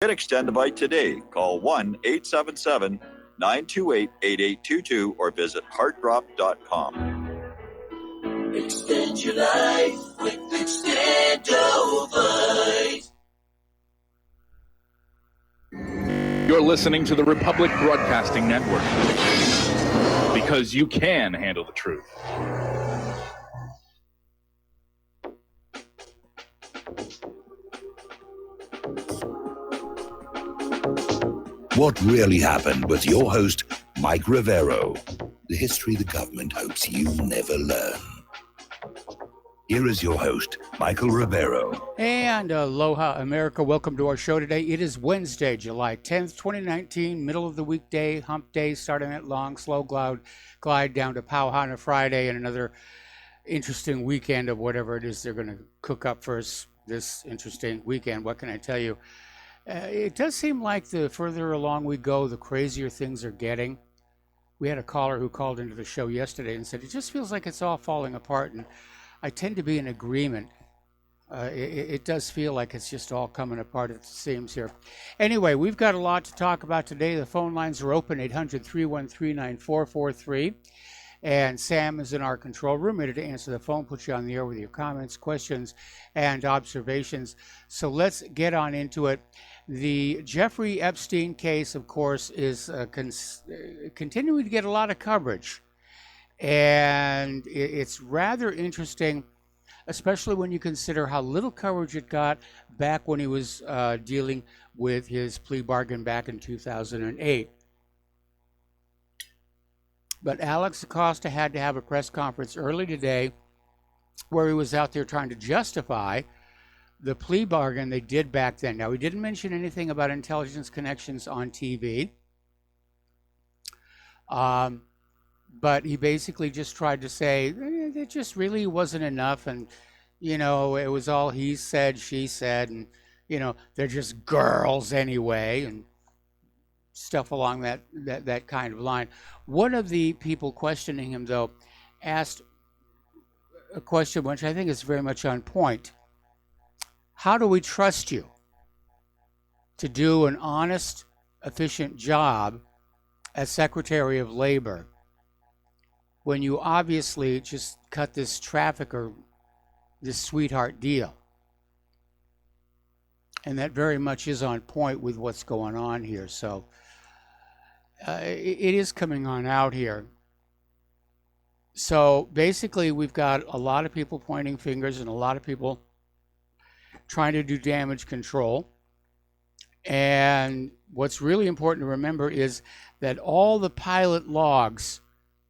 Get Extendivite today. Call 1-877-928-8822 or visit heartdrop.com. Extend your life with Extendovite. You're listening to the Republic Broadcasting Network, because you can handle the truth. What Really Happened with your host, Mike Rivero. The history the government hopes you never learn. Here is your host, Michael Rivero. And aloha, America. Welcome to our show today. It is Wednesday, July 10th, 2019, middle of the weekday, hump day, starting that long, slow glide down to Pauhana Friday and another interesting weekend of whatever it is they're going to cook up for us this interesting weekend. What can I tell you? It does seem like the further along we go, the crazier things are getting. We had a caller who called into the show yesterday and said, it just feels like it's all falling apart. And I tend to be in agreement. It does feel like it's just all coming apart at the seams here. Anyway, we've got a lot to talk about today. The phone lines are open, 800-313-9443. And Sam is in our control room, ready to answer the phone, put you on the air with your comments, questions, and observations. So let's get on into it. The Jeffrey Epstein case, of course, is continuing to get a lot of coverage. And it's rather interesting, especially when you consider how little coverage it got back when he was dealing with his plea bargain back in 2008. But Alex Acosta had to have a press conference early today where he was out there trying to justify the plea bargain they did back then. Now, he didn't mention anything about intelligence connections on TV, but he basically just tried to say it just really wasn't enough, and, you know, it was all he said, she said, and, you know, they're just girls anyway, and stuff along that kind of line. One of the people questioning him, though, asked a question which I think is very much on point. How do we trust you to do an honest, efficient job as Secretary of Labor when you obviously just cut this trafficker, this sweetheart deal? And that very much is on point with what's going on here. So it is coming on out here. So basically, we've got a lot of people pointing fingers and a lot of people trying to do damage control. And what's really important to remember is that all the pilot logs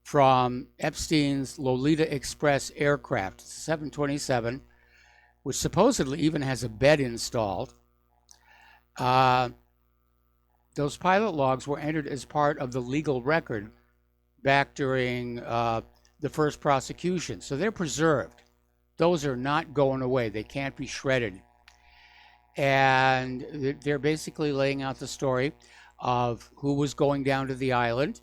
from Epstein's Lolita Express aircraft, 727, which supposedly even has a bed installed, those pilot logs were entered as part of the legal record back during the first prosecution. So they're preserved. Those are not going away. They can't be shredded. And they're basically laying out the story of who was going down to the island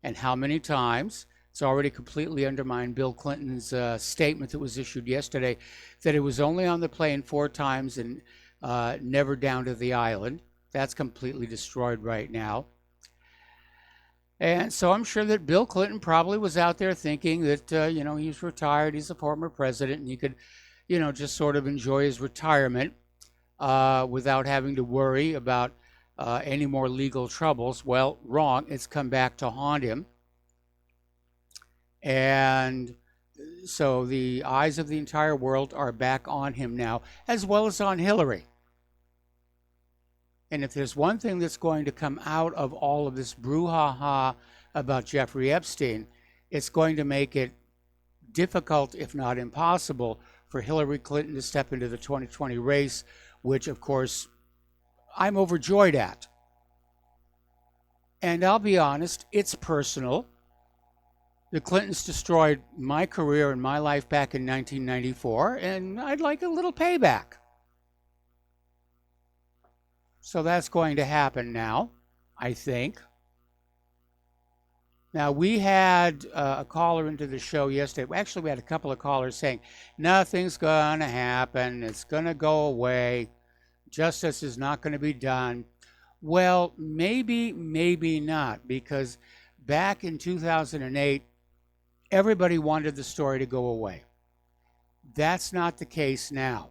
and how many times. It's already completely undermined Bill Clinton's statement that was issued yesterday that it was only on the plane 4 times and never down to the island. That's completely destroyed right now. And so I'm sure that Bill Clinton probably was out there thinking that, you know, he's retired, he's a former president, and he could, you know, just sort of enjoy his retirement without having to worry about any more legal troubles. Well, wrong. It's come back to haunt him. And so the eyes of the entire world are back on him now, as well as on Hillary. And if there's one thing that's going to come out of all of this brouhaha about Jeffrey Epstein, it's going to make it difficult, if not impossible, for Hillary Clinton to step into the 2020 race, which, of course, I'm overjoyed at. And I'll be honest, it's personal. The Clintons destroyed my career and my life back in 1994, and I'd like a little payback. So that's going to happen now, I think. Now, we had a caller into the show yesterday. Actually, we had a couple of callers saying, nothing's going to happen. It's going to go away. justice is not going to be done. Well, maybe, maybe not, because back in 2008, everybody wanted the story to go away. That's not the case now.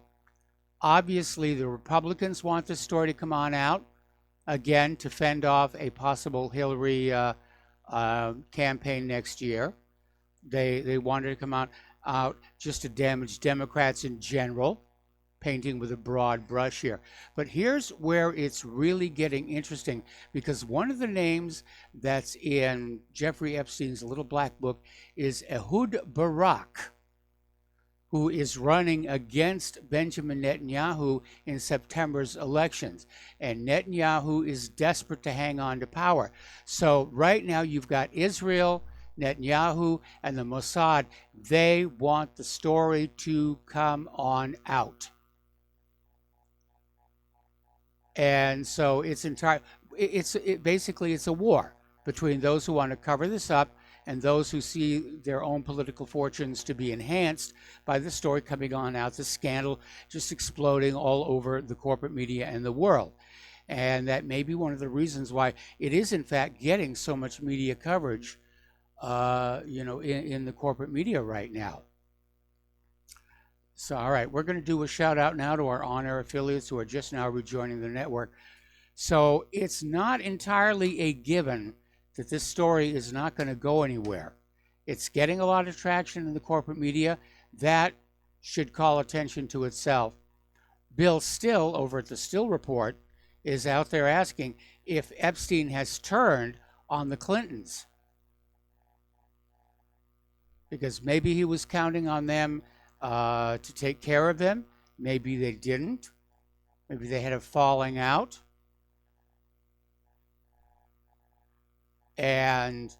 Obviously, the Republicans want the story to come on out, again, to fend off a possible Hillary campaign next year. They wanted to come out just to damage Democrats in general, painting with a broad brush here. But here's where it's really getting interesting, because one of the names that's in Jeffrey Epstein's little black book is Ehud Barak, who is running against Benjamin Netanyahu in September's elections. And Netanyahu is desperate to hang on to power. So right now you've got Israel, Netanyahu, and the Mossad. They want the story to come on out. And so basically it's a war between those who want to cover this up and those who see their own political fortunes to be enhanced by the story coming on out, the scandal just exploding all over the corporate media and the world. And that may be one of the reasons why it is in fact getting so much media coverage, in the corporate media right now. So, all right, we're going to do a shout out now to our on-air affiliates who are just now rejoining the network. So it's not entirely a given that this story is not going to go anywhere. It's getting a lot of traction in the corporate media. That should call attention to itself. Bill Still, over at the Still Report, is out there asking if Epstein has turned on the Clintons. Because maybe he was counting on them to take care of them. Maybe they didn't. Maybe they had a falling out. And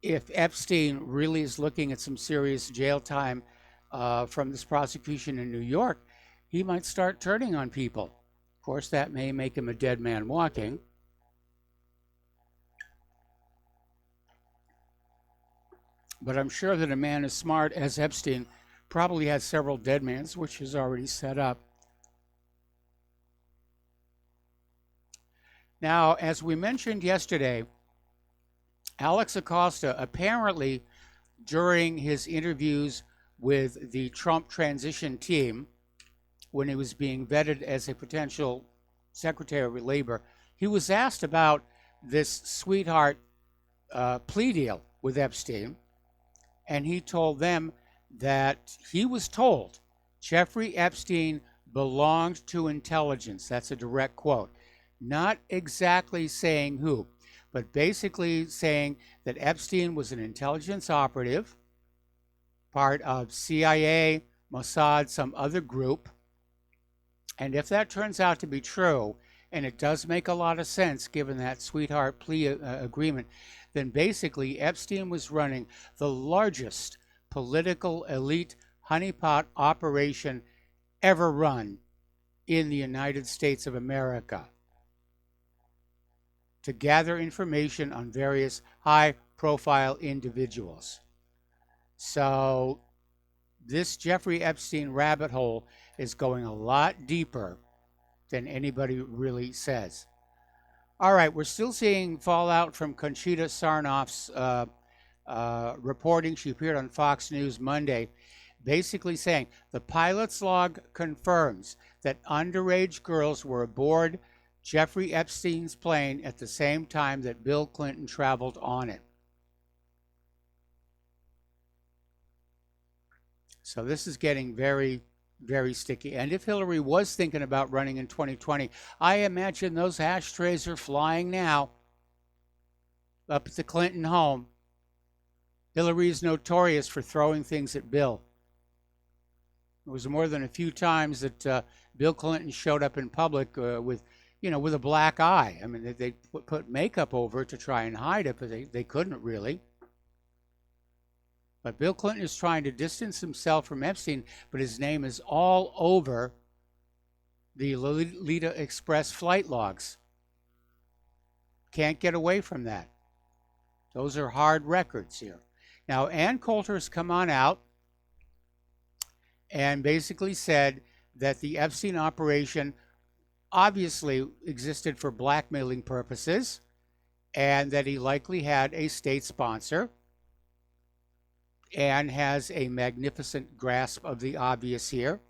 if Epstein really is looking at some serious jail time from this prosecution in New York, he might start turning on people. Of course, that may make him a dead man walking. But I'm sure that a man as smart as Epstein probably has several dead mans, which is already set up. Now, as we mentioned yesterday, Alex Acosta apparently, during his interviews with the Trump transition team, when he was being vetted as a potential Secretary of Labor, he was asked about this sweetheart plea deal with Epstein, and he told them that he was told Jeffrey Epstein belonged to intelligence. That's a direct quote. Not exactly saying who, but basically saying that Epstein was an intelligence operative, part of CIA, Mossad, some other group. And if that turns out to be true, and it does make a lot of sense given that sweetheart plea agreement, then basically Epstein was running the largest political elite honeypot operation ever run in the United States of America, to gather information on various high-profile individuals. So this Jeffrey Epstein rabbit hole is going a lot deeper than anybody really says. All right, we're still seeing fallout from Conchita Sarnoff's reporting. She appeared on Fox News Monday, basically saying the pilot's log confirms that underage girls were aboard Jeffrey Epstein's plane at the same time that Bill Clinton traveled on it. So this is getting very, very sticky. And if Hillary was thinking about running in 2020, I imagine those ashtrays are flying now up at the Clinton home. Hillary is notorious for throwing things at Bill. It was more than a few times that Bill Clinton showed up in public with a black eye. I mean, they put makeup over it to try and hide it, but they couldn't really. But Bill Clinton is trying to distance himself from Epstein, but his name is all over the Lolita Express flight logs. Can't get away from that. Those are hard records here. Now, Ann Coulter has come on out and basically said that the Epstein operation obviously existed for blackmailing purposes, and that he likely had a state sponsor and has a magnificent grasp of the obvious here.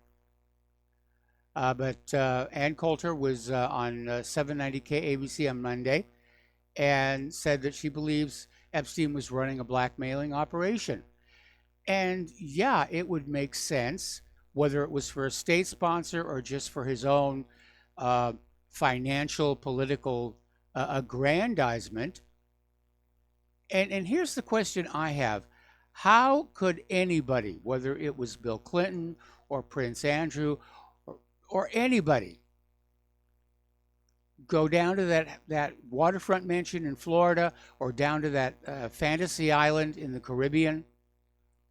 But Ann Coulter was on 790 KABC on Monday and said that she believes Epstein was running a blackmailing operation. And yeah, it would make sense, whether it was for a state sponsor or just for his own financial, political aggrandizement. And here's the question I have. How could anybody, whether it was Bill Clinton or Prince Andrew or anybody, go down to that waterfront mansion in Florida, or down to that fantasy island in the Caribbean,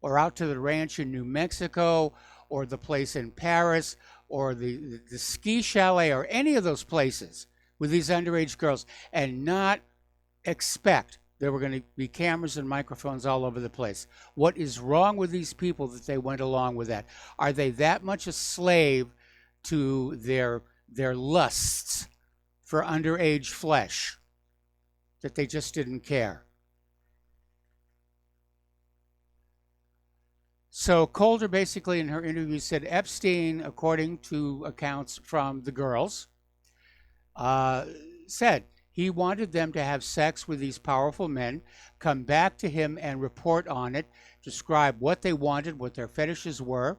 or out to the ranch in New Mexico, or the place in Paris, or the ski chalet, or any of those places with these underage girls, and not expect there were going to be cameras and microphones all over the place? What is wrong with these people that they went along with that? Are they that much a slave to their lusts for underage flesh that they just didn't care? So Coulter basically in her interview said Epstein, according to accounts from the girls, said he wanted them to have sex with these powerful men, come back to him and report on it, describe what they wanted, what their fetishes were.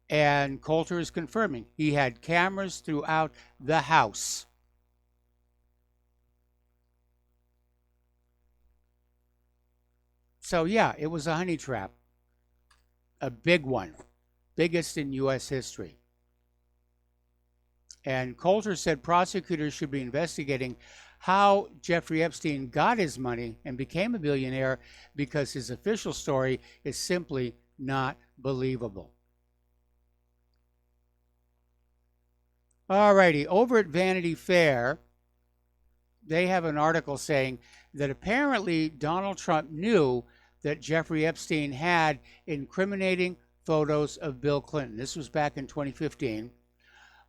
And Coulter is confirming he had cameras throughout the house. So yeah, it was a honey trap. A big one. Biggest in U.S. history. And Coulter said prosecutors should be investigating how Jeffrey Epstein got his money and became a billionaire, because his official story is simply not believable. Alrighty, over at Vanity Fair, they have an article saying that apparently Donald Trump knew that Jeffrey Epstein had incriminating photos of Bill Clinton. This was back in 2015.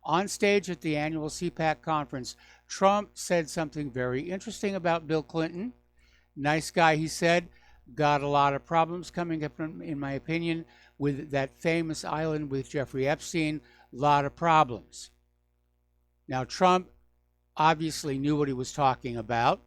On stage at the annual CPAC conference, Trump said something very interesting about Bill Clinton. Nice guy, he said. Got a lot of problems coming up, in my opinion, with that famous island with Jeffrey Epstein. A lot of problems. Now, Trump obviously knew what he was talking about.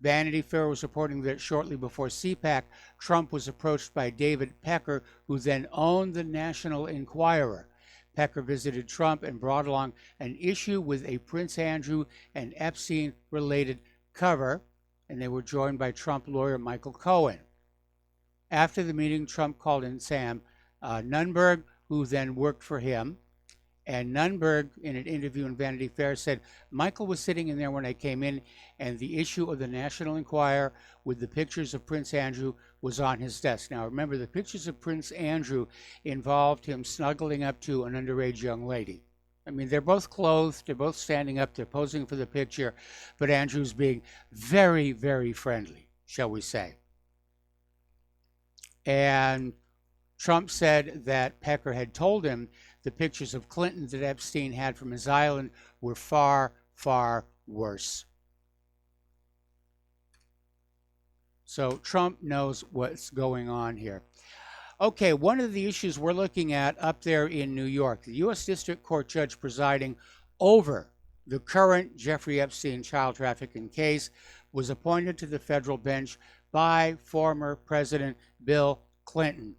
Vanity Fair was reporting that shortly before CPAC, Trump was approached by David Pecker, who then owned the National Enquirer. Pecker visited Trump and brought along an issue with a Prince Andrew and Epstein-related cover, and they were joined by Trump lawyer Michael Cohen. After the meeting, Trump called in Sam Nunberg, who then worked for him. And Nunberg, in an interview in Vanity Fair, said, Michael was sitting in there when I came in, and the issue of the National Enquirer with the pictures of Prince Andrew was on his desk. Now, remember, the pictures of Prince Andrew involved him snuggling up to an underage young lady. I mean, they're both clothed, they're both standing up, they're posing for the picture, but Andrew's being very, very friendly, shall we say. And Trump said that Pecker had told him the pictures of Clinton that Epstein had from his island were far, far worse. So Trump knows what's going on here. Okay, one of the issues we're looking at up there in New York, the U.S. District Court judge presiding over the current Jeffrey Epstein child trafficking case was appointed to the federal bench by former President Bill Clinton.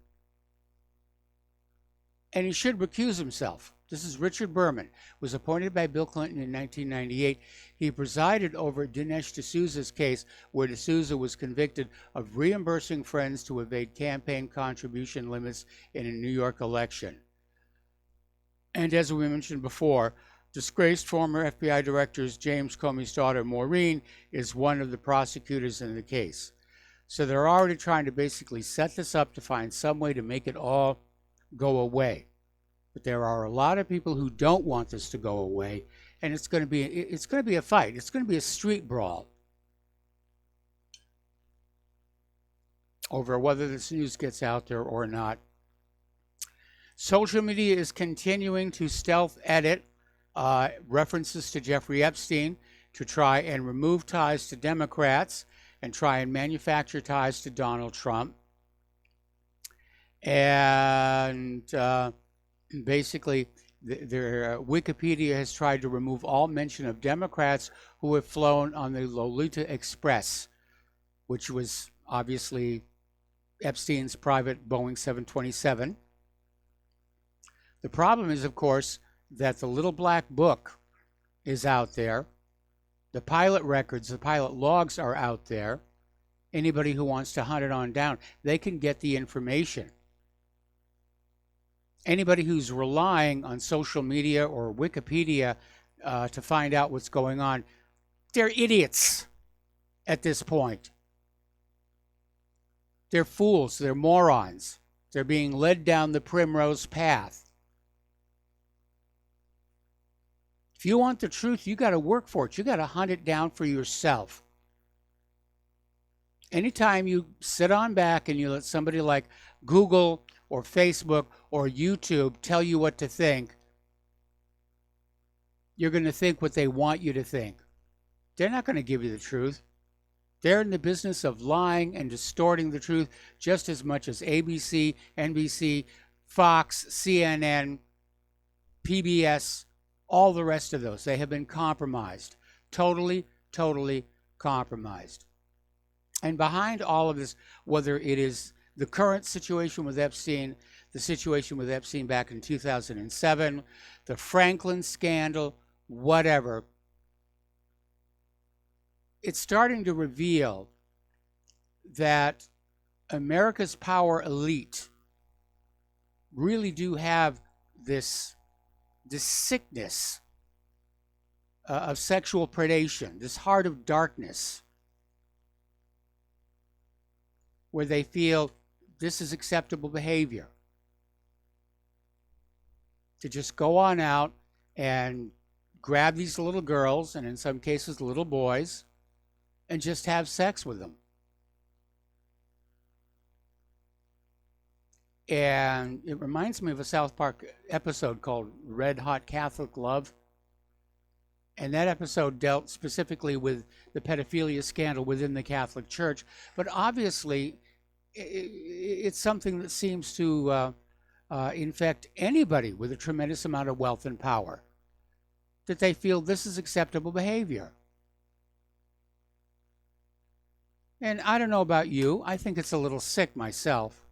And he should recuse himself. This is Richard Berman, was appointed by Bill Clinton in 1998. He presided over Dinesh D'Souza's case, where D'Souza was convicted of reimbursing friends to evade campaign contribution limits in a New York election. And as we mentioned before, disgraced former FBI directors James Comey's daughter Maureen is one of the prosecutors in the case. So they're already trying to basically set this up to find some way to make it all go away. But there are a lot of people who don't want this to go away, and it's going to be a fight. It's going to be a street brawl over whether this news gets out there or not. Social media is continuing to stealth edit references to Jeffrey Epstein to try and remove ties to Democrats and try and manufacture ties to Donald Trump. And basically, their Wikipedia has tried to remove all mention of Democrats who have flown on the Lolita Express, which was obviously Epstein's private Boeing 727. The problem is, of course, that the little black book is out there. The pilot records, the pilot logs are out there. Anybody who wants to hunt it on down, they can get the information. Anybody who's relying on social media or Wikipedia to find out what's going on, they're idiots at this point. They're fools. They're morons. They're being led down the primrose path. If you want the truth, you got to work for it. You got to hunt it down for yourself. Anytime you sit on back and you let somebody like Google or Facebook or YouTube tell you what to think, you're going to think what they want you to think. They're not going to give you the truth. They're in the business of lying and distorting the truth just as much as ABC, NBC, Fox, CNN, PBS, all the rest of those. They have been compromised. Totally, totally compromised. And behind all of this, whether it is the current situation with Epstein, the situation with Epstein back in 2007, the Franklin scandal, whatever, it's starting to reveal that America's power elite really do have this sickness of sexual predation, this heart of darkness, where they feel this is acceptable behavior. To just go on out and grab these little girls, and in some cases little boys, and just have sex with them. And it reminds me of a South Park episode called Red Hot Catholic Love. And that episode dealt specifically with the pedophilia scandal within the Catholic Church. But obviously, it's something that seems to infect anybody with a tremendous amount of wealth and power, that they feel this is acceptable behavior. And I don't know about you, I think it's a little sick myself.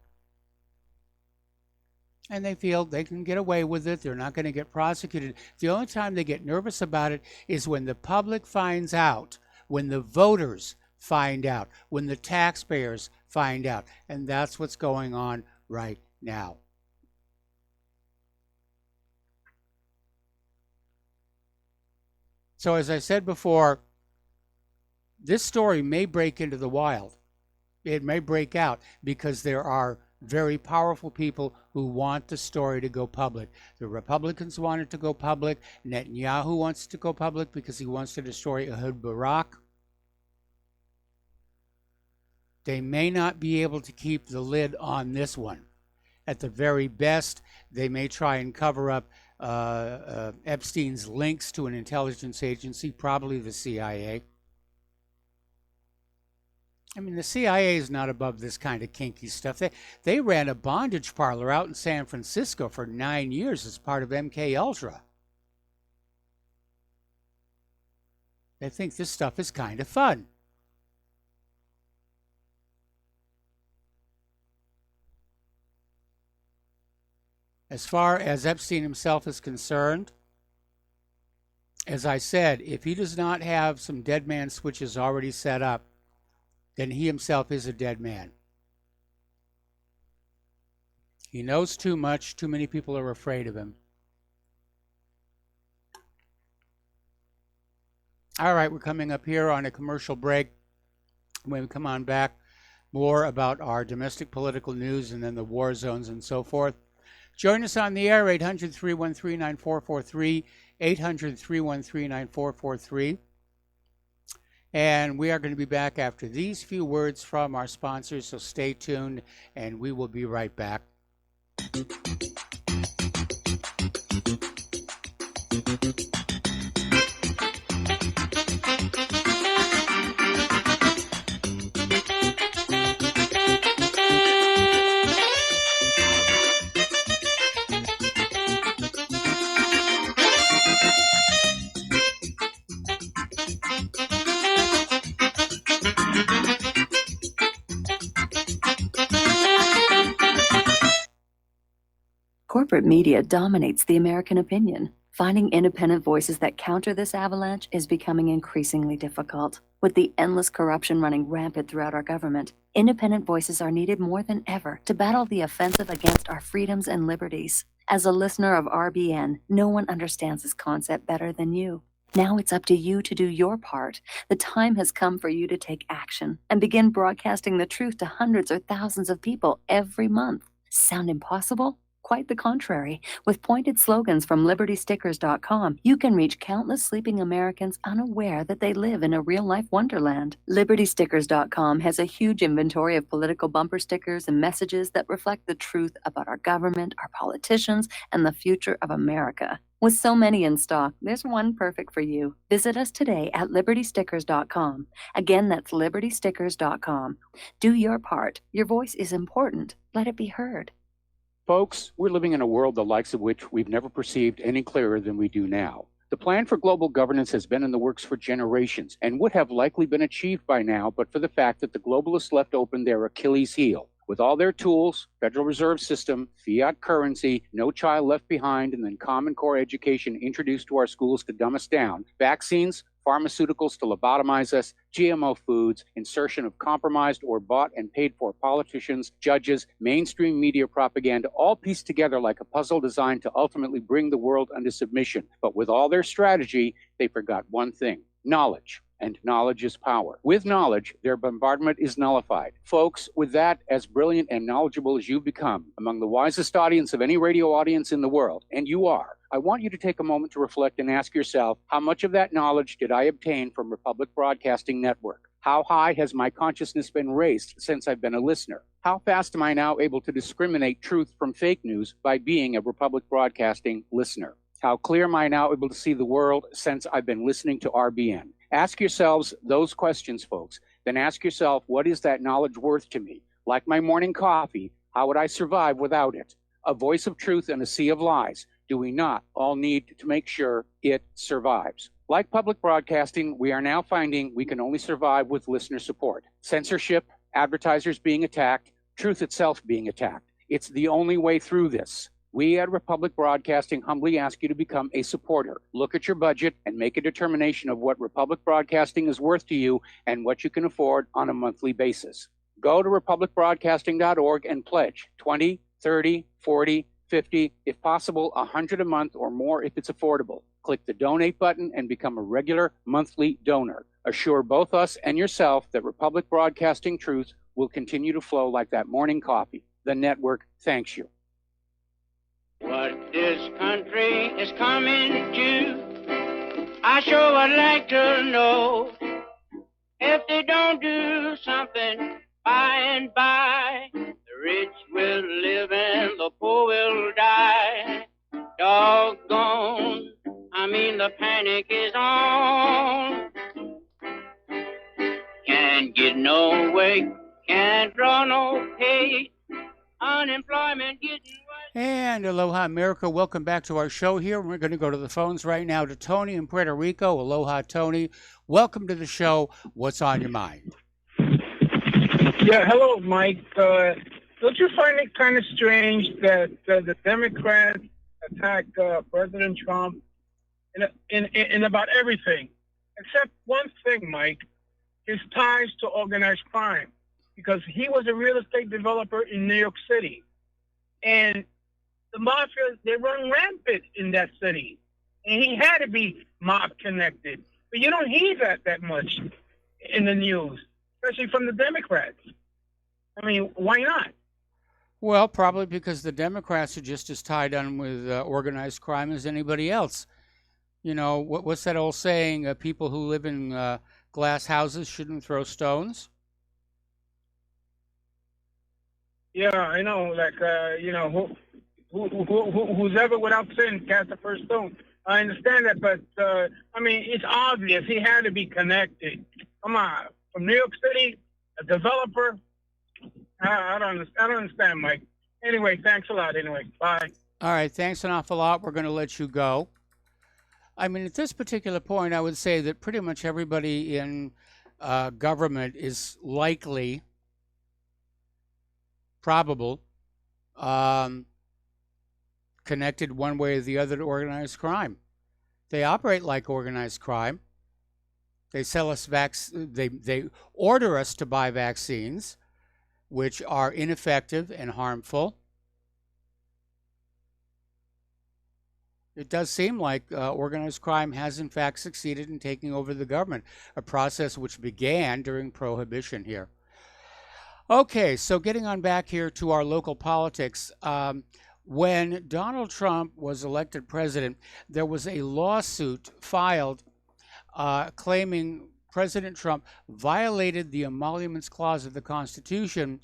And they feel they can get away with it. They're not going to get prosecuted. The only time they get nervous about it is when the public finds out, when the voters find out, when the taxpayers find out. And that's what's going on right now. So as I said before, this story may break into the wild. It may break out because there are very powerful people who want the story to go public. The Republicans want it to go public. Netanyahu wants it to go public because he wants to destroy Ehud Barak. They may not be able to keep the lid on this one. At the very best, they may try and cover up Epstein's links to an intelligence agency, probably the CIA. I mean, the CIA is not above this kind of kinky stuff. They ran a bondage parlor out in San Francisco for 9 years as part of MK Ultra. They think this stuff is kind of fun. As far as Epstein himself is concerned, as I said, if he does not have some dead man switches already set up, then he himself is a dead man. He knows too much. Too many people are afraid of him. All right, we're coming up here on a commercial break. When we come on back, more about our domestic political news and then the war zones and so forth. Join us on the air, 800-313-9443, 800-313-9443. And we are going to be back after these few words from our sponsors, so stay tuned, and we will be right back. corporate media dominates the American opinion. Finding independent voices that counter this avalanche is becoming increasingly difficult. With the endless corruption running rampant throughout our government, independent voices are needed more than ever to battle the offensive against our freedoms and liberties. As a listener of RBN, no one understands this concept better than you. Now it's up to you to do your part. The time has come for you to take action and begin broadcasting the truth to hundreds or thousands of people every month. Sound impossible? Quite the contrary. With pointed slogans from LibertyStickers.com, you can reach countless sleeping Americans unaware that they live in a real-life wonderland. LibertyStickers.com has a huge inventory of political bumper stickers and messages that reflect the truth about our government, our politicians, and the future of America. With so many in stock, there's one perfect for you. Visit us today at LibertyStickers.com. Again, that's LibertyStickers.com. Do your part. Your voice is important. Let it be heard. Folks, we're living in a world the likes of which we've never perceived any clearer than we do now. The plan for global governance has been in the works for generations and would have likely been achieved by now, but for the fact that the globalists left open their Achilles heel. With all their tools, Federal Reserve System, fiat currency, no child left behind, and then Common Core education introduced to our schools to dumb us down, vaccines, pharmaceuticals to lobotomize us, GMO foods, insertion of compromised or bought and paid for politicians, judges, mainstream media propaganda, all pieced together like a puzzle designed to ultimately bring the world under submission. But with all their strategy, they forgot one thing: knowledge. And knowledge is power. With knowledge, their bombardment is nullified. Folks, with that, as brilliant and knowledgeable as you've become, among the wisest audience of any radio audience in the world, and you are, I want you to take a moment to reflect and ask yourself, how much of that knowledge did I obtain from Republic Broadcasting Network? How high has my consciousness been raised since I've been a listener? How fast am I now able to discriminate truth from fake news by being a Republic Broadcasting listener? How clear am I now able to see the world since I've been listening to RBN? Ask yourselves those questions, folks. Then ask yourself, what is that knowledge worth to me? Like my morning coffee, how would I survive without it? A voice of truth in a sea of lies. Do we not all need to make sure it survives? Like public broadcasting, we are now finding we can only survive with listener support. Censorship, advertisers being attacked, truth itself being attacked. It's the only way through this. We at Republic Broadcasting humbly ask you to become a supporter. Look at your budget and make a determination of what Republic Broadcasting is worth to you and what you can afford on a monthly basis. Go to republicbroadcasting.org and pledge 20, 30, 40, 50, if possible, 100 a month or more if it's affordable. Click the donate button and become a regular monthly donor. Assure both us and yourself that Republic Broadcasting truth will continue to flow like that morning coffee. The network thanks you. What this country is coming to, I sure would like to know. If they don't do something by and by, the rich will live and the poor will die. Doggone, the panic is on. Can't get no way, can't draw no pay, unemployment getting worse. And aloha, America. Welcome back to our show here. We're going to go to the phones right now to Tony in Puerto Rico. Aloha, Tony. Welcome to the show. What's on your mind? Yeah, hello, Mike. Don't you find it kind of strange that the Democrats attack President Trump in about everything, except one thing, Mike, his ties to organized crime, because he was a real estate developer in New York City, and the mafia, they run rampant in that city, and he had to be mob connected. But you don't hear that much in the news, especially from the Democrats. I mean, why not? Well, probably because the Democrats are just as tied on with organized crime as anybody else. You know, what's that old saying? People who live in glass houses shouldn't throw stones. Yeah, I know. Like, who's ever without sin cast the first stone. I understand that, but I mean, it's obvious he had to be connected. Come on, from New York City, a developer. I don't understand, Mike. Anyway, thanks a lot. Anyway, bye. All right, thanks an awful lot. We're going to let you go. I mean, at this particular point, I would say that pretty much everybody in government is likely, probable, connected one way or the other to organized crime. They operate like organized crime. They sell us they order us to buy vaccines, which are ineffective and harmful. It does seem like organized crime has in fact succeeded in taking over the government, a process which began during Prohibition here. Okay, so getting on back here to our local politics. When Donald Trump was elected president, there was a lawsuit filed claiming President Trump violated the Emoluments Clause of the Constitution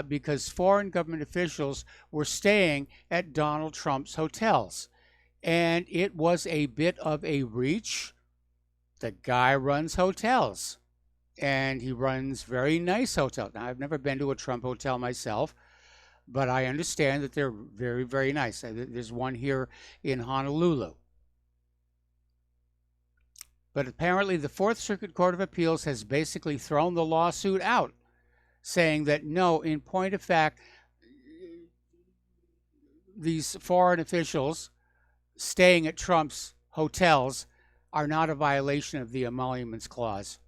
because foreign government officials were staying at Donald Trump's hotels. And it was a bit of a reach. The guy runs hotels, and he runs very nice hotels. Now, I've never been to a Trump hotel myself, but I understand that they're very, very nice. There's one here in Honolulu. But apparently the Fourth Circuit Court of Appeals has basically thrown the lawsuit out, saying that no, in point of fact, these foreign officials staying at Trump's hotels are not a violation of the Emoluments Clause.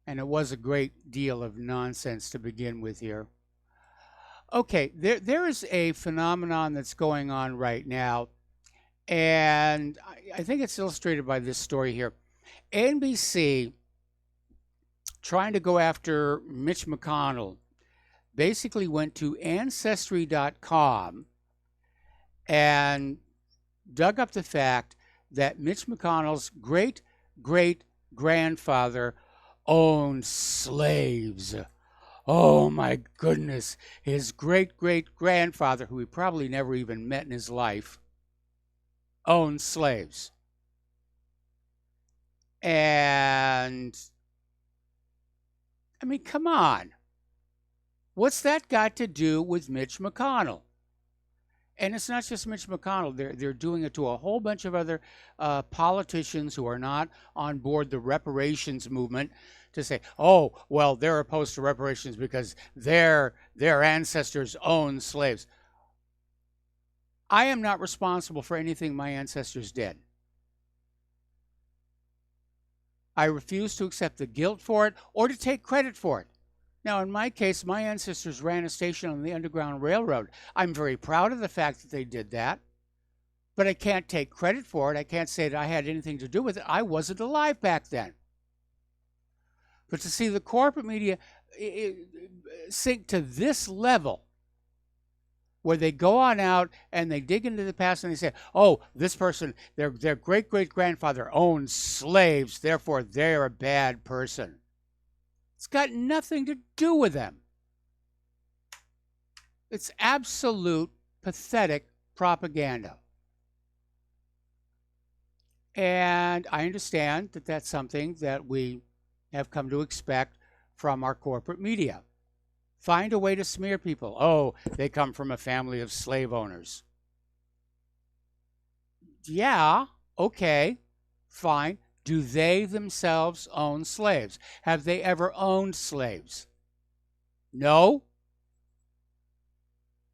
And it was a great deal of nonsense to begin with here. Okay, there is a phenomenon that's going on right now, and I think it's illustrated by this story here. NBC, trying to go after Mitch McConnell, basically went to Ancestry.com and dug up the fact that Mitch McConnell's great-great-grandfather owned slaves. Oh my goodness. His great-great-grandfather, who he probably never even met in his life, owned slaves. And, I mean, come on. What's that got to do with Mitch McConnell? And it's not just Mitch McConnell. They're doing it to a whole bunch of other politicians who are not on board the reparations movement to say, oh, well, they're opposed to reparations because their ancestors owned slaves. I am not responsible for anything my ancestors did. I refuse to accept the guilt for it or to take credit for it. Now, in my case, my ancestors ran a station on the Underground Railroad. I'm very proud of the fact that they did that, but I can't take credit for it. I can't say that I had anything to do with it. I wasn't alive back then. But to see the corporate media sink to this level, where they go on out and they dig into the past and they say, oh, this person, their great-great-grandfather owned slaves, therefore they're a bad person. It's got nothing to do with them. It's absolute pathetic propaganda. And I understand that that's something that we have come to expect from our corporate media. Find a way to smear people. Oh, they come from a family of slave owners. Yeah, okay, fine. Do they themselves own slaves? Have they ever owned slaves? No?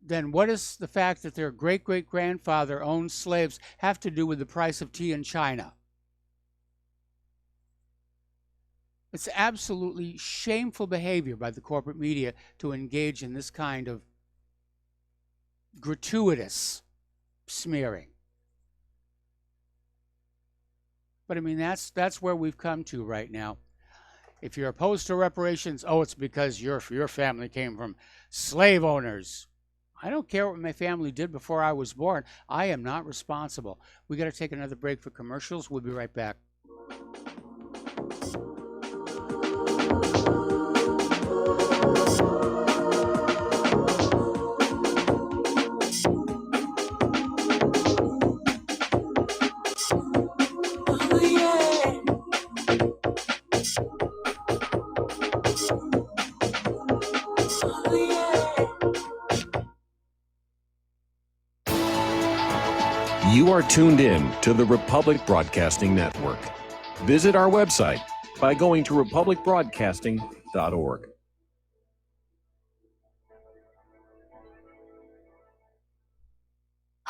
Then what does the fact that their great-great-grandfather owned slaves have to do with the price of tea in China? It's absolutely shameful behavior by the corporate media to engage in this kind of gratuitous smearing. But I mean, that's where we've come to right now. If you're opposed to reparations, oh, it's because your family came from slave owners. I don't care what my family did before I was born. I am not responsible. We got to take another break for commercials. We'll be right back. You are tuned in to the Republic Broadcasting Network. Visit our website by going to republicbroadcasting.org.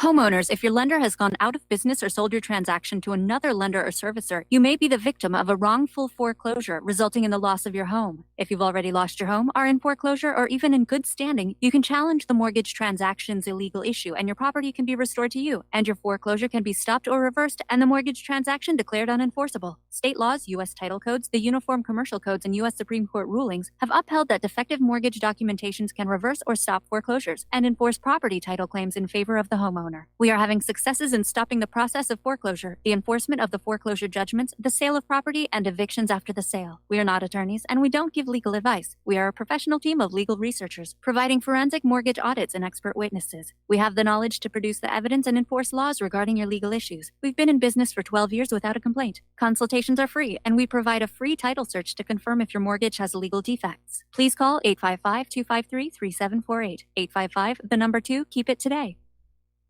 Homeowners, if your lender has gone out of business or sold your transaction to another lender or servicer, you may be the victim of a wrongful foreclosure, resulting in the loss of your home. If you've already lost your home, are in foreclosure, or even in good standing, you can challenge the mortgage transaction's illegal issue, and your property can be restored to you, and your foreclosure can be stopped or reversed, and the mortgage transaction declared unenforceable. State laws, U.S. title codes, the Uniform Commercial Codes, and U.S. Supreme Court rulings have upheld that defective mortgage documentations can reverse or stop foreclosures and enforce property title claims in favor of the homeowner. We are having successes in stopping the process of foreclosure, the enforcement of the foreclosure judgments, the sale of property, and evictions after the sale. We are not attorneys, and we don't give legal advice. We are a professional team of legal researchers, providing forensic mortgage audits and expert witnesses. We have the knowledge to produce the evidence and enforce laws regarding your legal issues. We've been in business for 12 years without a complaint. Consultations are free, and we provide a free title search to confirm if your mortgage has legal defects. Please call 855-253-3748. 855, 2, keep it today.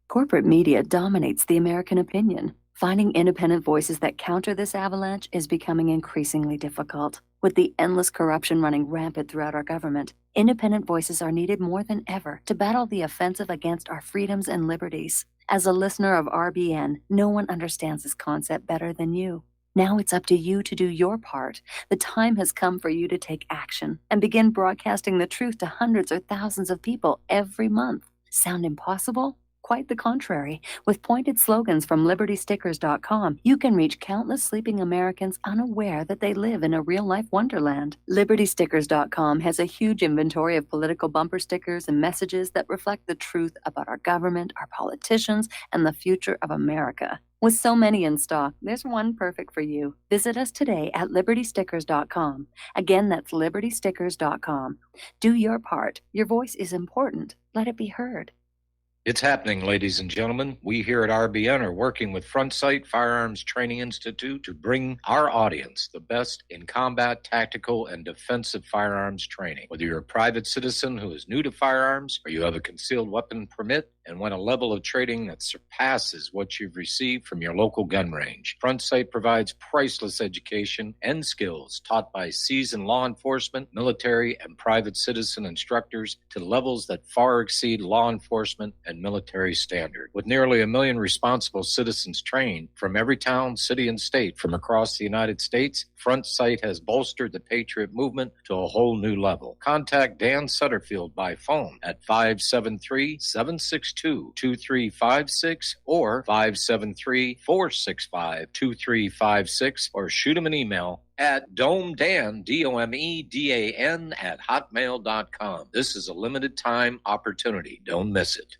Corporate media dominates the American opinion. Finding independent voices that counter this avalanche is becoming increasingly difficult. With the endless corruption running rampant throughout our government, independent voices are needed more than ever to battle the offensive against our freedoms and liberties. As a listener of RBN, no one understands this concept better than you. Now it's up to you to do your part. The time has come for you to take action and begin broadcasting the truth to hundreds or thousands of people every month. Sound impossible? Quite the contrary. With pointed slogans from LibertyStickers.com, you can reach countless sleeping Americans unaware that they live in a real-life wonderland. LibertyStickers.com has a huge inventory of political bumper stickers and messages that reflect the truth about our government, our politicians, and the future of America. With so many in stock, there's one perfect for you. Visit us today at LibertyStickers.com. Again, that's LibertyStickers.com. Do your part. Your voice is important. Let it be heard. It's happening, ladies and gentlemen. We here at RBN are working with Front Sight Firearms Training Institute to bring our audience the best in combat, tactical, and defensive firearms training. Whether you're a private citizen who is new to firearms, or you have a concealed weapon permit and want a level of training that surpasses what you've received from your local gun range, Front Sight provides priceless education and skills taught by seasoned law enforcement, military, and private citizen instructors to levels that far exceed law enforcement and military standard. With nearly 1 million responsible citizens trained from every town, city, and state from across the United States, Front Sight has bolstered the Patriot movement to a whole new level. Contact Dan Sutterfield by phone at 573-762-2356 or 573-465-2356, or shoot him an email at domedan, DOMEDAN, @hotmail.com. This is a limited time opportunity. Don't miss it.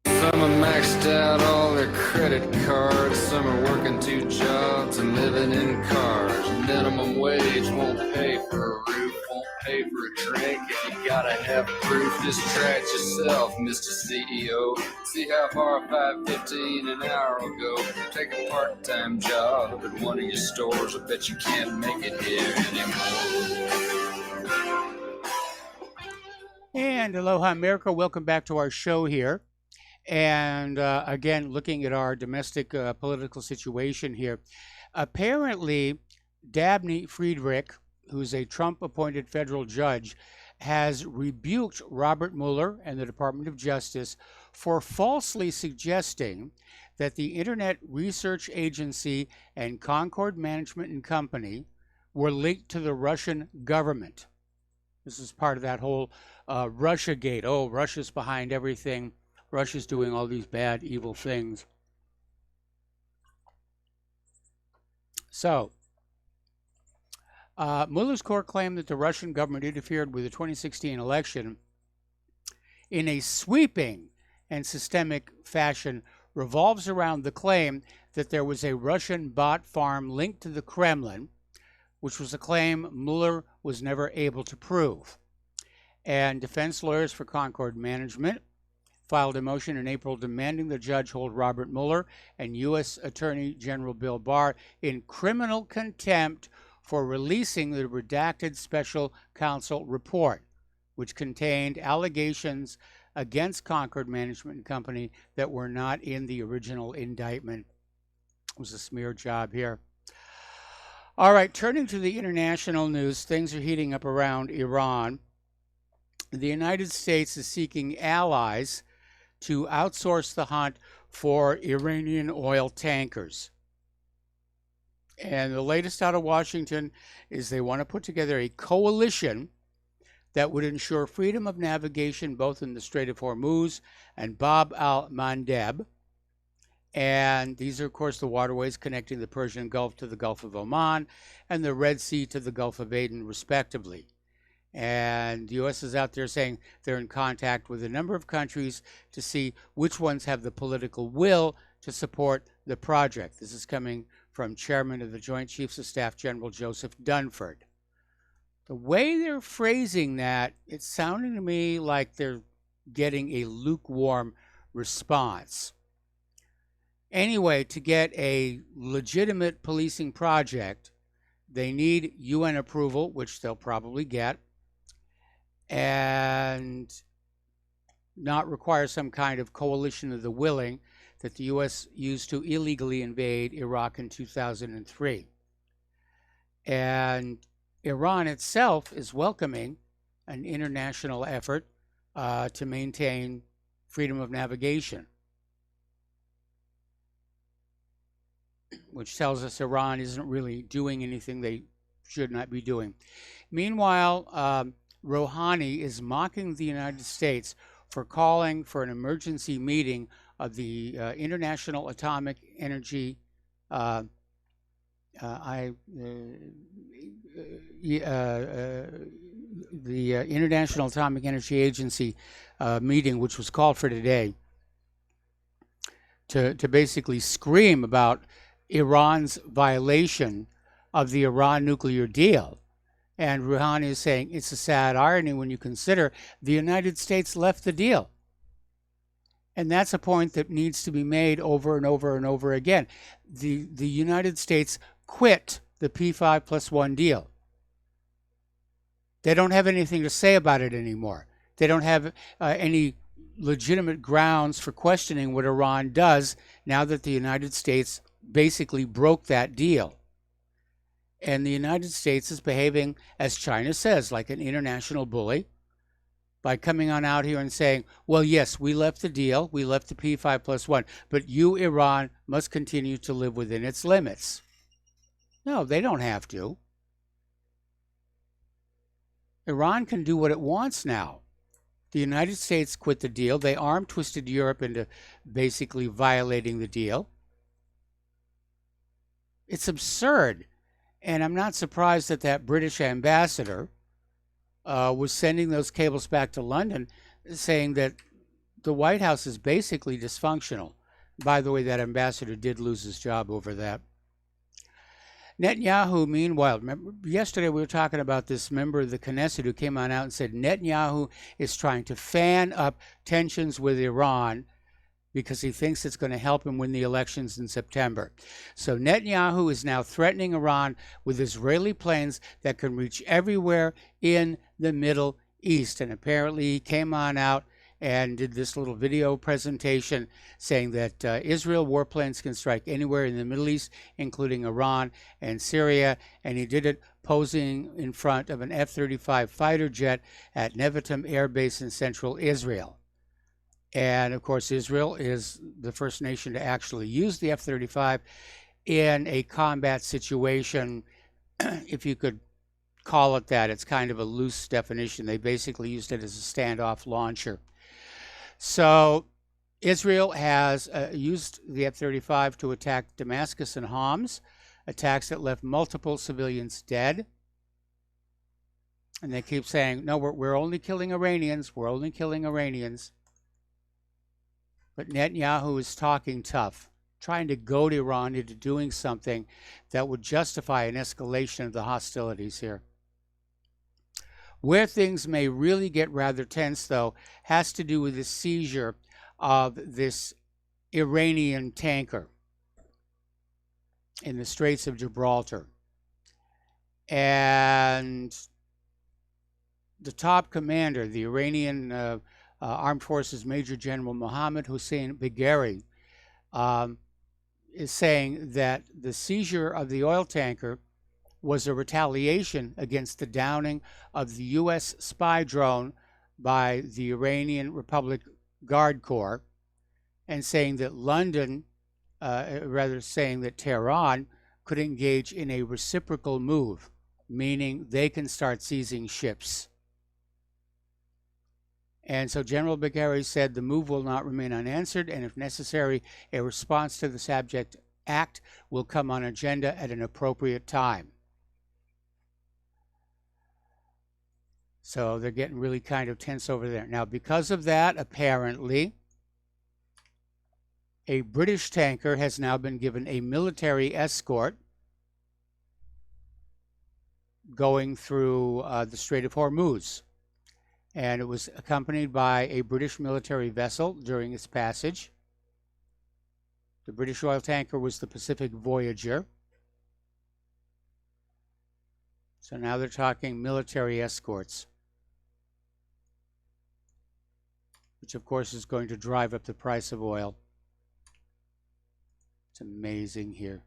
Some are maxed out all their credit cards. Some are working 2 jobs and living in cars. Minimum wage won't pay for a roof, won't pay for a drink. If you gotta have proof, just try it yourself, Mr. CEO. See how far 5.15 an hour will go. Take a part-time job at one of your stores. I bet you can't make it here anymore. And aloha, America. Welcome back to our show here. And again, looking at our domestic political situation here. Apparently, Dabney Friedrich, who's a Trump-appointed federal judge, has rebuked Robert Mueller and the Department of Justice for falsely suggesting that the Internet Research Agency and Concord Management and Company were linked to the Russian government. This is part of that whole Russiagate. Oh, Russia's behind everything. Russia's doing all these bad, evil things. So, Mueller's court claimed that the Russian government interfered with the 2016 election in a sweeping and systemic fashion revolves around the claim that there was a Russian bot farm linked to the Kremlin, which was a claim Mueller was never able to prove. And defense lawyers for Concord Management filed a motion in April demanding the judge hold Robert Mueller and U.S. Attorney General Bill Barr in criminal contempt for releasing the redacted special counsel report, which contained allegations against Concord Management and Company that were not in the original indictment. It was a smear job here. All right, turning to the international news, things are heating up around Iran. The United States is seeking allies to outsource the hunt for Iranian oil tankers. And the latest out of Washington is they want to put together a coalition that would ensure freedom of navigation both in the Strait of Hormuz and Bab al-Mandeb. And these are, of course, the waterways connecting the Persian Gulf to the Gulf of Oman and the Red Sea to the Gulf of Aden, respectively. And the U.S. is out there saying they're in contact with a number of countries to see which ones have the political will to support the project. This is coming from Chairman of the Joint Chiefs of Staff, General Joseph Dunford. The way they're phrasing that, it's sounding to me like they're getting a lukewarm response. Anyway, to get a legitimate policing project, they need UN approval, which they'll probably get, and not require some kind of coalition of the willing that the U.S. used to illegally invade Iraq in 2003. And Iran itself is welcoming an international effort to maintain freedom of navigation, which tells us Iran isn't really doing anything they should not be doing. Meanwhile, Rouhani is mocking the United States for calling for an emergency meeting of the International Atomic Energy International Atomic Energy Agency meeting, which was called for today, to basically scream about Iran's violation of the Iran nuclear deal. And Rouhani is saying it's a sad irony when you consider the United States left the deal. And that's a point that needs to be made over and over and over again. The United States quit the P5+1 deal. They don't have anything to say about it anymore. They don't have any legitimate grounds for questioning what Iran does now that the United States basically broke that deal. And the United States is behaving, as China says, like an international bully by coming on out here and saying, well, yes, we left the deal, we left the P5+1, but you, Iran, must continue to live within its limits. No, they don't have to. Iran can do what it wants now. The United States quit the deal. They arm-twisted Europe into basically violating the deal. It's absurd. And I'm not surprised that that British ambassador was sending those cables back to London saying that the White House is basically dysfunctional. By the way, that ambassador did lose his job over that. Netanyahu, meanwhile, remember, yesterday we were talking about this member of the Knesset who came on out and said Netanyahu is trying to fan up tensions with Iran because he thinks it's going to help him win the elections in September. So Netanyahu is now threatening Iran with Israeli planes that can reach everywhere in the Middle East. And apparently he came on out and did this little video presentation saying that Israel warplanes can strike anywhere in the Middle East, including Iran and Syria. And he did it posing in front of an F-35 fighter jet at Nevatim Air Base in central Israel. And of course, Israel is the first nation to actually use the F-35 in a combat situation, if you could call it that. It's kind of a loose definition. They basically used it as a standoff launcher. So Israel has used the F-35 to attack Damascus and Homs, attacks that left multiple civilians dead. And they keep saying, no, we're only killing Iranians. We're only killing Iranians. But Netanyahu is talking tough, trying to goad Iran into doing something that would justify an escalation of the hostilities here. Where things may really get rather tense, though, has to do with the seizure of this Iranian tanker in the Straits of Gibraltar. And the top commander, the Iranian Armed Forces Major General Mohammad Hussein Bagheri, is saying that the seizure of the oil tanker was a retaliation against the downing of the U.S. spy drone by the Iranian Republic Guard Corps. and saying that saying that Tehran could engage in a reciprocal move, meaning they can start seizing ships. And so General Bagheri said the move will not remain unanswered, and if necessary, a response to this abject act will come on agenda at an appropriate time. So they're getting really kind of tense over there. Now, because of that, apparently, a British tanker has now been given a military escort going through the Strait of Hormuz. And it was accompanied by a British military vessel during its passage. The British oil tanker was the Pacific Voyager. So now they're talking military escorts, which of course is going to drive up the price of oil. It's amazing here.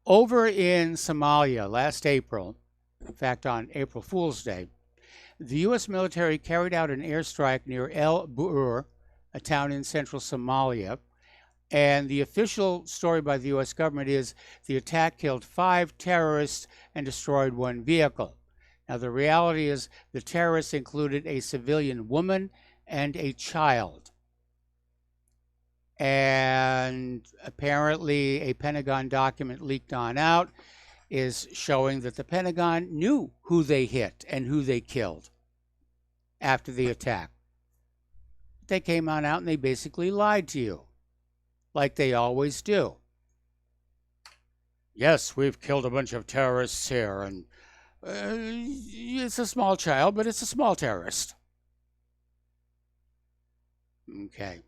Over in Somalia last April, in fact on April Fool's Day, the U.S. military carried out an airstrike near El Buur, a town in central Somalia, and the official story by the U.S. government is the attack killed 5 terrorists and destroyed 1 vehicle. Now, the reality is the terrorists included a civilian woman and a child. And apparently a Pentagon document leaked on out is showing that the Pentagon knew who they hit and who they killed after the attack. They came on out and they basically lied to you, like they always do. Yes, we've killed a bunch of terrorists here, and it's a small child, but it's a small terrorist. Okay.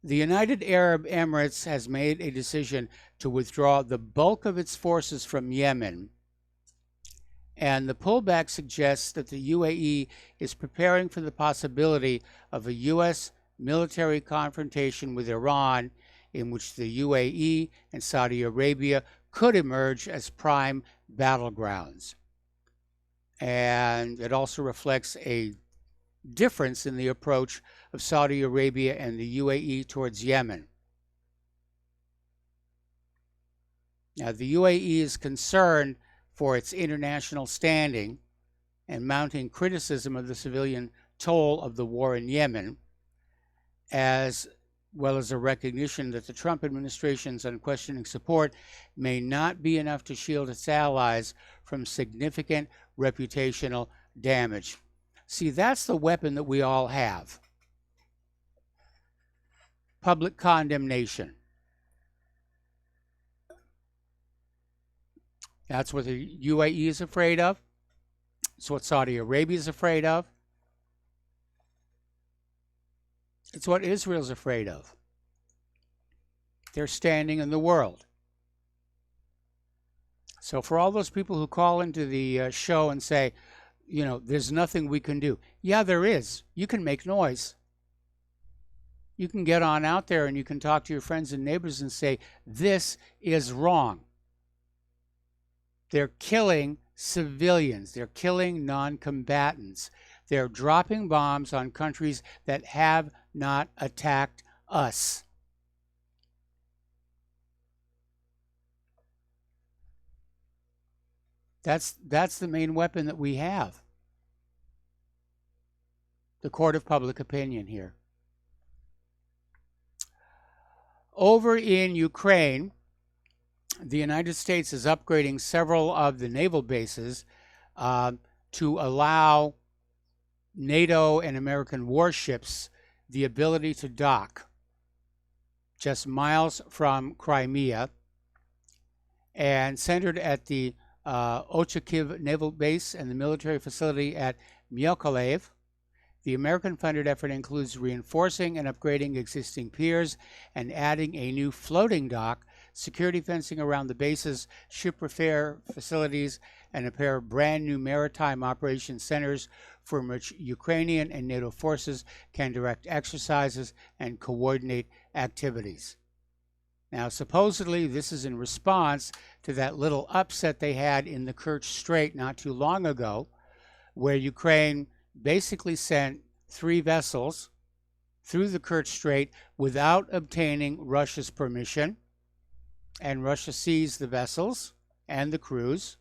The United Arab Emirates has made a decision to withdraw the bulk of its forces from Yemen, and the pullback suggests that the UAE is preparing for the possibility of a U.S. military confrontation with Iran, in which the UAE and Saudi Arabia could emerge as prime battlegrounds. And it also reflects a difference in the approach of Saudi Arabia and the UAE towards Yemen. Now, the UAE is concerned for its international standing and mounting criticism of the civilian toll of the war in Yemen, as well as a recognition that the Trump administration's unquestioning support may not be enough to shield its allies from significant reputational damage. See, that's the weapon that we all have. Public condemnation. That's what the UAE is afraid of. It's what Saudi Arabia is afraid of. It's what Israel's afraid of. Their standing in the world. So for all those people who call into the show and say, you know, there's nothing we can do. Yeah, there is. You can make noise. You can get on out there and you can talk to your friends and neighbors and say, this is wrong. They're killing civilians. They're killing non-combatants. They're dropping bombs on countries that have not attacked us. That's the main weapon that we have. The court of public opinion here. Over in Ukraine, the United States is upgrading several of the naval bases to allow NATO and American warships the ability to dock just miles from Crimea, and centered at the Ochakiv Naval Base and the military facility at Mykolaiv. The American-funded effort includes reinforcing and upgrading existing piers and adding a new floating dock, security fencing around the bases, ship repair facilities, and a pair of brand new maritime operations centers from which Ukrainian and NATO forces can direct exercises and coordinate activities. Now, supposedly, this is in response to that little upset they had in the Kerch Strait not too long ago, where Ukraine basically sent 3 through the Kerch Strait without obtaining Russia's permission, and Russia seized the vessels and the crews,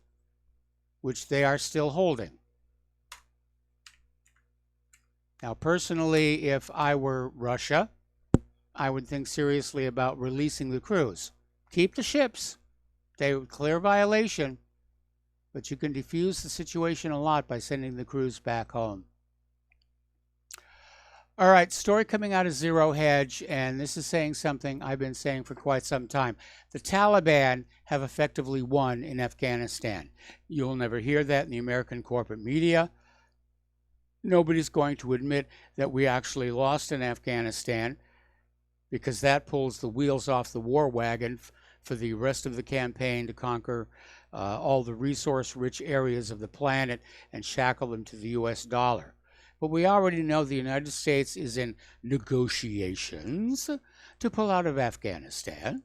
which they are still holding. Now, personally, if I were Russia, I would think seriously about releasing the crews. Keep the ships. They would clear violation, but you can defuse the situation a lot by sending the crews back home. All right, story coming out of Zero Hedge, and this is saying something I've been saying for quite some time. The Taliban have effectively won in Afghanistan. You'll never hear that in the American corporate media. Nobody's going to admit that we actually lost in Afghanistan, because that pulls the wheels off the war wagon for the rest of the campaign to conquer all the resource-rich areas of the planet and shackle them to the U.S. dollar. But we already know the United States is in negotiations to pull out of Afghanistan,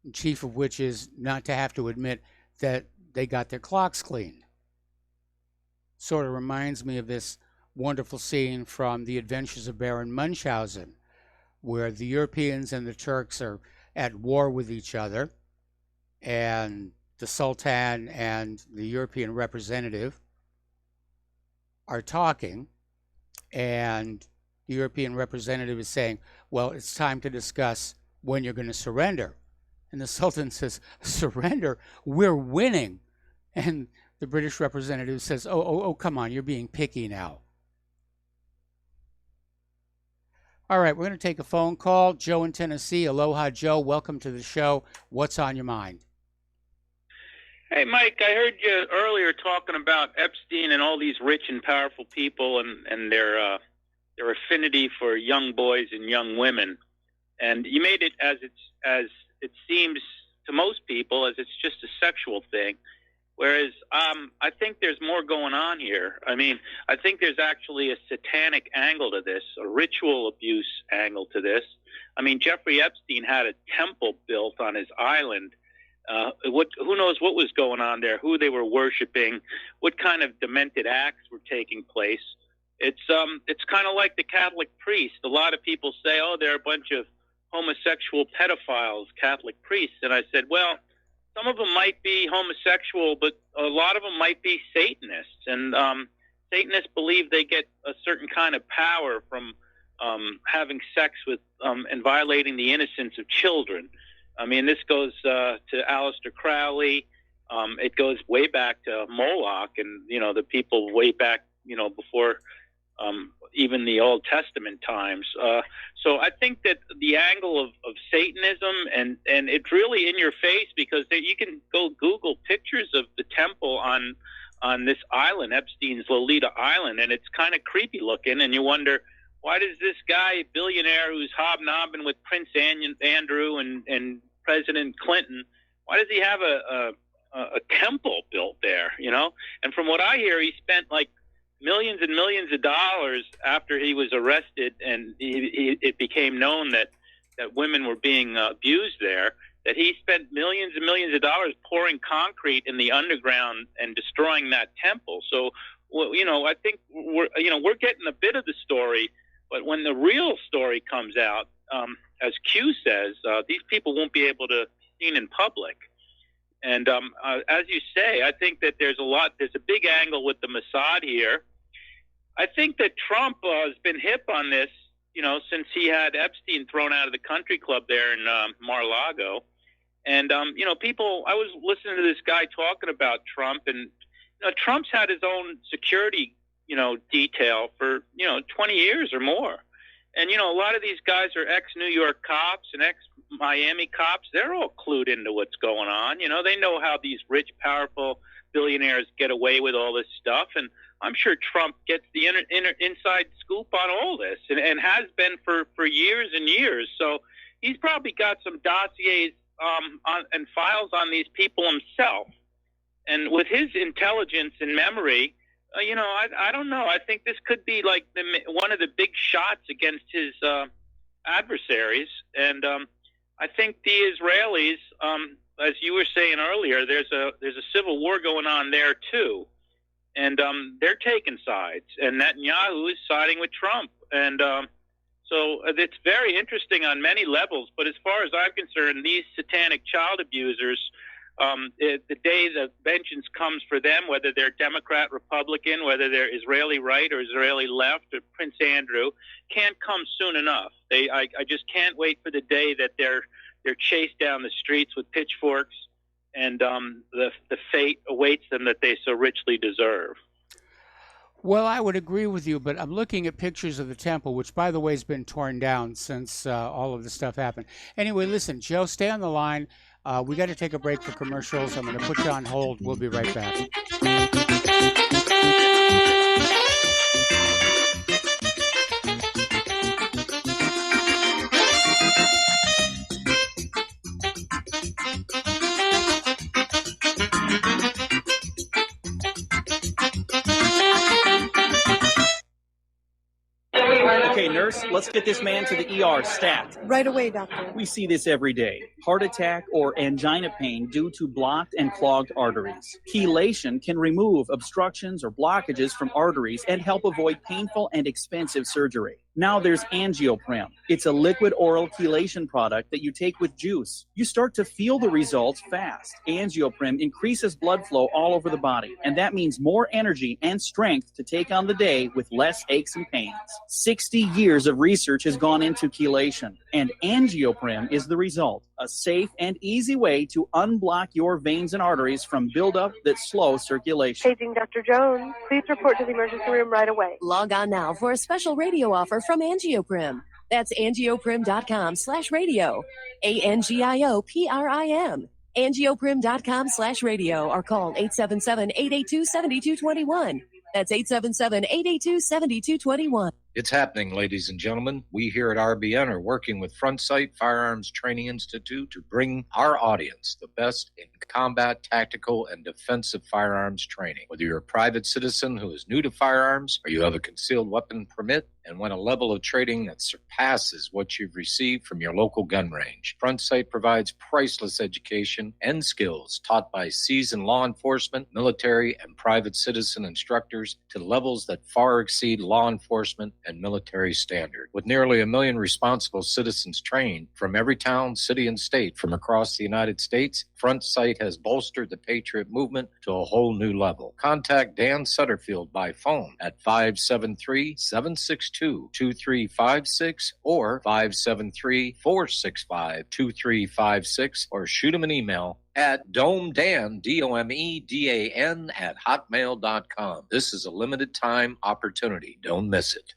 the chief of which is not to have to admit that they got their clocks cleaned. Sort of reminds me of this wonderful scene from The Adventures of Baron Munchausen, where the Europeans and the Turks are at war with each other, and the Sultan and the European representative are talking, and the European representative is saying, well, it's time to discuss when you're going to surrender. And the Sultan says, surrender? We're winning. And the British representative says, oh, come on, you're being picky now. All right, we're going to take a phone call. Joe in Tennessee. Aloha, Joe. Welcome to the show. What's on your mind? Hey, Mike, I heard you earlier talking about Epstein and all these rich and powerful people and their affinity for young boys and young women. And you made it as it seems to most people as it's just a sexual thing. Whereas I think there's more going on here. I mean, I think there's actually a satanic angle to this, a ritual abuse angle to this. I mean, Jeffrey Epstein had a temple built on his island. Who knows what was going on there, who they were worshiping, what kind of demented acts were taking place. It's kind of like the Catholic priest. A lot of people say, oh, they're a bunch of homosexual pedophiles, Catholic priests. And I said, well, some of them might be homosexual, but a lot of them might be Satanists. And Satanists believe they get a certain kind of power from having sex with and violating the innocence of children. I mean, this goes to Aleister Crowley. It goes way back to Moloch and, the people way back, before even the Old Testament times. So I think that the angle of Satanism, and it's really in your face, because you can go Google pictures of the temple on this island, Epstein's Lolita Island, and it's kind of creepy looking, and you wonder, why does this guy, billionaire who's hobnobbing with Prince Andrew and President Clinton, why does he have a temple built there, And from what I hear, he spent like millions and millions of dollars after he was arrested, and it became known that women were being abused there, that he spent millions and millions of dollars pouring concrete in the underground and destroying that temple. So, I think we're getting a bit of the story, but when the real story comes out, as Q says, these people won't be able to be seen in public. And as you say, I think that there's a big angle with the Mossad here. I think that Trump has been hip on this, since he had Epstein thrown out of the country club there in Mar-a-Lago. And, people, I was listening to this guy talking about Trump, and Trump's had his own security, detail for, 20 years or more. And, a lot of these guys are ex-New York cops and ex-Miami cops. They're all clued into what's going on. They know how these rich, powerful billionaires get away with all this stuff. And I'm sure Trump gets the inside scoop on all this and has been for years and years. So he's probably got some dossiers and files on these people himself. And with his intelligence and memory, I don't know. I think this could be like one of the big shots against his adversaries. And I think the Israelis, as you were saying earlier, there's a civil war going on there too. and they're taking sides, and Netanyahu is siding with Trump, and so it's very interesting on many levels. But as far as I'm concerned, these satanic child abusers, the day the vengeance comes for them, whether they're Democrat, Republican, whether they're Israeli right or Israeli left or Prince Andrew, can't come soon enough. I just can't wait for the day that they're chased down the streets with pitchforks, and the fate awaits them that they so richly deserve. Well, I would agree with you, but I'm looking at pictures of the temple, which, by the way, has been torn down since all of this stuff happened. Anyway, listen, Joe, stay on the line. We got to take a break for commercials. I'm going to put you on hold. We'll be right back. Okay, nurse, let's get this man to the ER stat. Right away, doctor. We see this every day. Heart attack or angina pain due to blocked and clogged arteries. Chelation can remove obstructions or blockages from arteries and help avoid painful and expensive surgery. Now there's Angioprim. It's a liquid oral chelation product that you take with juice. You start to feel the results fast. Angioprim increases blood flow all over the body, and that means more energy and strength to take on the day with less aches and pains. 60 years of research has gone into chelation, and Angioprim is the result. A safe and easy way to unblock your veins and arteries from buildup that slow circulation. Paging Dr. Jones. Please report to the emergency room right away. Log on now for a special radio offer from Angioprim. That's angioprim.com/radio. ANGIOPRIM. Angioprim.com/radio or call 877-882-7221. That's 877-882-7221. It's happening, ladies and gentlemen. We here at RBN are working with Front Sight Firearms Training Institute to bring our audience the best in combat, tactical, and defensive firearms training. Whether you're a private citizen who is new to firearms or you have a concealed weapon permit and want a level of training that surpasses what you've received from your local gun range, Front Sight provides priceless education and skills taught by seasoned law enforcement, military, and private citizen instructors to levels that far exceed law enforcement and military standard. With nearly 1 million responsible citizens trained from every town, city, and state from across the United States, Front Sight has bolstered the Patriot movement to a whole new level. Contact Dan Sutterfield by phone at 573-762-2356 or 573-465-2356 or shoot him an email at domedan, DOMEDAN, @hotmail.com. This is a limited time opportunity. Don't miss it.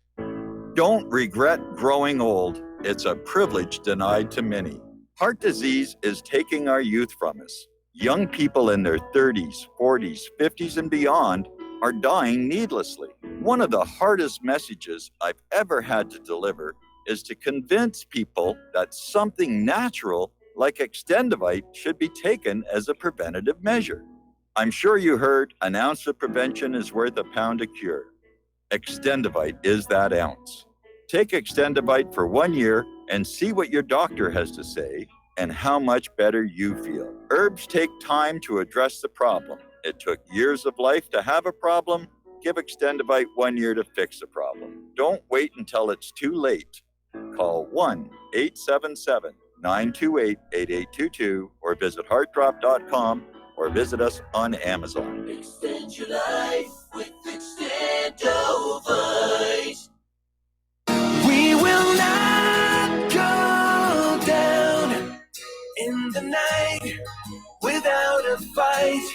Don't regret growing old. It's a privilege denied to many. Heart disease is taking our youth from us. Young people in their 30s, 40s, 50s, and beyond are dying needlessly. One of the hardest messages I've ever had to deliver is to convince people that something natural like Extendivite should be taken as a preventative measure. I'm sure you heard an ounce of prevention is worth a pound of cure. Extendivite is that ounce. Take Extendivite for 1 year and see what your doctor has to say and how much better you feel. Herbs take time to address the problem. It took years of life to have a problem. Give Extendivite 1 year to fix the problem. Don't wait until it's too late. Call 1-877-928-8822 or visit heartdrop.com or visit us on Amazon. Extend your life with Extendovite. We will not go down in the night without a fight.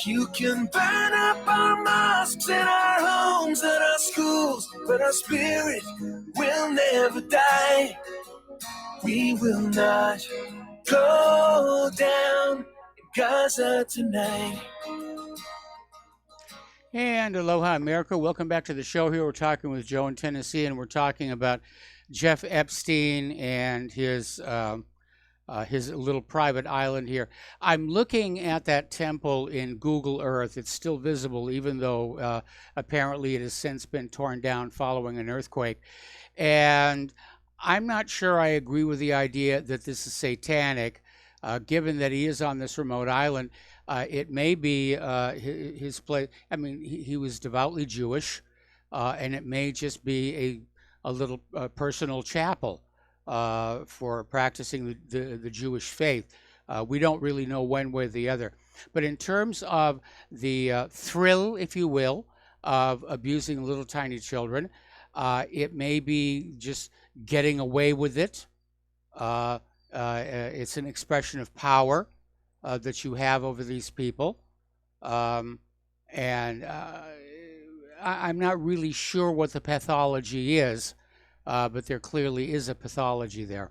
You can burn up our mosques and our homes and our schools, but our spirit will never die. We will not go down in Gaza tonight. And aloha, America. Welcome back to the show. Here we're talking with Joe in Tennessee, and we're talking about Jeff Epstein and his little private island here. I'm looking at that temple in Google Earth. It's still visible, even though apparently it has since been torn down following an earthquake. And I'm not sure I agree with the idea that this is satanic, given that he is on this remote island, it may be his place. I mean, he was devoutly Jewish, and it may just be a little personal chapel for practicing the Jewish faith. We don't really know one way or the other. But in terms of the thrill, if you will, of abusing little tiny children, it may be just getting away with it. It's an expression of power that you have over these people. And I'm not really sure what the pathology is, but there clearly is a pathology there.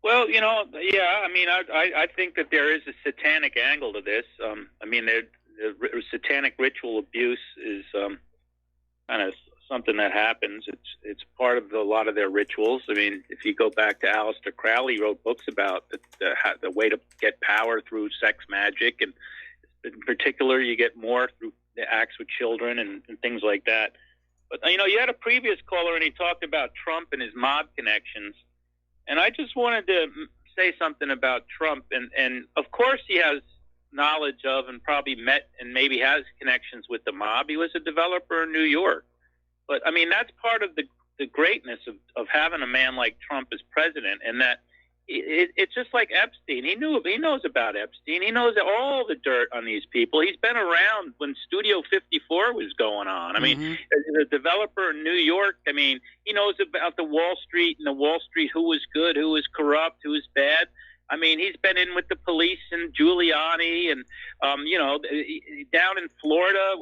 Well, yeah, I mean, I think that there is a satanic angle to this. I mean, the satanic ritual abuse is kind of something that happens. It's part of a lot of their rituals. I mean, if you go back to Aleister Crowley, he wrote books about the way to get power through sex magic, and in particular, you get more through the acts with children and things like that. But, you had a previous caller, and he talked about Trump and his mob connections. And I just wanted to say something about Trump. And of course, he has knowledge of and probably met and maybe has connections with the mob. He was a developer in New York. But, I mean, that's part of the greatness of having a man like Trump as president, and that it's just like Epstein. He knows about Epstein. He knows all the dirt on these people. He's been around when Studio 54 was going on. I mean, as a developer in New York, I mean, he knows about the Wall Street and the Wall Street, who was good, who was corrupt, who was bad. I mean, he's been in with the police and Giuliani and, down in Florida.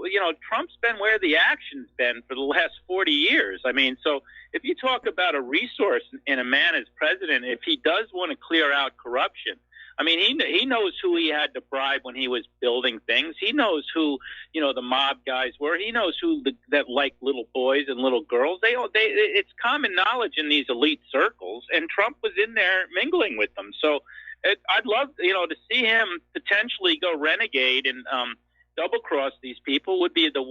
Trump's been where the action's been for the last 40 years. I mean, so if you talk about a resource in a man as president, if he does want to clear out corruption, I mean, he knows who he had to bribe when he was building things. He knows who, the mob guys were. He knows who that like little boys and little girls. It's common knowledge in these elite circles, and Trump was in there mingling with them. So I'd love, to see him potentially go renegade and double cross these people would be the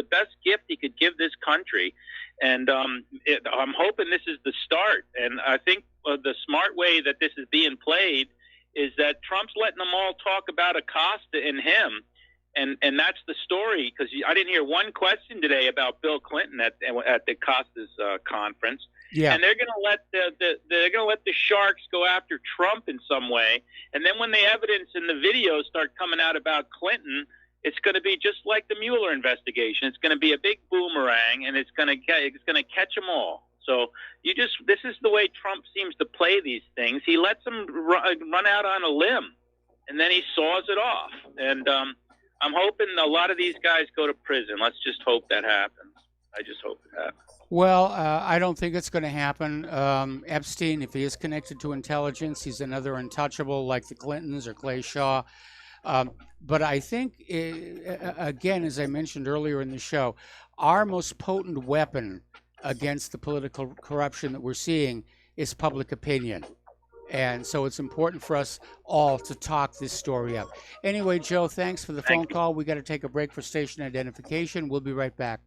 best gift he could give this country. And I'm hoping this is the start. And I think the smart way that this is being played is that Trump's letting them all talk about Acosta and him. And that's the story, because I didn't hear one question today about Bill Clinton at the Acosta's conference. Yeah. And they're going to let the sharks go after Trump in some way. And then when the evidence and the videos start coming out about Clinton, it's going to be just like the Mueller investigation. It's going to be a big boomerang, and it's going to catch them all. So this is the way Trump seems to play these things. He lets them run out on a limb, and then he saws it off. And I'm hoping a lot of these guys go to prison. Let's just hope that happens. I just hope it happens. Well, I don't think it's going to happen. Epstein, if he is connected to intelligence, he's another untouchable like the Clintons or Clay Shaw. But I think, again, as I mentioned earlier in the show, our most potent weapon against the political corruption that we're seeing is public opinion. And so it's important for us all to talk this story up. Anyway, Joe, thanks for the phone call. We got to take a break for station identification. We'll be right back.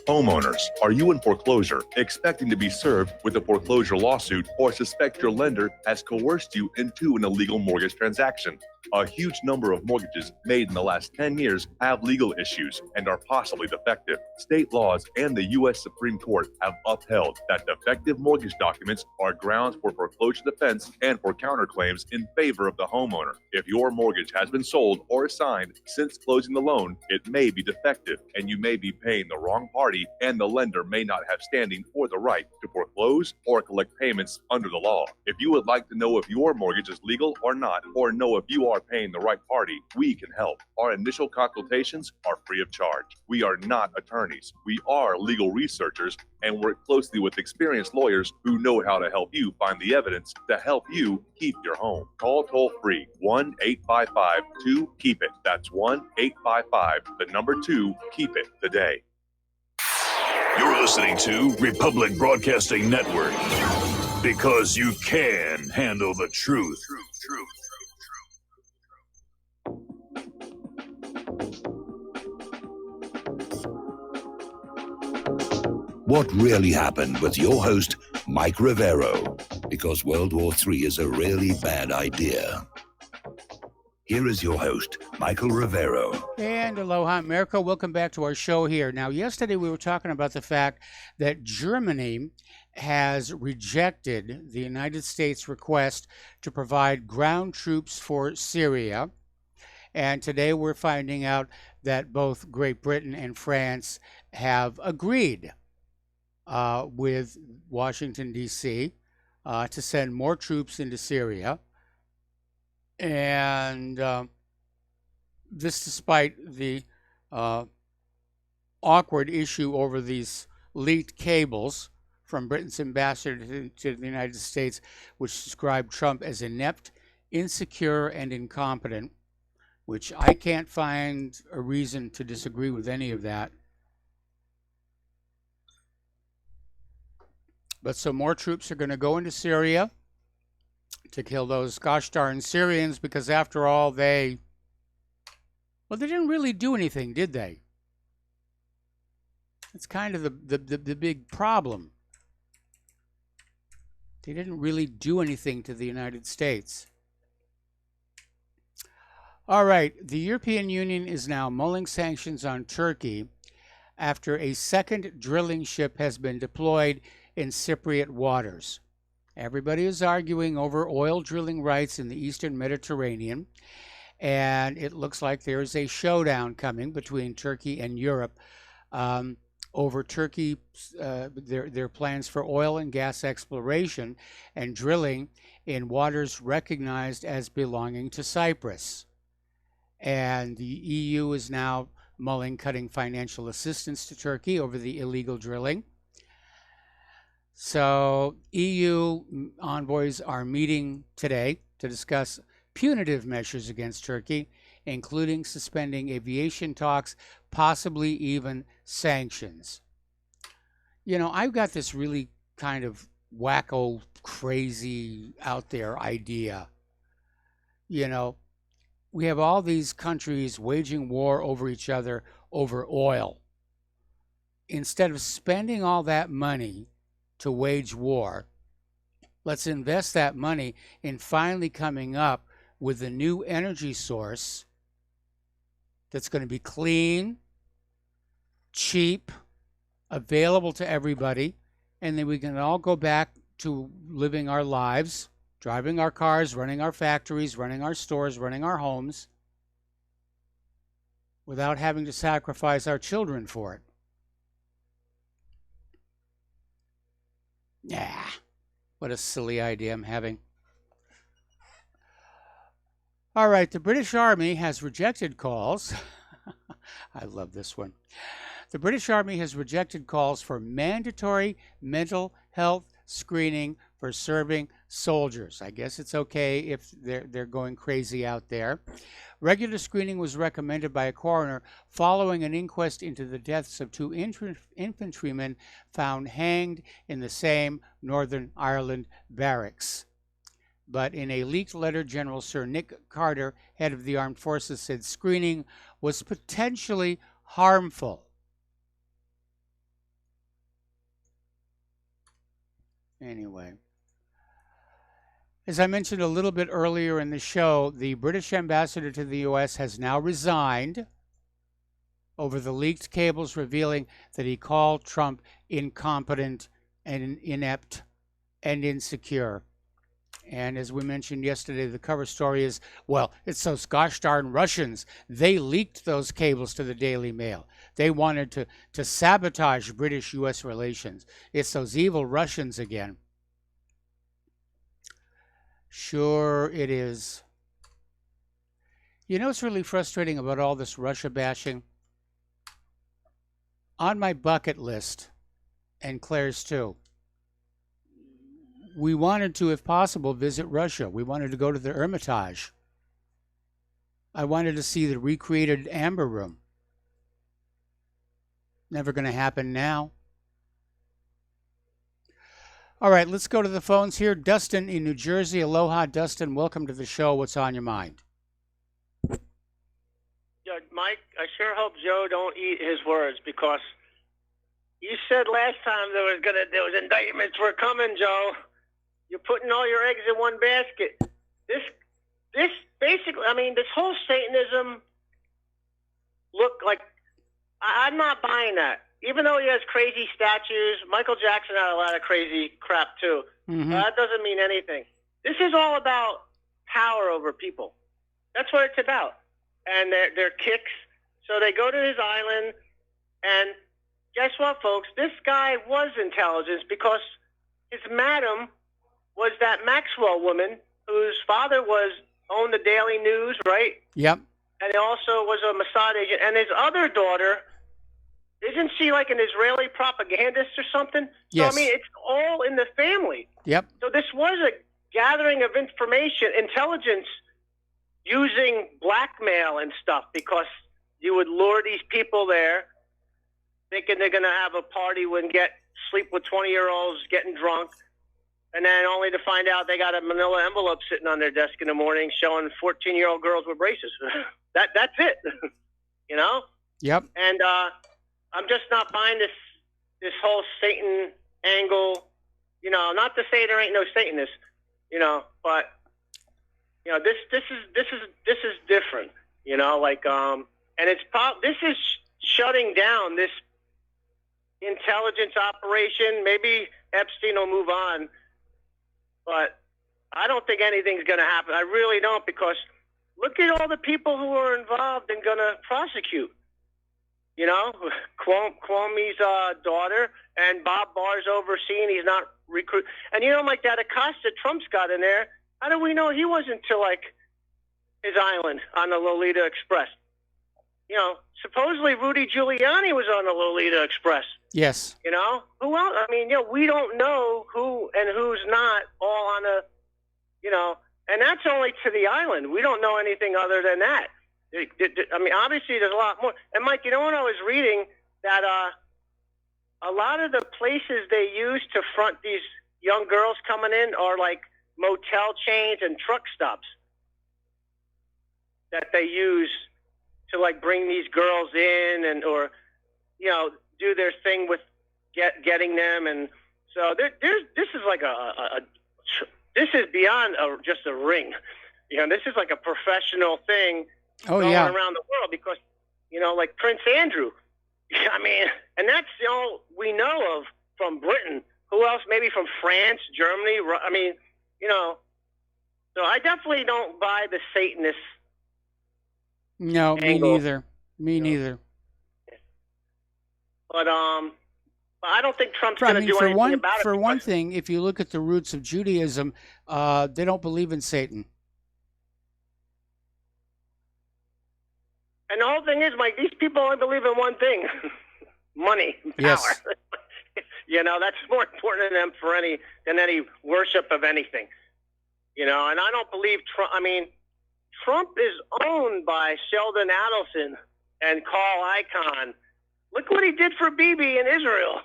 Homeowners, are you in foreclosure, expecting to be served with a foreclosure lawsuit, or suspect your lender has coerced you into an illegal mortgage transaction? A huge number of mortgages made in the last 10 years have legal issues and are possibly defective. State laws and the U.S. Supreme Court have upheld that defective mortgage documents are grounds for foreclosure defense and for counterclaims in favor of the homeowner. If your mortgage has been sold or assigned since closing the loan, it may be defective and you may be paying the wrong party, and the lender may not have standing or the right to foreclose or collect payments under the law. If you would like to know if your mortgage is legal or not, or know if you are paying the right party, we can help. Our initial consultations are free of charge. We are not attorneys. We are legal researchers and work closely with experienced lawyers who know how to help you find the evidence to help you keep your home. Call toll free 1-855-2-KEEP-IT. That's 1-855-2-KEEP-IT today. You're listening to Republic Broadcasting Network because you can handle the truth. What really happened with your host, Mike Rivero, because World War III is a really bad idea. Here is your host, Michael Rivero. And aloha, America. Welcome back to our show here. Now, yesterday we were talking about the fact that Germany has rejected the United States' request to provide ground troops for Syria. And today we're finding out that both Great Britain and France have agreed with Washington, D.C., to send more troops into Syria. And this despite the awkward issue over these leaked cables from Britain's ambassador to the United States, which described Trump as inept, insecure, and incompetent, which I can't find a reason to disagree with any of that. But so more troops are going to go into Syria to kill those gosh darn Syrians, because after all, they didn't really do anything, did they? It's kind of the big problem. They didn't really do anything to the United States. All right, the European Union is now mulling sanctions on Turkey after a second drilling ship has been deployed in Cypriot waters. Everybody is arguing over oil drilling rights in the Eastern Mediterranean, and it looks like there's a showdown coming between Turkey and Europe over Turkey, their plans for oil and gas exploration and drilling in waters recognized as belonging to Cyprus. And the EU is now mulling cutting financial assistance to Turkey over the illegal drilling. So EU envoys are meeting today to discuss punitive measures against Turkey, including suspending aviation talks, possibly even sanctions. You know, I've got this really kind of wacko, crazy, out there idea. You know, we have all these countries waging war over each other over oil. Instead of spending all that money to wage war, let's invest that money in finally coming up with a new energy source that's going to be clean, cheap, available to everybody, and then we can all go back to living our lives, driving our cars, running our factories, running our stores, running our homes, without having to sacrifice our children for it. Yeah, what a silly idea I'm having. All right, the British Army has rejected calls. I love this one. The British Army has rejected calls for mandatory mental health screening for serving soldiers. I guess it's okay if they're going crazy out there. Regular screening was recommended by a coroner following an inquest into the deaths of two infantrymen found hanged in the same Northern Ireland barracks. But in a leaked letter, General Sir Nick Carter, head of the armed forces, said screening was potentially harmful. Anyway, as I mentioned a little bit earlier in the show, the British ambassador to the U.S. has now resigned over the leaked cables revealing that he called Trump incompetent and inept and insecure. And as we mentioned yesterday, the cover story is, well, it's those gosh darn Russians. They leaked those cables to the Daily Mail. They wanted to sabotage British-U.S. relations. It's those evil Russians again. Sure it is. You know what's really frustrating about all this Russia bashing? On my bucket list, and Claire's too, we wanted to, if possible, visit Russia. We wanted to go to the Hermitage. I wanted to see the recreated Amber Room. Never going to happen now. All right, let's go to the phones here. Dustin in New Jersey. Aloha, Dustin. Welcome to the show. What's on your mind? Yeah, Mike, I sure hope Joe don't eat his words, because you said last time there was indictments were coming, Joe. You're putting all your eggs in one basket. This basically, I mean, this whole Satanism look like, I'm not buying that. Even though he has crazy statues, Michael Jackson had a lot of crazy crap too. That doesn't mean anything. This is all about power over people. That's what it's about. And they're kicks. So they go to his island, and guess what, folks? This guy was intelligence, because his madam was that Maxwell woman whose father owned the Daily News, right? Yep. And he also was a Mossad agent. And his other daughter, isn't she like an Israeli propagandist or something? Yes. So, I mean, it's all in the family. Yep. So this was a gathering of information, intelligence, using blackmail and stuff, because you would lure these people there thinking they're going to have a party and sleep with 20-year-olds, getting drunk, and then only to find out they got a manila envelope sitting on their desk in the morning showing 14-year-old girls with braces. That's it, you know? Yep. And I'm just not buying this whole Satan angle. You know, not to say there ain't no Satanists, you know, but you know, this is different. You know, like and this is shutting down this intelligence operation. Maybe Epstein will move on, but I don't think anything's going to happen. I really don't, because look at all the people who are involved and going to prosecute. You know, Cuomo's daughter, and Bob Barr's overseeing. He's not recruit. And you know, like that Acosta Trump's got in there. How do we know he wasn't to like his island on the Lolita Express? You know, supposedly Rudy Giuliani was on the Lolita Express. Yes. You know, who else? I mean, you know, we don't know who and who's not all on a, you know, and that's only to the island. We don't know anything other than that. I mean, obviously there's a lot more. And Mike, you know what I was reading? That a lot of the places they use to front these young girls coming in are like motel chains and truck stops that they use to like bring these girls in and, or, you know, do their thing with getting them. And so this is like this is beyond just a ring. You know, this is like a professional thing going around the world, because, you know, like Prince Andrew, I mean, and that's all we know of from Britain. Who else? Maybe from France, Germany. I mean, you know, so I definitely don't buy the Satanist. No, angle. Me neither. Me neither. But I don't think Trump's going to do anything about it. For one thing, if you look at the roots of Judaism, they don't believe in Satan. And the whole thing is, Mike, these people only believe in one thing: money, power. Yes. You know, that's more important to them than any worship of anything. You know, and I don't believe Trump. I mean, Trump is owned by Sheldon Adelson and Carl Icahn. Look what he did for Bibi in Israel.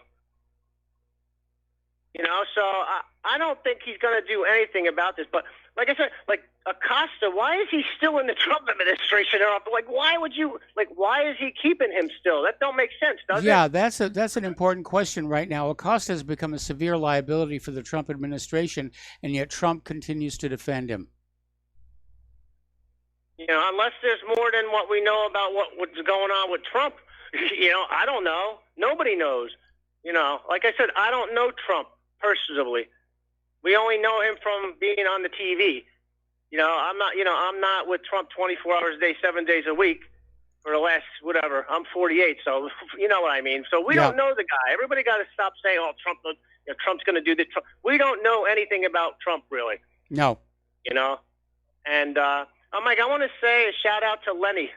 You know, so I don't think he's going to do anything about this. But like I said, like Acosta, why is he still in the Trump administration? Like, why is he keeping him still? That don't make sense, does it? Yeah, that's an important question right now. Acosta has become a severe liability for the Trump administration, and yet Trump continues to defend him. You know, unless there's more than what we know about what's going on with Trump. You know, I don't know. Nobody knows. You know, like I said, I don't know Trump personally. We only know him from being on the TV. You know, I'm not with Trump 24 hours a day, 7 days a week for the last, whatever. I'm 48, so you know what I mean. So we don't know the guy. Everybody got to stop saying, oh, Trump's going to do this. We don't know anything about Trump, really. No. You know? And, Mike, I want to say a shout out to Lenny.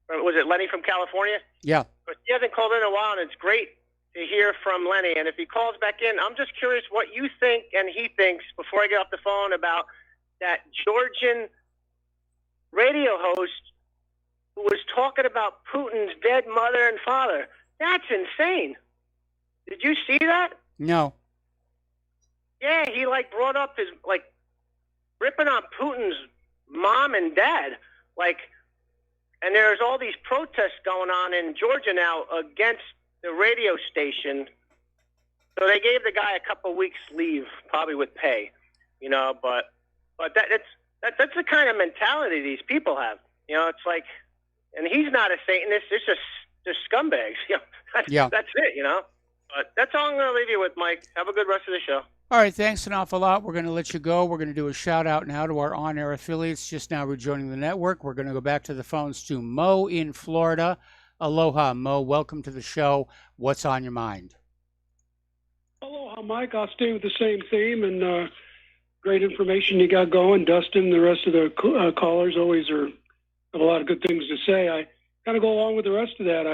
Was it Lenny from California? Yeah. But he hasn't called in a while, and it's great to hear from Lenny. And if he calls back in, I'm just curious what you think and he thinks before I get off the phone about that Georgian radio host who was talking about Putin's dead mother and father. That's insane. Did you see that? No. Yeah, he like brought up his like ripping on Putin's mom and dad, like, and there's all these protests going on in Georgia now against the radio station. So they gave the guy a couple weeks leave, probably with pay, you know. But that's the kind of mentality these people have. You know, it's like, and he's not a Satanist. It's just scumbags. You know, that's it. You know. But that's all I'm going to leave you with, Mike. Have a good rest of the show. All right, thanks an awful lot. We're going to let you go. We're going to do a shout-out now to our on-air affiliates just now rejoining the network. We're going to go back to the phones to Mo in Florida. Aloha, Mo. Welcome to the show. What's on your mind? Aloha, Mike. I'll stay with the same theme, and great information you got going. Dustin, the rest of the callers always have a lot of good things to say. I kind of go along with the rest of that.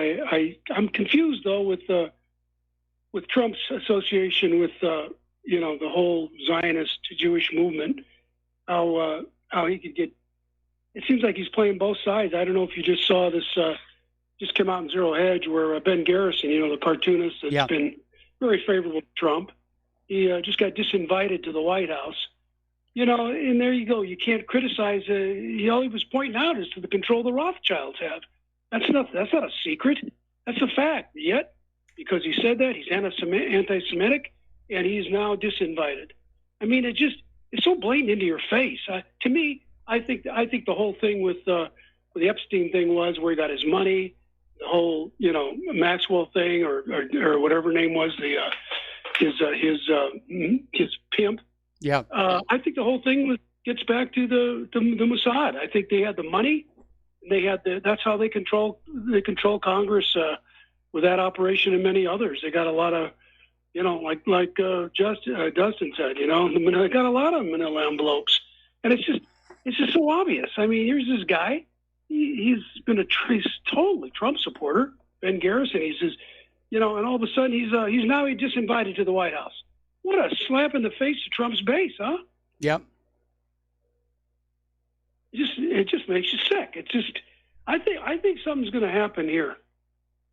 I'm confused, though, with Trump's association with you know, the whole Zionist Jewish movement, how he could get, it seems like he's playing both sides. I don't know if you just saw this, just came out in Zero Hedge where Ben Garrison, you know, the cartoonist that's been very favorable to Trump, he just got disinvited to the White House. You know, and there you go. You can't criticize, all he was pointing out is to the control the Rothschilds have. That's not a secret. That's a fact. Yet, because he said that, he's anti-Semitic, and he's now disinvited. I mean, it's so blatant into your face. To me, I think the whole thing with the Epstein thing was where he got his money, the whole, you know, Maxwell thing or whatever name was, his pimp. Yeah. I think the whole thing gets back to the Mossad. I think they had the money. That's how they control Congress with that operation and many others. They got a lot of, you know, like Dustin said, you know, they got a lot of manila envelopes, and it's just so obvious. I mean, here's this guy. He's totally Trump supporter, Ben Garrison. He says, you know, and all of a sudden he's now disinvited to the White House. What a slap in the face to Trump's base, huh? Yep. It just makes you sick. I think something's going to happen here,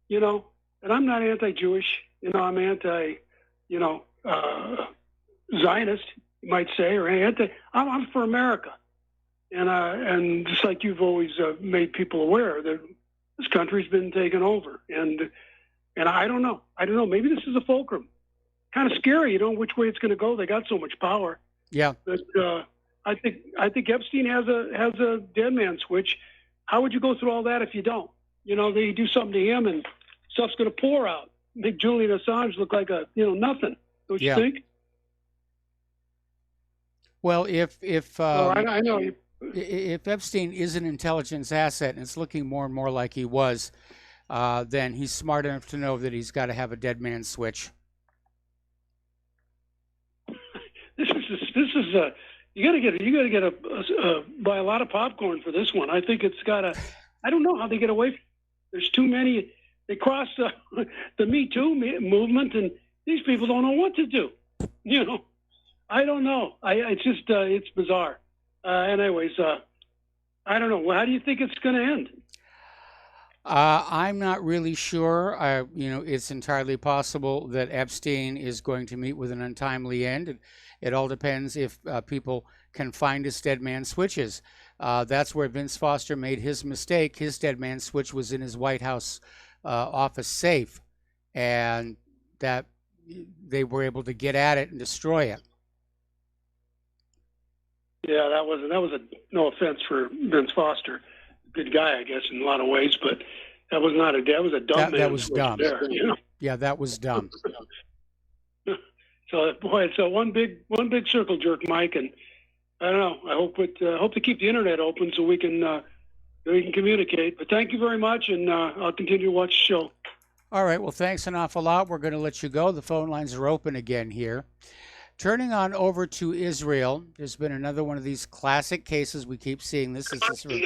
you know. And I'm not anti-Jewish, you know. I'm anti, you know, Zionist, you might say, or I'm for America, and just like you've always made people aware that this country's been taken over, and I don't know. Maybe this is a fulcrum. Kind of scary, you know, which way it's going to go. They got so much power. Yeah. But I think Epstein has a dead man switch. How would you go through all that if you don't? You know, they do something to him and stuff's going to pour out. Make Julian Assange look like nothing. Don't you think? Well, if I know if Epstein is an intelligence asset and it's looking more and more like he was, then he's smart enough to know that he's got to have a dead man switch. This is you got to get buy a lot of popcorn for this one. I think it's got to. I don't know how they get away. There's too many. They cross the Me Too movement, and these people don't know what to do. You know, I don't know. It's just it's bizarre. Anyways, I don't know. How do you think it's going to end? I'm not really sure. You know, it's entirely possible that Epstein is going to meet with an untimely end. It all depends if people can find his dead man switches. That's where Vince Foster made his mistake. His dead man switch was in his White House office safe, and that they were able to get at it and destroy it. Yeah, that was no offense for Vince Foster, good guy, I guess, in a lot of ways, but that was not that was a dumb man. That was dumb. There, you know? Yeah, that was dumb. So boy, it's one big circle jerk, Mike, and I don't know. I hope to keep the internet open so we can communicate. But thank you very much, and I'll continue to watch the show. All right. Well, thanks an awful lot. We're going to let you go. The phone lines are open again here. Turning on over to Israel, there's been another one of these classic cases. We keep seeing this. This is from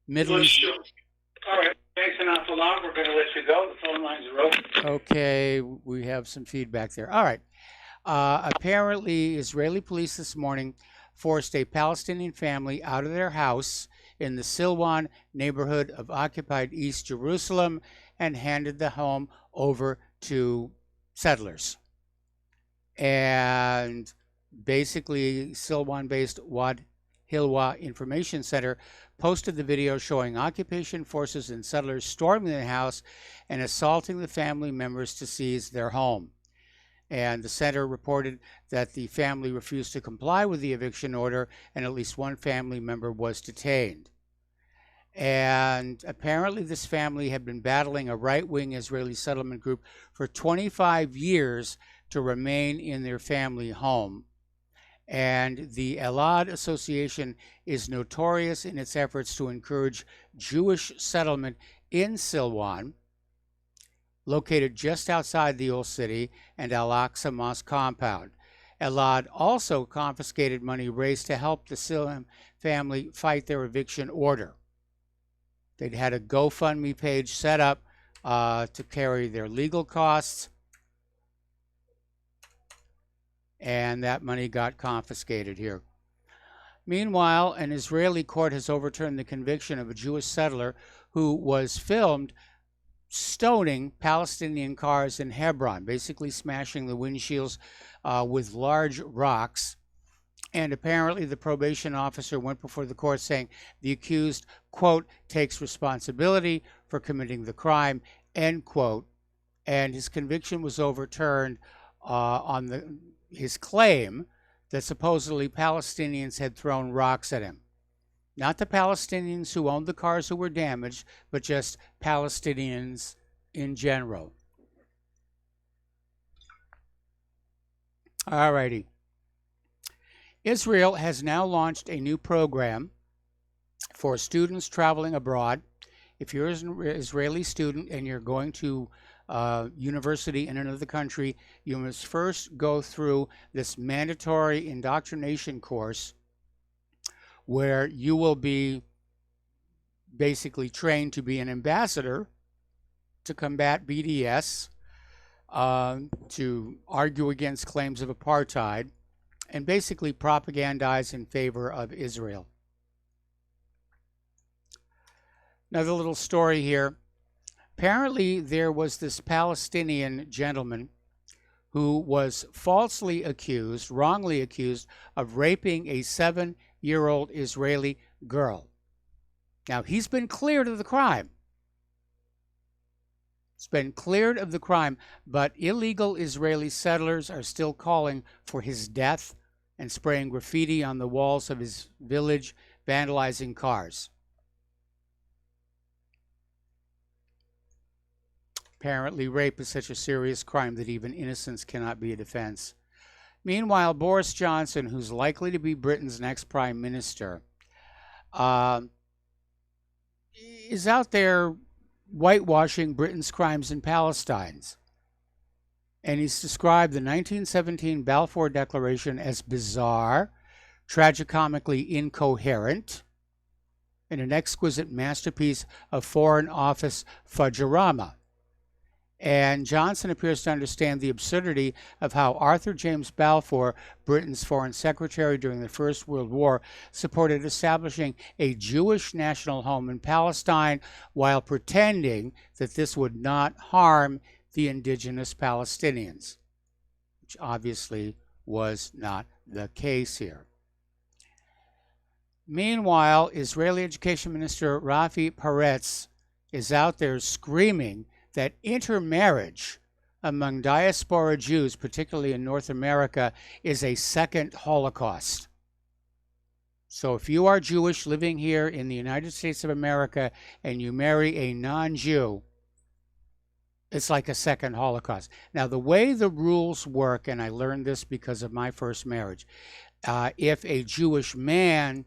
Middle East. All right. Thanks an awful lot. We're going to let you go. The phone lines are open. Okay. We have some feedback there. All right. Apparently, Israeli police this morning forced a Palestinian family out of their house in the Silwan neighborhood of occupied East Jerusalem and handed the home over to settlers. And basically Silwan-based Wad Hilwa Information Center posted the video showing occupation forces and settlers storming the house and assaulting the family members to seize their home. And the center reported that the family refused to comply with the eviction order, and at least one family member was detained. And apparently this family had been battling a right-wing Israeli settlement group for 25 years to remain in their family home. And the Elad Association is notorious in its efforts to encourage Jewish settlement in Silwan, located just outside the old city and Al-Aqsa Mosque compound. Elad also confiscated money raised to help the Silwan family fight their eviction order. They'd had a GoFundMe page set up to carry their legal costs, and that money got confiscated here. Meanwhile, an Israeli court has overturned the conviction of a Jewish settler who was filmed stoning Palestinian cars in Hebron, basically smashing the windshields with large rocks. And apparently the probation officer went before the court saying the accused, quote, takes responsibility for committing the crime, end quote. And his conviction was overturned on his claim that supposedly Palestinians had thrown rocks at him. Not the Palestinians who owned the cars who were damaged, but just Palestinians in general. All righty. Israel has now launched a new program for students traveling abroad. If you're an Israeli student and you're going to university in another country, you must first go through this mandatory indoctrination course where you will be basically trained to be an ambassador to combat BDS, to argue against claims of apartheid, and basically propagandize in favor of Israel. Another little story here. Apparently, there was this Palestinian gentleman who was falsely accused, wrongly accused, of raping a 7-year-old Israeli girl. Now, he's been cleared of the crime. He's been cleared of the crime, but illegal Israeli settlers are still calling for his death and spraying graffiti on the walls of his village, vandalizing cars. Apparently, rape is such a serious crime that even innocence cannot be a defense. Meanwhile, Boris Johnson, who's likely to be Britain's next prime minister, is out there whitewashing Britain's crimes in Palestine. And he's described the 1917 Balfour Declaration as bizarre, tragicomically incoherent, and an exquisite masterpiece of Foreign Office fudgerama. And Johnson appears to understand the absurdity of how Arthur James Balfour, Britain's foreign secretary during the First World War, supported establishing a Jewish national home in Palestine while pretending that this would not harm the indigenous Palestinians, which obviously was not the case here. Meanwhile, Israeli Education Minister Rafi Peretz is out there screaming that intermarriage among diaspora Jews, particularly in North America, is a second Holocaust. So if you are Jewish living here in the United States of America and you marry a non-Jew, it's like a second Holocaust. Now, the way the rules work, and I learned this because of my first marriage, if a Jewish man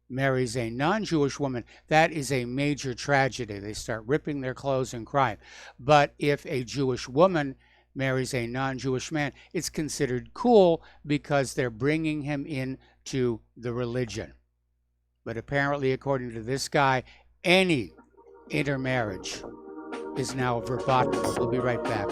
marries a non-Jewish woman, that is a major tragedy. They start ripping their clothes and crying. But if a Jewish woman marries a non-Jewish man, it's considered cool because they're bringing him into the religion. But apparently, according to this guy, any intermarriage is now verboten. We'll be right back.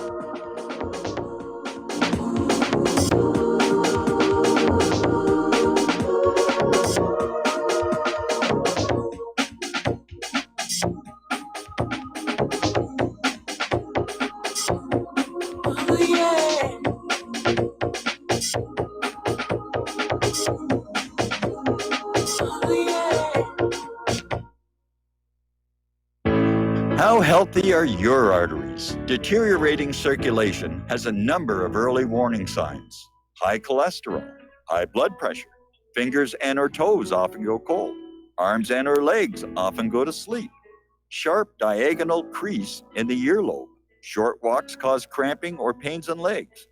healthy are your arteries? Deteriorating circulation has a number of early warning signs. High cholesterol, high blood pressure, fingers and or toes often go cold, arms and or legs often go to sleep, sharp diagonal crease in the earlobe, short walks cause cramping or pains in legs.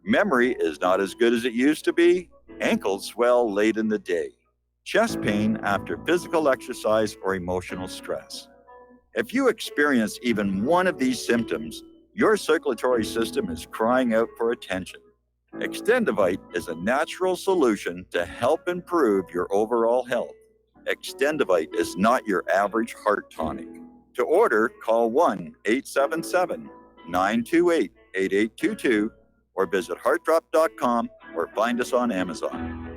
Memory is not as good as it used to be, ankles swell late in the day, chest pain after physical exercise or emotional stress. If you experience even one of these symptoms, your circulatory system is crying out for attention. Extendivite is a natural solution to help improve your overall health. Extendivite is not your average heart tonic. To order, call 1-877-928-8822 or visit heartdrop.com or find us on Amazon.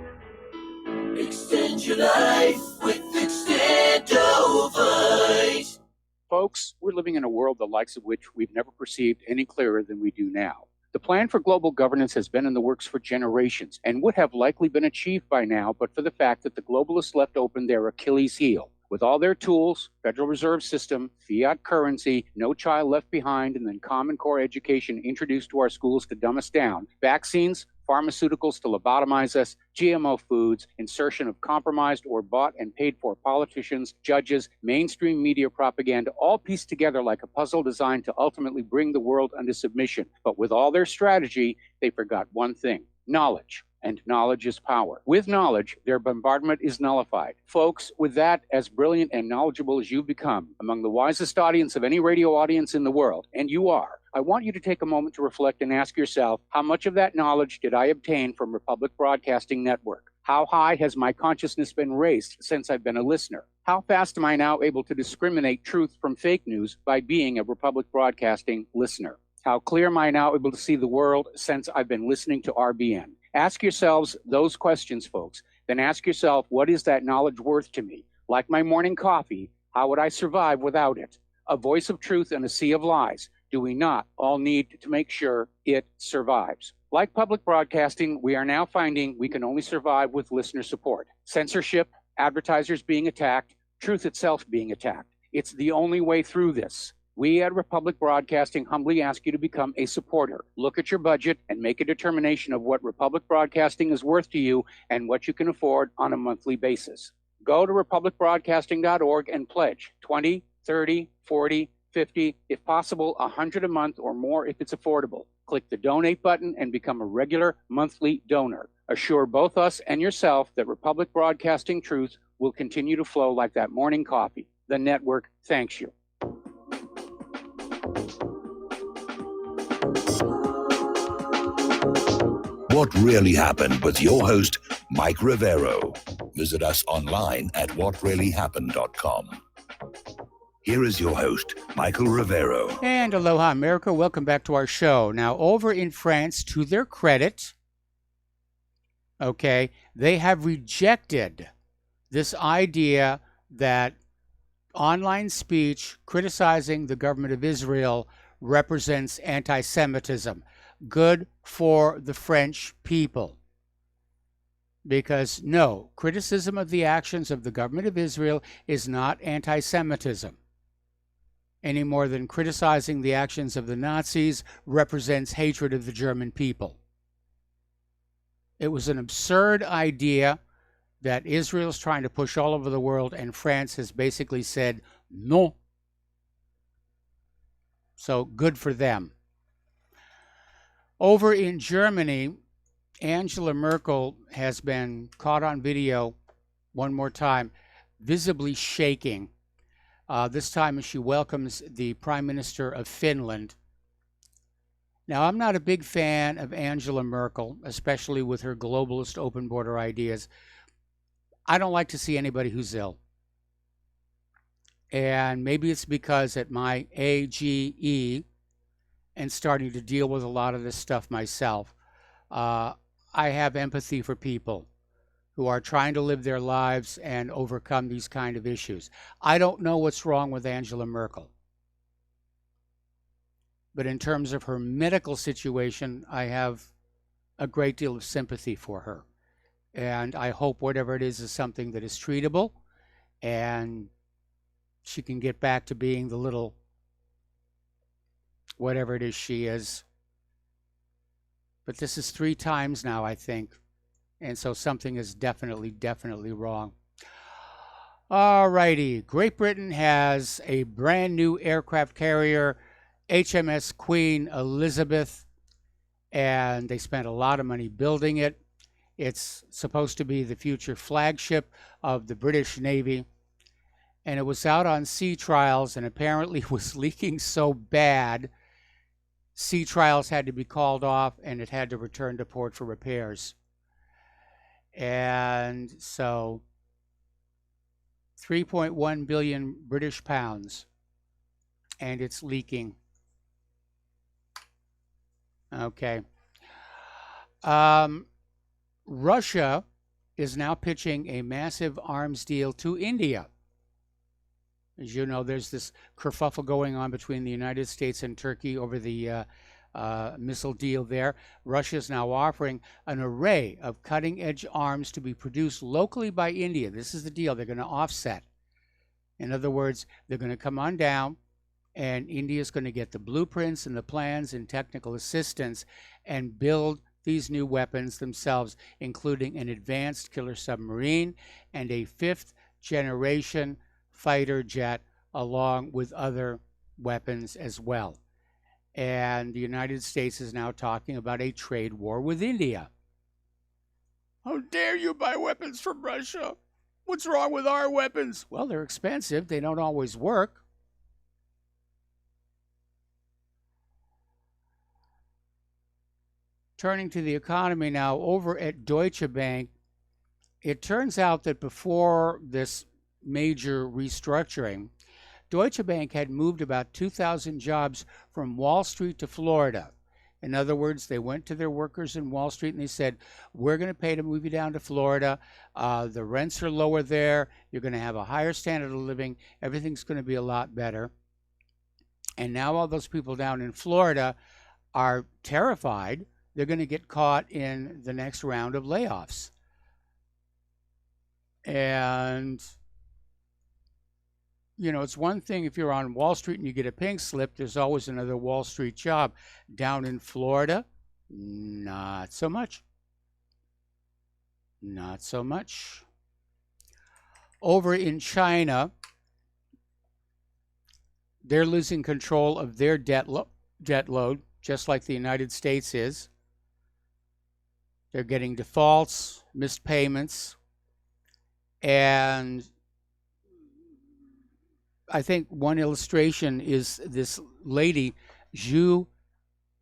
Extend your life with Extendovite. Folks, we're living in a world the likes of which we've never perceived any clearer than we do now. The plan for global governance has been in the works for generations and would have likely been achieved by now, but for the fact that the globalists left open their Achilles heel. With all their tools, Federal Reserve System, fiat currency, no child left behind, and then Common Core education introduced to our schools to dumb us down, vaccines, pharmaceuticals to lobotomize us, GMO foods, insertion of compromised or bought and paid for politicians, judges, mainstream media propaganda, all pieced together like a puzzle designed to ultimately bring the world under submission. But with all their strategy, they forgot one thing: knowledge. And knowledge is power. With knowledge, their bombardment is nullified. Folks, with that, as brilliant and knowledgeable as you've become, among the wisest audience of any radio audience in the world, and you are, I want you to take a moment to reflect and ask yourself, how much of that knowledge did I obtain from Republic Broadcasting Network? How high has my consciousness been raised since I've been a listener? How fast am I now able to discriminate truth from fake news by being a Republic Broadcasting listener? How clear am I now able to see the world since I've been listening to RBN? Ask yourselves those questions, folks. Then ask yourself, what is that knowledge worth to me? Like my morning coffee, how would I survive without it? A voice of truth in a sea of lies. Do we not all need to make sure it survives? Like public broadcasting, we are now finding we can only survive with listener support. Censorship, advertisers being attacked, truth itself being attacked. It's the only way through this. We at Republic Broadcasting humbly ask you to become a supporter. Look at your budget and make a determination of what Republic Broadcasting is worth to you and what you can afford on a monthly basis. Go to republicbroadcasting.org and pledge 20, 30, 40, 50, if possible, 100 a month or more if it's affordable. Click the donate button and become a regular monthly donor. Assure both us and yourself that Republic Broadcasting truth will continue to flow like that morning coffee. The network thanks you. What Really Happened with your host, Mike Rivero. Visit us online at whatreallyhappened.com. Here is your host, Michael Rivero. And aloha, America. Welcome back to our show. Now, over in France, to their credit, okay, they have rejected this idea that online speech criticizing the government of Israel represents anti-Semitism. Good for the French people. Because no, criticism of the actions of the government of Israel is not anti-Semitism, any more than criticizing the actions of the Nazis represents hatred of the German people. It was an absurd idea that Israel's trying to push all over the world, and France has basically said no. So good for them. Over in Germany, Angela Merkel has been caught on video one more time, visibly shaking. This time as she welcomes the Prime Minister of Finland. Now, I'm not a big fan of Angela Merkel, especially with her globalist open border ideas. I don't like to see anybody who's ill. And maybe it's because at my AGE and starting to deal with a lot of this stuff myself, I have empathy for people who are trying to live their lives and overcome these kind of issues. I don't know what's wrong with Angela Merkel. But in terms of her medical situation, I have a great deal of sympathy for her. And I hope whatever it is something that is treatable and she can get back to being the little whatever it is she is. But this is 3 times now, I think. And so something is definitely wrong. All righty. Great Britain has a brand new aircraft carrier, HMS Queen Elizabeth, and they spent a lot of money building it. It's supposed to be the future flagship of the British Navy. And it was out on sea trials and apparently was leaking so bad, sea trials had to be called off and it had to return to port for repairs. And so 3.1 billion British pounds, and it's leaking. Okay. Russia is now pitching a massive arms deal to India. As you know, there's this kerfuffle going on between the United States and Turkey over the missile deal there. Russia is now offering an array of cutting-edge arms to be produced locally by India. This is the deal. They're going to offset. In other words, they're going to come on down, and India is going to get the blueprints and the plans and technical assistance and build these new weapons themselves, including an advanced killer submarine and a 5th-generation fighter jet, along with other weapons as well. And the United States is now talking about a trade war with India. How dare you buy weapons from Russia? What's wrong with our weapons? Well, they're expensive. They don't always work. Turning to the economy now, over at Deutsche Bank, it turns out that before this major restructuring, Deutsche Bank had moved about 2,000 jobs from Wall Street to Florida. In other words, they went to their workers in Wall Street and they said, we're going to pay to move you down to Florida. The rents are lower there. You're going to have a higher standard of living. Everything's going to be a lot better. And now all those people down in Florida are terrified they're going to get caught in the next round of layoffs. And you know, it's one thing if you're on Wall Street and you get a pink slip, there's always another Wall Street job. Down in Florida, not so much. Not so much. Over in China, they're losing control of their debt load, just like the United States is. They're getting defaults, missed payments, and I think one illustration is this lady, Zhu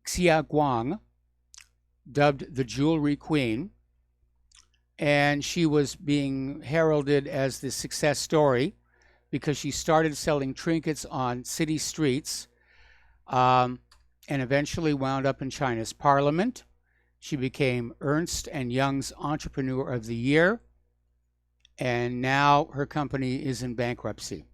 Xiaoguang, dubbed the Jewelry Queen, and she was being heralded as the success story because she started selling trinkets on city streets and eventually wound up in China's parliament. She became Ernst & Young's Entrepreneur of the Year, and now her company is in bankruptcy.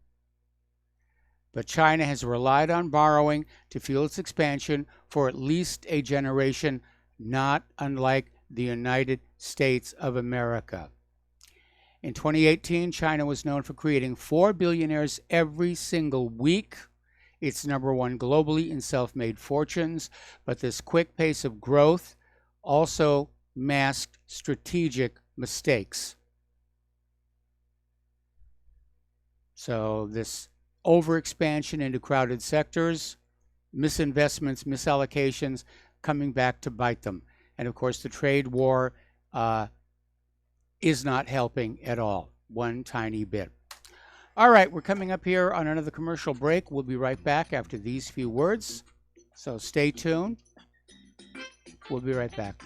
But China has relied on borrowing to fuel its expansion for at least a generation, not unlike the United States of America. In 2018, China was known for creating 4 billionaires every single week. It's #1 globally in self-made fortunes, but this quick pace of growth also masked strategic mistakes. So this overexpansion into crowded sectors, misinvestments, misallocations, coming back to bite them. And of course, the trade war is not helping at all, one tiny bit. All right, we're coming up here on another commercial break. We'll be right back after these few words. So stay tuned. We'll be right back.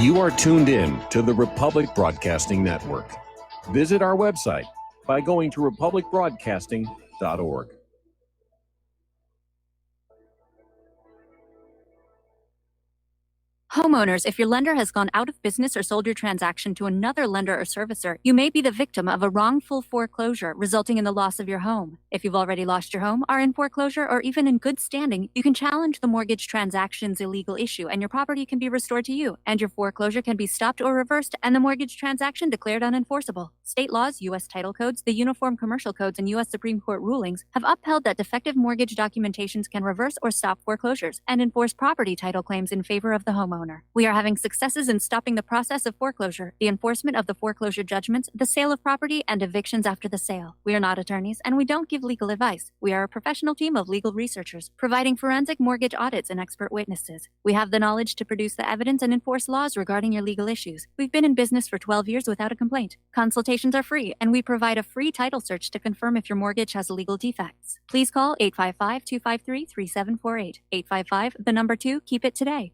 You are tuned in to the Republic Broadcasting Network. Visit our website by going to republicbroadcasting.org. Homeowners, if your lender has gone out of business or sold your transaction to another lender or servicer, you may be the victim of a wrongful foreclosure, resulting in the loss of your home. If you've already lost your home, are in foreclosure, or even in good standing, you can challenge the mortgage transaction's illegal issue, and your property can be restored to you, and your foreclosure can be stopped or reversed, and the mortgage transaction declared unenforceable. State laws, U.S. title codes, the Uniform Commercial Codes, and U.S. Supreme Court rulings have upheld that defective mortgage documentations can reverse or stop foreclosures and enforce property title claims in favor of the homeowner. We are having successes in stopping the process of foreclosure, the enforcement of the foreclosure judgments, the sale of property, and evictions after the sale. We are not attorneys, and we don't give legal advice. We are a professional team of legal researchers, providing forensic mortgage audits and expert witnesses. We have the knowledge to produce the evidence and enforce laws regarding your legal issues. We've been in business for 12 years without a complaint. Consultations are free, and we provide a free title search to confirm if your mortgage has legal defects. Please call 855-253-3748. 855, the number 2, keep it today.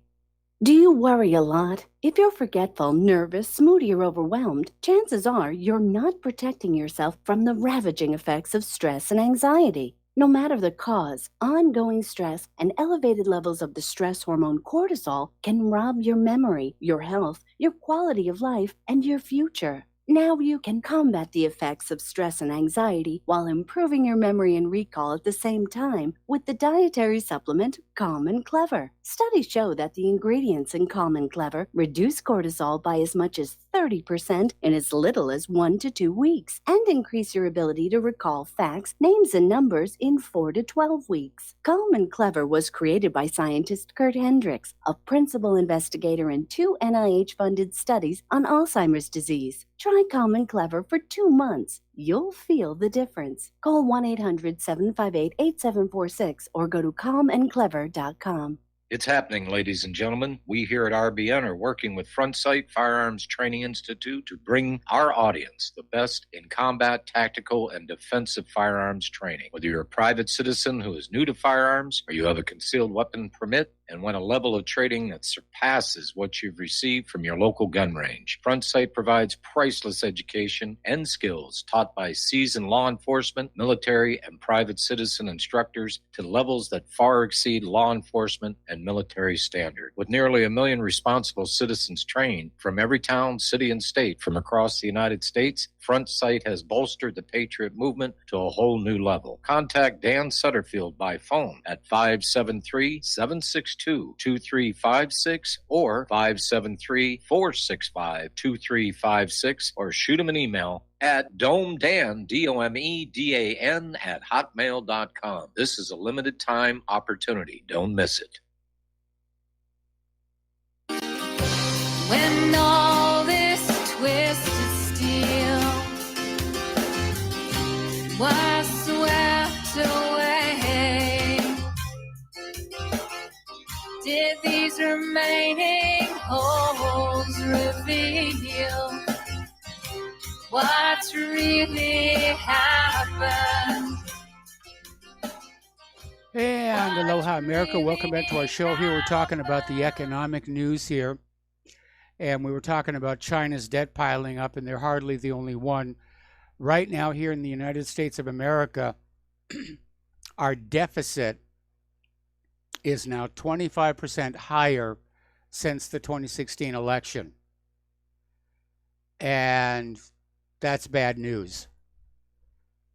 Do you worry a lot? If you're forgetful, nervous, moody, or overwhelmed, chances are you're not protecting yourself from the ravaging effects of stress and anxiety. No matter the cause, ongoing stress and elevated levels of the stress hormone cortisol can rob your memory, your health, your quality of life, and your future. Now you can combat the effects of stress and anxiety while improving your memory and recall at the same time with the dietary supplement Calm and Clever. Studies show that the ingredients in Calm and Clever reduce cortisol by as much as 30% in as little as 1 to 2 weeks and increase your ability to recall facts, names, and numbers in 4 to 12 weeks. Calm and Clever was created by scientist Kurt Hendricks, a principal investigator in 2 NIH-funded studies on Alzheimer's disease. Try Calm and Clever for 2 months. You'll feel the difference. Call 1-800-758-8746 or go to calmandclever.com. It's happening, ladies and gentlemen. We here at RBN are working with Front Sight Firearms Training Institute to bring our audience the best in combat, tactical, and defensive firearms training. Whether you're a private citizen who is new to firearms or you have a concealed weapon permit and want a level of training that surpasses what you've received from your local gun range, Front Sight provides priceless education and skills taught by seasoned law enforcement, military, and private citizen instructors to levels that far exceed law enforcement and military standard. With nearly 1 million responsible citizens trained from every town, city, and state from across the United States, Front Sight has bolstered the Patriot movement to a whole new level. Contact Dan Sutterfield by phone at 573-762-2356 or 573-465-2356 or shoot him an email at domedan, DOMEDAN, at hotmail.com. This is a limited time opportunity. Don't miss it. When all this twisted steel was swept away, did these remaining holes reveal what's really happened? And aloha, America. Welcome back to our show. Here we're talking about the economic news here. And we were talking about China's debt piling up, and they're hardly the only one. Right now here in the United States of America, our deficit is now 25% higher since the 2016 election. And that's bad news.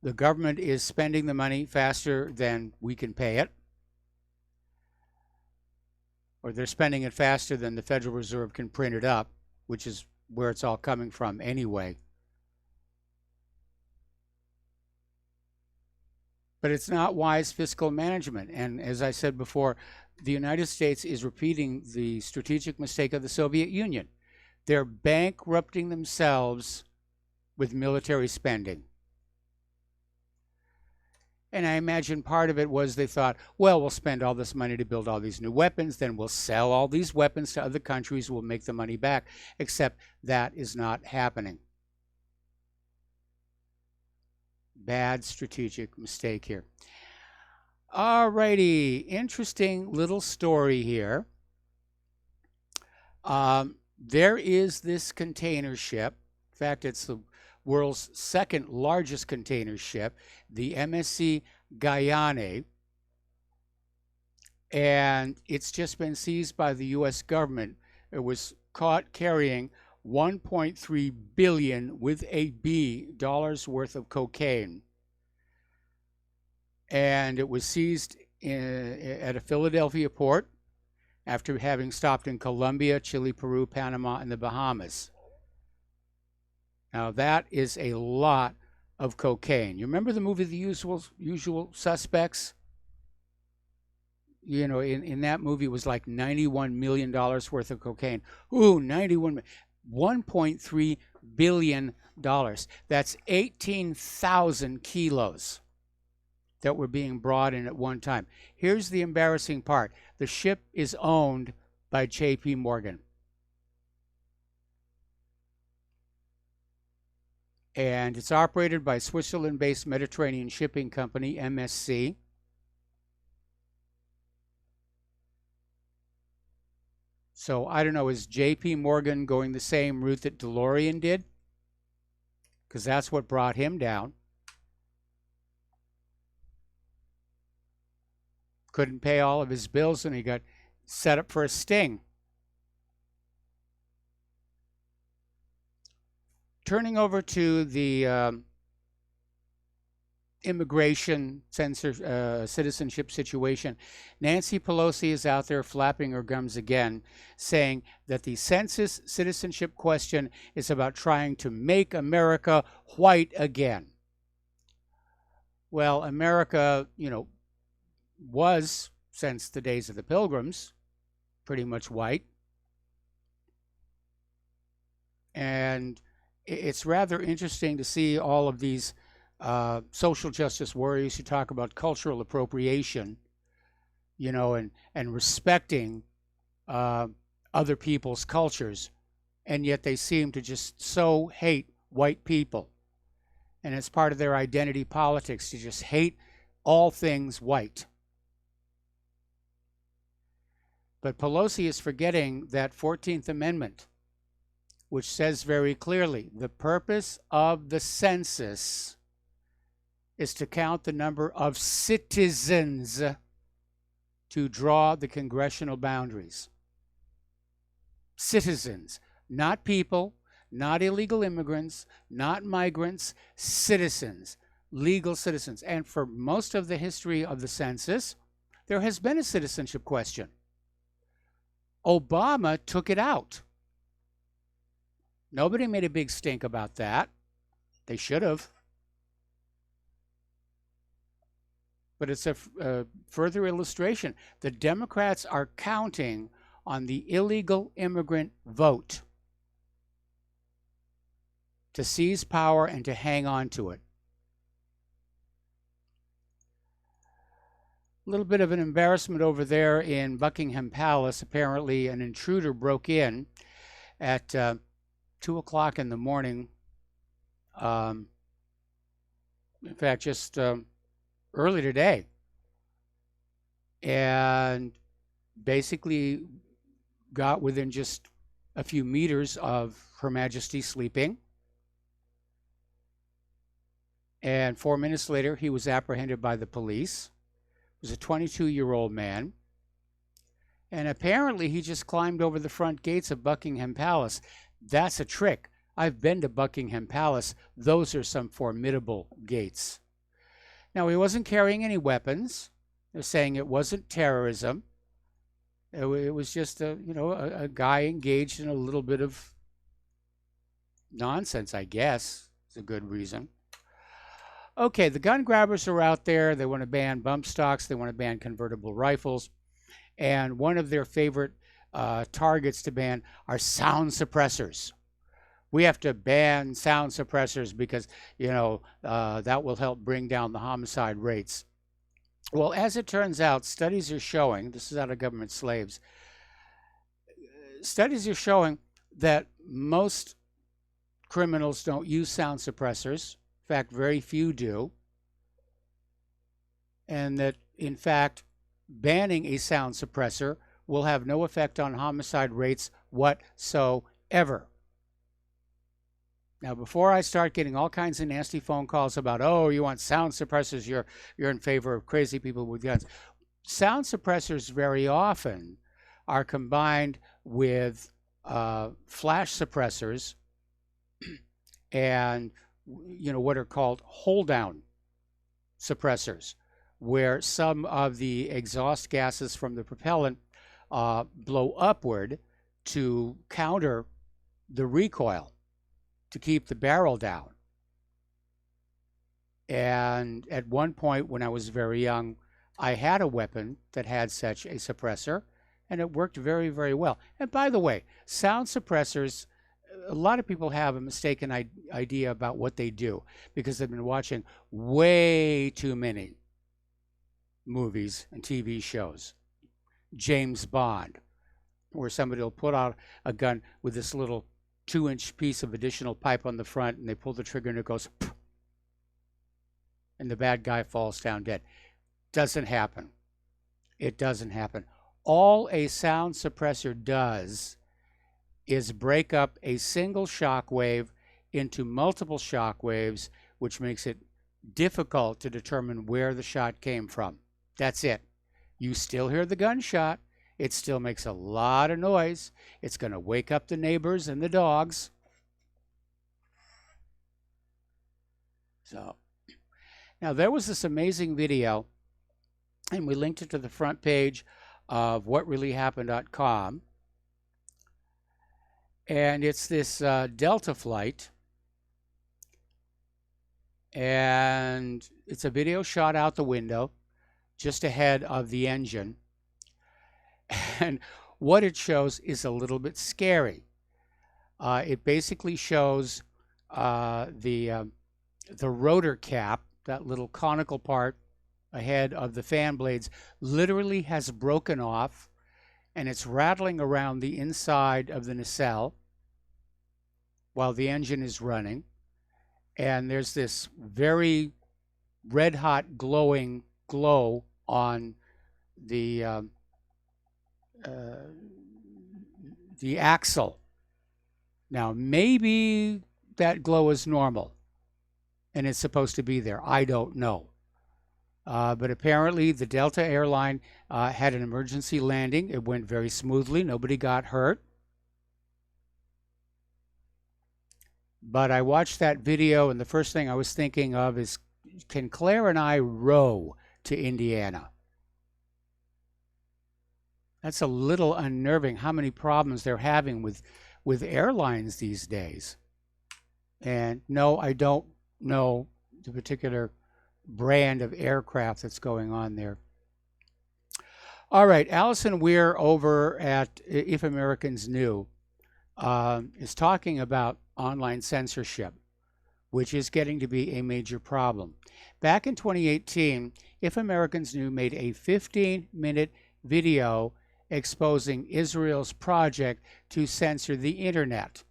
The government is spending the money faster than we can pay it. Or they're spending it faster than the Federal Reserve can print it up, which is where it's all coming from anyway. But it's not wise fiscal management. And as I said before, the United States is repeating the strategic mistake of the Soviet Union. They're bankrupting themselves with military spending. And I imagine part of it was they thought, well, we'll spend all this money to build all these new weapons, then we'll sell all these weapons to other countries, we'll make the money back. Except that is not happening. Bad strategic mistake here. All righty, interesting little story here. There is this container ship. In fact, it's the world's second largest container ship, the MSC Guyane, and it's just been seized by the U.S. government. it was caught carrying 1.3 billion with a B dollars worth of cocaine. And it was seized at a Philadelphia port after having stopped in Colombia, Chile, Peru, Panama, and the Bahamas. Now that is a lot of cocaine. You remember the movie The Usual Suspects? You know, in that movie it was like $91 million worth of cocaine. Ooh, 1.3 billion dollars. That's 18,000 kilos that were being brought in at one time. Here's the embarrassing part. The ship is owned by J.P. Morgan. And it's operated by Switzerland-based Mediterranean Shipping Company, MSC. So I don't know, is J.P. Morgan going the same route that DeLorean did? Because that's what brought him down. Couldn't pay all of his bills and he got set up for a sting. Turning over to the immigration citizenship situation, Nancy Pelosi is out there flapping her gums again, saying that the census citizenship question is about trying to make America white again. Well, America, you know, was, since the days of the Pilgrims, pretty much white. And it's rather interesting to see all of these social justice warriors who talk about cultural appropriation, you know, and respecting other people's cultures, and yet they seem to just so hate white people. And it's part of their identity politics to just hate all things white. But Pelosi is forgetting that 14th Amendment, which says very clearly, the purpose of the census is to count the number of citizens to draw the congressional boundaries. Citizens, not people, not illegal immigrants, not migrants, citizens, legal citizens. And for most of the history of the census, there has been a citizenship question. Obama took it out. Nobody made a big stink about that. They should have. But it's a further illustration. The Democrats are counting on the illegal immigrant vote to seize power and to hang on to it. A little bit of an embarrassment over there in Buckingham Palace. Apparently an intruder broke in at 2 o'clock in the morning. In fact, just early today. And basically got within just a few meters of Her Majesty sleeping. And 4 minutes later, he was apprehended by the police. He was a 22-year-old man. And apparently he just climbed over the front gates of Buckingham Palace. That's a trick. I've been to Buckingham Palace. Those are some formidable gates. Now, he wasn't carrying any weapons. They're saying it wasn't terrorism. It was just a guy engaged in a little bit of nonsense, I guess. It's a good reason. Okay, the gun grabbers are out there. They want to ban bump stocks. They want to ban convertible rifles. And one of their favorite targets to ban are sound suppressors. We have to ban sound suppressors because, that will help bring down the homicide rates. Well, as it turns out, studies are showing, this is out of Government Slaves, studies are showing that most criminals don't use sound suppressors. In fact, very few do. And that, in fact, banning a sound suppressor will have no effect on homicide rates whatsoever. Now, before I start getting all kinds of nasty phone calls about, oh, you want sound suppressors, you're in favor of crazy people with guns. Sound suppressors very often are combined with flash suppressors and what are called hold down suppressors, where some of the exhaust gases from the propellant blow upward to counter the recoil, to keep the barrel down. And at one point when I was very young, I had a weapon that had such a suppressor, and it worked very, very well. And by the way, sound suppressors, a lot of people have a mistaken idea about what they do because they've been watching way too many movies and TV shows. James Bond, where somebody will put out a gun with this little 2-inch piece of additional pipe on the front, and they pull the trigger and it goes, and the bad guy falls down dead. Doesn't happen. It doesn't happen. All a sound suppressor does is break up a single shock wave into multiple shock waves, which makes it difficult to determine where the shot came from. That's it. You still hear the gunshot. It still makes a lot of noise. It's going to wake up the neighbors and the dogs. So, now there was this amazing video, and we linked it to the front page of whatreallyhappened.com. And it's this Delta flight. And it's a video shot out the window, just ahead of the engine. And what it shows is a little bit scary. It basically shows the rotor cap, that little conical part ahead of the fan blades, literally has broken off, and it's rattling around the inside of the nacelle while the engine is running. And there's this very red hot glowing glow on the axle. Now, maybe that glow is normal and it's supposed to be there. I don't know. But apparently the Delta airline had an emergency landing. It went very smoothly. Nobody got hurt. But I watched that video, and the first thing I was thinking of is, can Claire and I row to Indiana? That's a little unnerving, how many problems they're having with airlines these days. And no, I don't know the particular brand of aircraft that's going on there. All right, Allison Weir over at If Americans Knew is talking about online censorship, which is getting to be a major problem. Back in 2018, If Americans Knew made a 15-minute video exposing Israel's project to censor the internet,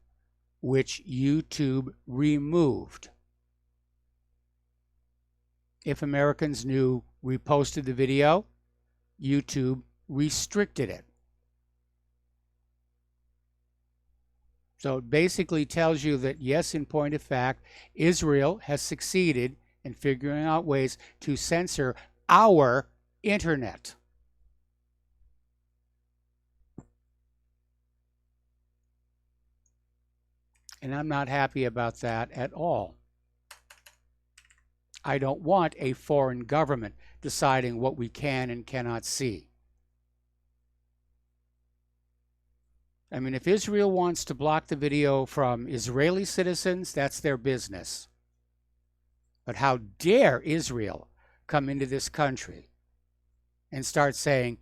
which YouTube removed. If Americans Knew reposted the video, YouTube restricted it. So it basically tells you that, yes, in point of fact, Israel has succeeded in figuring out ways to censor our internet. And I'm not happy about that at all. I don't want a foreign government deciding what we can and cannot see. I mean, if Israel wants to block the video from Israeli citizens, that's their business. But how dare Israel come into this country and start saying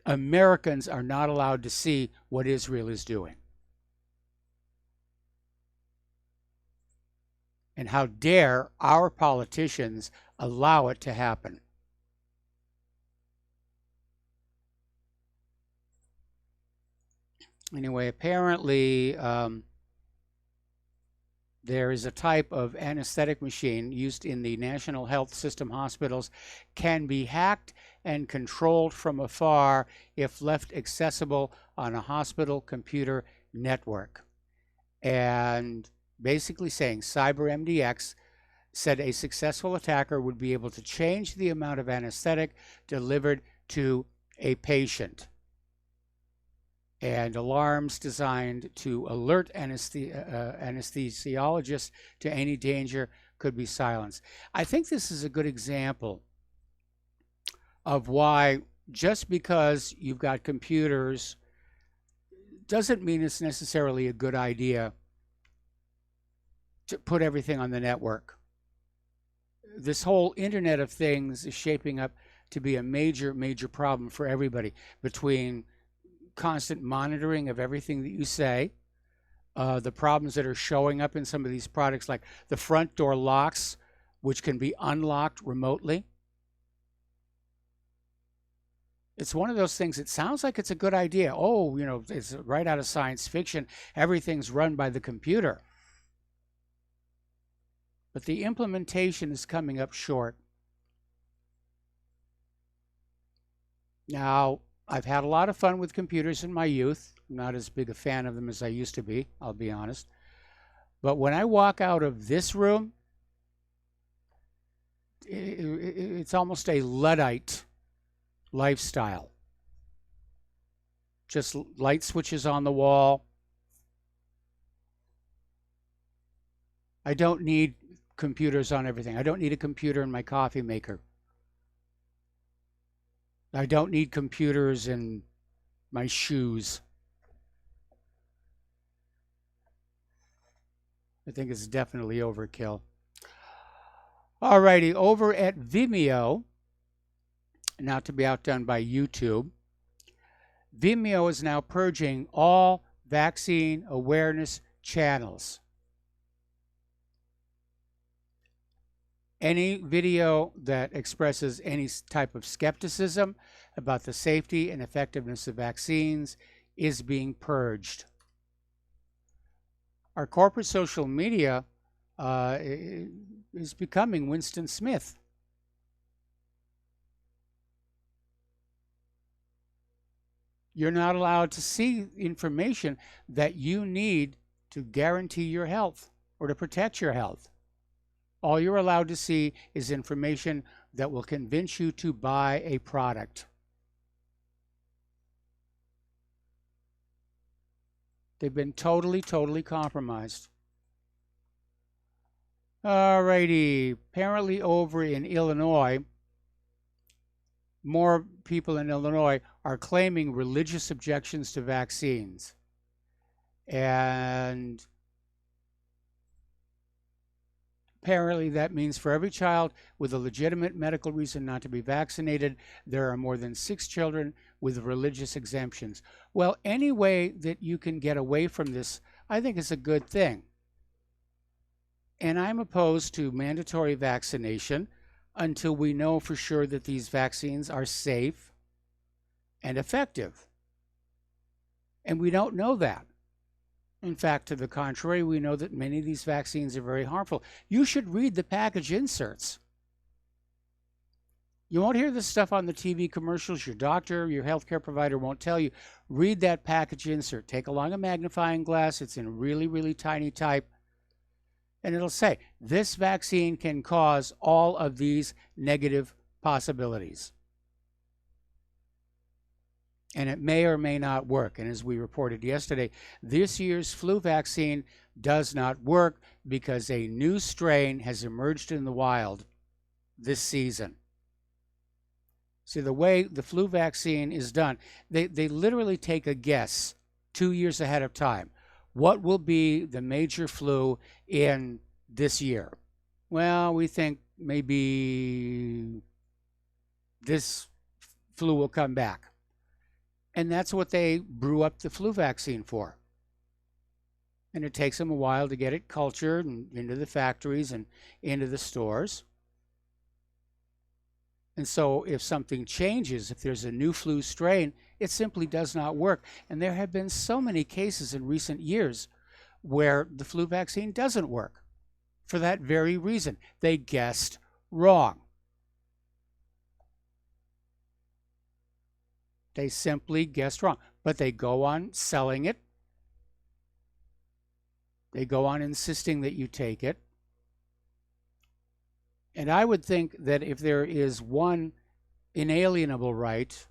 Americans are not allowed to see what Israel is doing? And how dare our politicians allow it to happen? Anyway, apparently there is a type of anesthetic machine used in the National Health System hospitals, can be hacked and controlled from afar if left accessible on a hospital computer network. And basically saying CyberMDX said a successful attacker would be able to change the amount of anesthetic delivered to a patient. and alarms designed to alert anesthesiologists to any danger could be silenced. I think this is a good example of why just because you've got computers doesn't mean it's necessarily a good idea to put everything on the network. This whole Internet of Things is shaping up to be a major, major problem for everybody, between constant monitoring of everything that you say, the problems that are showing up in some of these products, like the front door locks, which can be unlocked remotely. It's one of those things, it sounds like it's a good idea. Oh, you know, it's right out of science fiction. Everything's run by the computer. But the implementation is coming up short. Now, I've had a lot of fun with computers in my youth. I'm not as big a fan of them as I used to be, I'll be honest. But when I walk out of this room, it's almost a Luddite lifestyle. Just light switches on the wall. I don't need computers on everything. I don't need a computer in my coffee maker. I don't need computers in my shoes. I think it's definitely overkill. Alrighty, over at Vimeo, not to be outdone by YouTube, Vimeo is now purging all vaccine awareness channels. Any video that expresses any type of skepticism about the safety and effectiveness of vaccines is being purged. Our corporate social media is becoming Winston Smith. You're not allowed to see information that you need to guarantee your health or to protect your health. All you're allowed to see is information that will convince you to buy a product. They've been totally, totally compromised. Alrighty, apparently over in Illinois, more people in Illinois are claiming religious objections to vaccines. And apparently that means for every child with a legitimate medical reason not to be vaccinated, there are more than 6 children with religious exemptions. Well, any way that you can get away from this, I think is a good thing. And I'm opposed to mandatory vaccination until we know for sure that these vaccines are safe and effective. And we don't know that. In fact, to the contrary, we know that many of these vaccines are very harmful. You should read the package inserts. You won't hear this stuff on the TV commercials. Your doctor, your healthcare provider won't tell you. Read that package insert. Take along a magnifying glass. It's in really, really tiny type. And it'll say, this vaccine can cause all of these negative possibilities. And it may or may not work. And as we reported yesterday, this year's flu vaccine does not work because a new strain has emerged in the wild this season. See, the way the flu vaccine is done, they literally take a guess 2 years ahead of time. What will be the major flu in this year? Well, we think maybe this flu will come back. And that's what they brew up the flu vaccine for. And it takes them a while to get it cultured and into the factories and into the stores. And so if something changes, if there's a new flu strain, it simply does not work. And there have been so many cases in recent years where the flu vaccine doesn't work for that very reason. They guessed wrong. They simply guessed wrong. But they go on selling it. They go on insisting that you take it. And I would think that if there is one inalienable right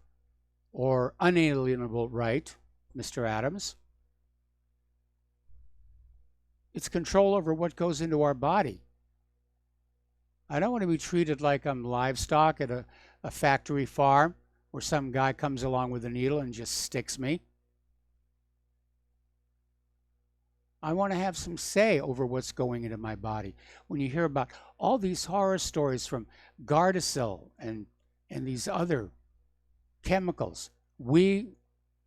or unalienable right, Mr. Adams. It's control over what goes into our body. I don't want to be treated like I'm livestock at a factory farm where some guy comes along with a needle and just sticks me. I want to have some say over what's going into my body. When you hear about all these horror stories from Gardasil and these other chemicals, we,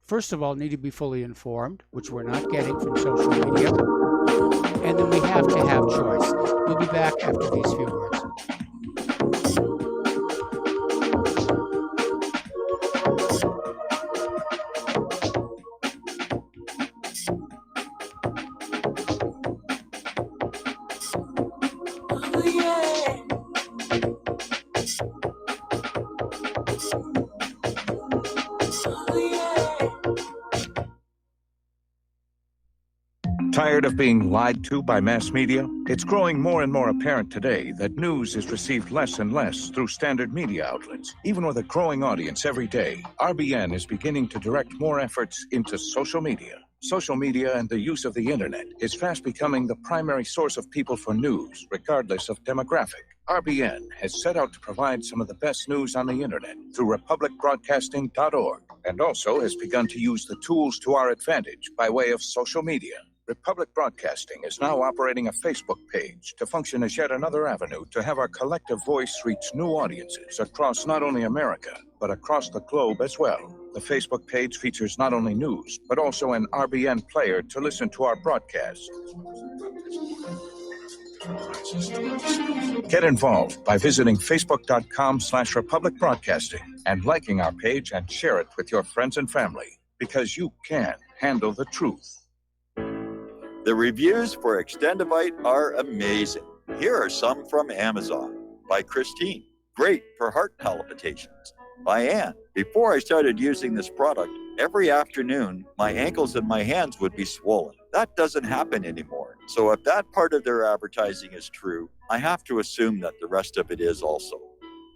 first of all, need to be fully informed, which we're not getting from social media. And then we have to have choice. We'll be back after these few words. Tired of being lied to by mass media? It's growing more and more apparent today that news is received less and less through standard media outlets. Even with a growing audience every day, RBN is beginning to direct more efforts into social media. Social media and the use of the internet is fast becoming the primary source of people for news, regardless of demographic. RBN has set out to provide some of the best news on the internet through republicbroadcasting.org, and also has begun to use the tools to our advantage by way of social media. Republic Broadcasting is now operating a Facebook page to function as yet another avenue to have our collective voice reach new audiences across not only America, but across the globe as well. The Facebook page features not only news, but also an RBN player to listen to our broadcasts. Get involved by visiting facebook.com/Republic Broadcasting and liking our page and share it with your friends and family, because you can handle the truth. The reviews for Extendivite are amazing. Here are some from Amazon. By Christine, great for heart palpitations. By Ann, before I started using this product, every afternoon my ankles and my hands would be swollen. That doesn't happen anymore. So if that part of their advertising is true, I have to assume that the rest of it is also.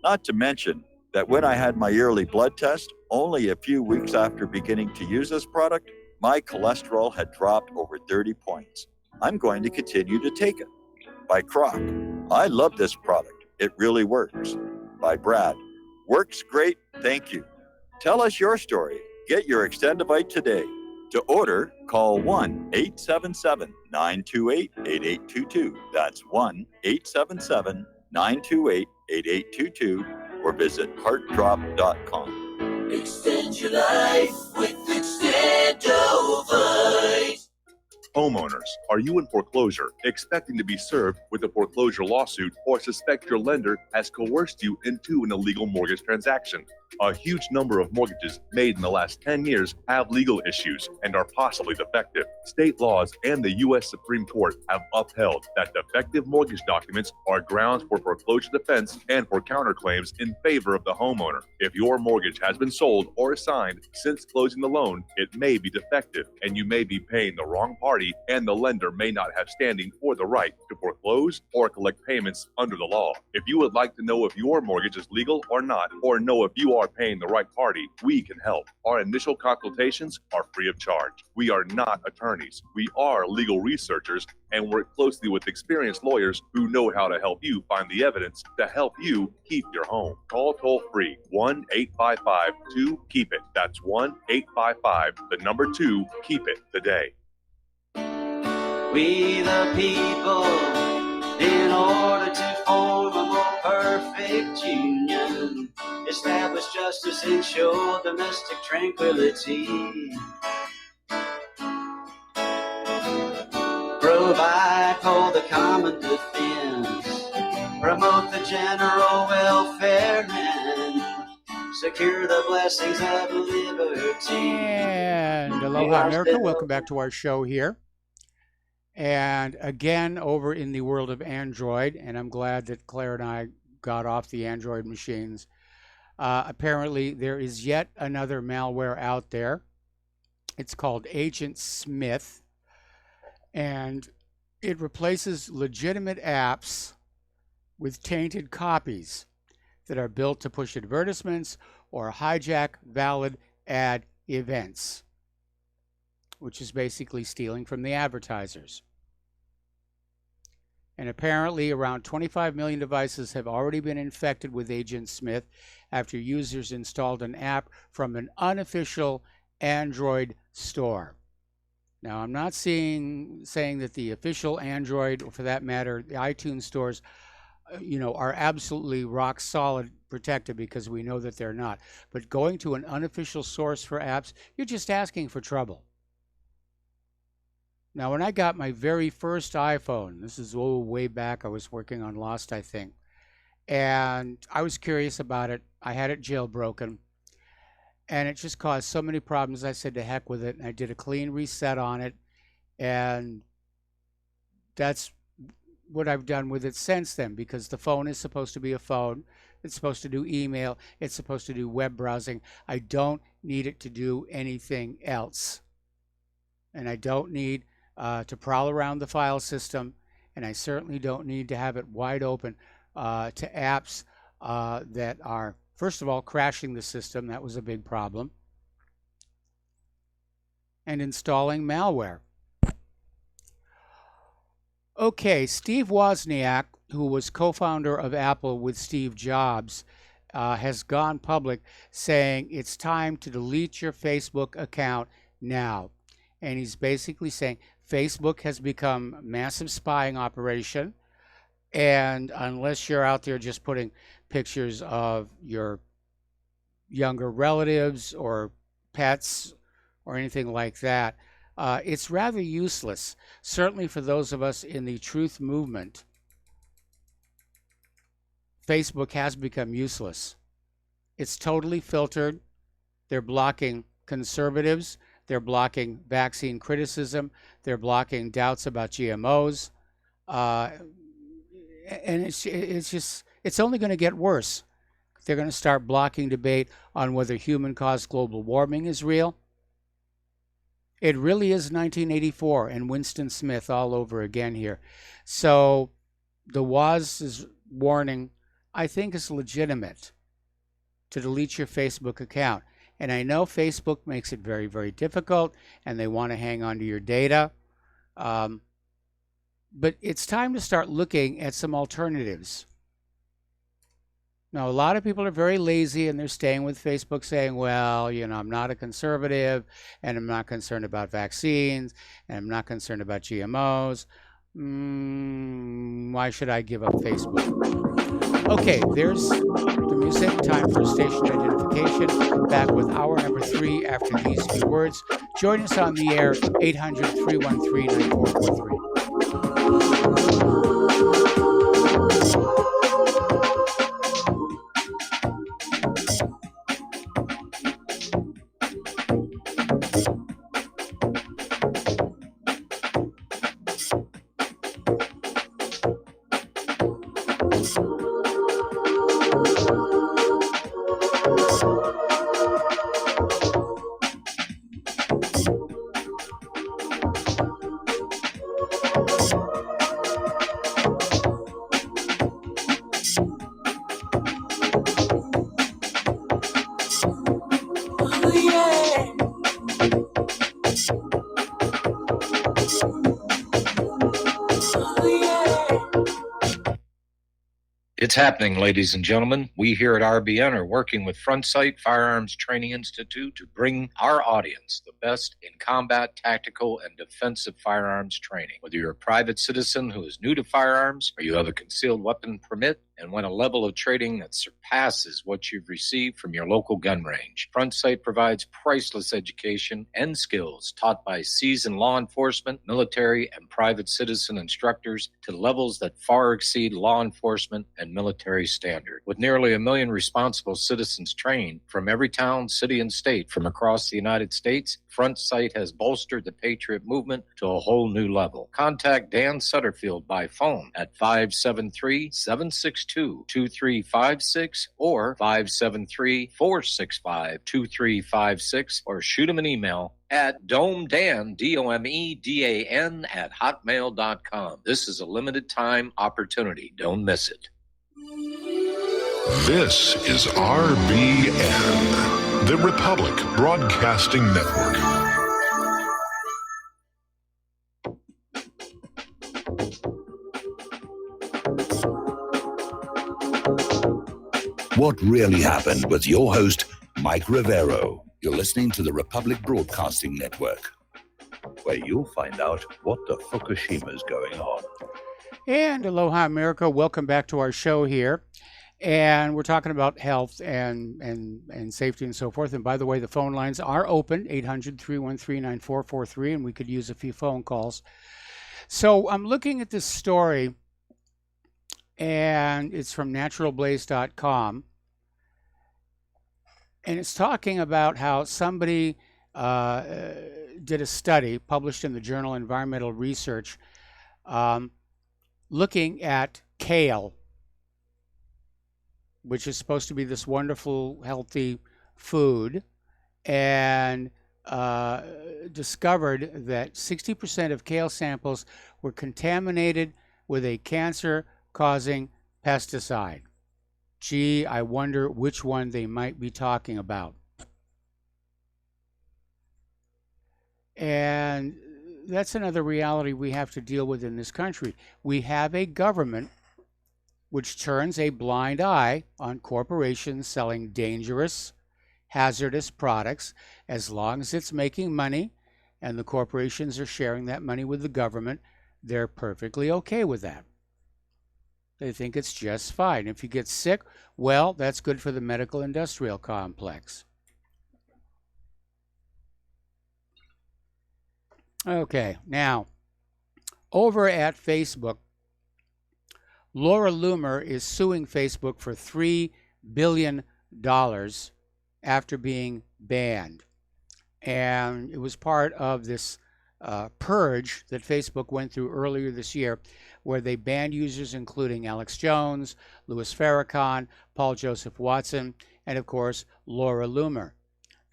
Not to mention that when I had my yearly blood test, only a few weeks after beginning to use this product, my cholesterol had dropped over 30 points. I'm going to continue to take it. By Croc, I love this product. It really works. By Brad, works great, thank you. Tell us your story. Get your Extendivite today. To order, call 1-877-928-8822. That's 1-877-928-8822 or visit heartdrop.com. Extend your life with Extendovite. Homeowners, are you in foreclosure, expecting to be served with a foreclosure lawsuit, or suspect your lender has coerced you into an illegal mortgage transaction? A huge number of mortgages made in the last 10 years have legal issues and are possibly defective. State laws and the U.S. Supreme Court have upheld that defective mortgage documents are grounds for foreclosure defense and for counterclaims in favor of the homeowner. If your mortgage has been sold or assigned since closing the loan, it may be defective and you may be paying the wrong party, and the lender may not have standing or the right to foreclose or collect payments under the law. If you would like to know if your mortgage is legal or not, or know if you are paying the right party, we can help. Our initial consultations are free of charge. We are not attorneys. We are legal researchers and work closely with experienced lawyers who know how to help you find the evidence to help you keep your home. Call toll free 1-855-2-KEEP-IT. That's 1-855-2-KEEP-IT today. We the people, in order to form a more perfect union, establish justice, ensure domestic tranquility, provide for the common defense, promote the general welfare, and secure the blessings of liberty. And aloha, America. Welcome back to our show here. And again, over in the world of Android, and I'm glad that Claire and I got off the Android machines. Apparently, there is yet another malware out there. It's called Agent Smith, and it replaces legitimate apps with tainted copies that are built to push advertisements or hijack valid ad events. which is basically stealing from the advertisers. And apparently around 25 million devices have already been infected with Agent Smith after users installed an app from an unofficial Android store. Now, I'm not saying that the official Android, or for that matter, the iTunes stores, are absolutely rock solid protected, because we know that they're not. But going to an unofficial source for apps, you're just asking for trouble. Now, when I got my very first iPhone, this is way back, I was working on Lost, I think, and I was curious about it. I had it jailbroken, and it just caused so many problems. I said to heck with it, and I did a clean reset on it, and that's what I've done with it since then, because the phone is supposed to be a phone. It's supposed to do email. It's supposed to do web browsing. I don't need it to do anything else. And I don't need to prowl around the file system, and I certainly don't need to have it wide open to apps that are, first of all, crashing the system. That was a big problem. And installing malware. Okay, Steve Wozniak, who was co-founder of Apple with Steve Jobs, has gone public saying it's time to delete your Facebook account now. And he's basically saying Facebook has become a massive spying operation, and unless you're out there just putting pictures of your younger relatives or pets or anything like that, it's rather useless. Certainly for those of us in the truth movement, Facebook has become useless. It's totally filtered. They're blocking conservatives. They're blocking vaccine criticism. They're blocking doubts about GMOs. And it's only going to get worse. They're going to start blocking debate on whether human-caused global warming is real. It really is 1984 and Winston Smith all over again here. So the Woz's warning, I think, is legitimate, to delete your Facebook account. And I know Facebook makes it very, very difficult, and they want to hang on to your data. But it's time to start looking at some alternatives. Now, a lot of people are very lazy, and they're staying with Facebook saying, well, I'm not a conservative, and I'm not concerned about vaccines, and I'm not concerned about GMOs. Why should I give up Facebook? Okay, there's the music. Time for station identification. Back with hour number 3 after these few words. Join us on the air, 800-313-9443. It's happening, ladies and gentlemen. We here at RBN are working with Front Sight Firearms Training Institute to bring our audience the best in combat, tactical, and defensive firearms training. Whether you're a private citizen who is new to firearms, or you have a concealed weapon permit and want a level of training that surpasses what you've received from your local gun range, Front Sight provides priceless education and skills taught by seasoned law enforcement, military, and private citizen instructors to levels that far exceed law enforcement and military standard. With nearly 1 million responsible citizens trained from every town, city, and state from across the United States, Front Sight has bolstered the Patriot movement to a whole new level. Contact Dan Sutterfield by phone at 573-762-2356 or 573-465-2356, or shoot him an email at domedan, DOMEDAN, at hotmail.com. This is a limited time opportunity. Don't miss it. This is RBN, the Republic Broadcasting Network. What Really Happened with your host, Mike Rivero. You're listening to the Republic Broadcasting Network, where you'll find out what the Fukushima's going on. And aloha, America. Welcome back to our show here. And we're talking about health and safety and so forth. And by the way, the phone lines are open, 800-313-9443, and we could use a few phone calls. So I'm looking at this story, and it's from naturalblaze.com. And it's talking about how somebody did a study published in the journal Environmental Research looking at kale, which is supposed to be this wonderful, healthy food, and discovered that 60% of kale samples were contaminated with a cancer-causing pesticide. Gee, I wonder which one they might be talking about. And that's another reality we have to deal with in this country. We have a government which turns a blind eye on corporations selling dangerous, hazardous products. As long as it's making money and the corporations are sharing that money with the government, they're perfectly okay with that. They think it's just fine. If you get sick, well, that's good for the medical industrial complex. Okay, now, over at Facebook, Laura Loomer is suing Facebook for $3 billion after being banned. And it was part of this purge that Facebook went through earlier this year, where they banned users including Alex Jones, Louis Farrakhan, Paul Joseph Watson, and of course, Laura Loomer.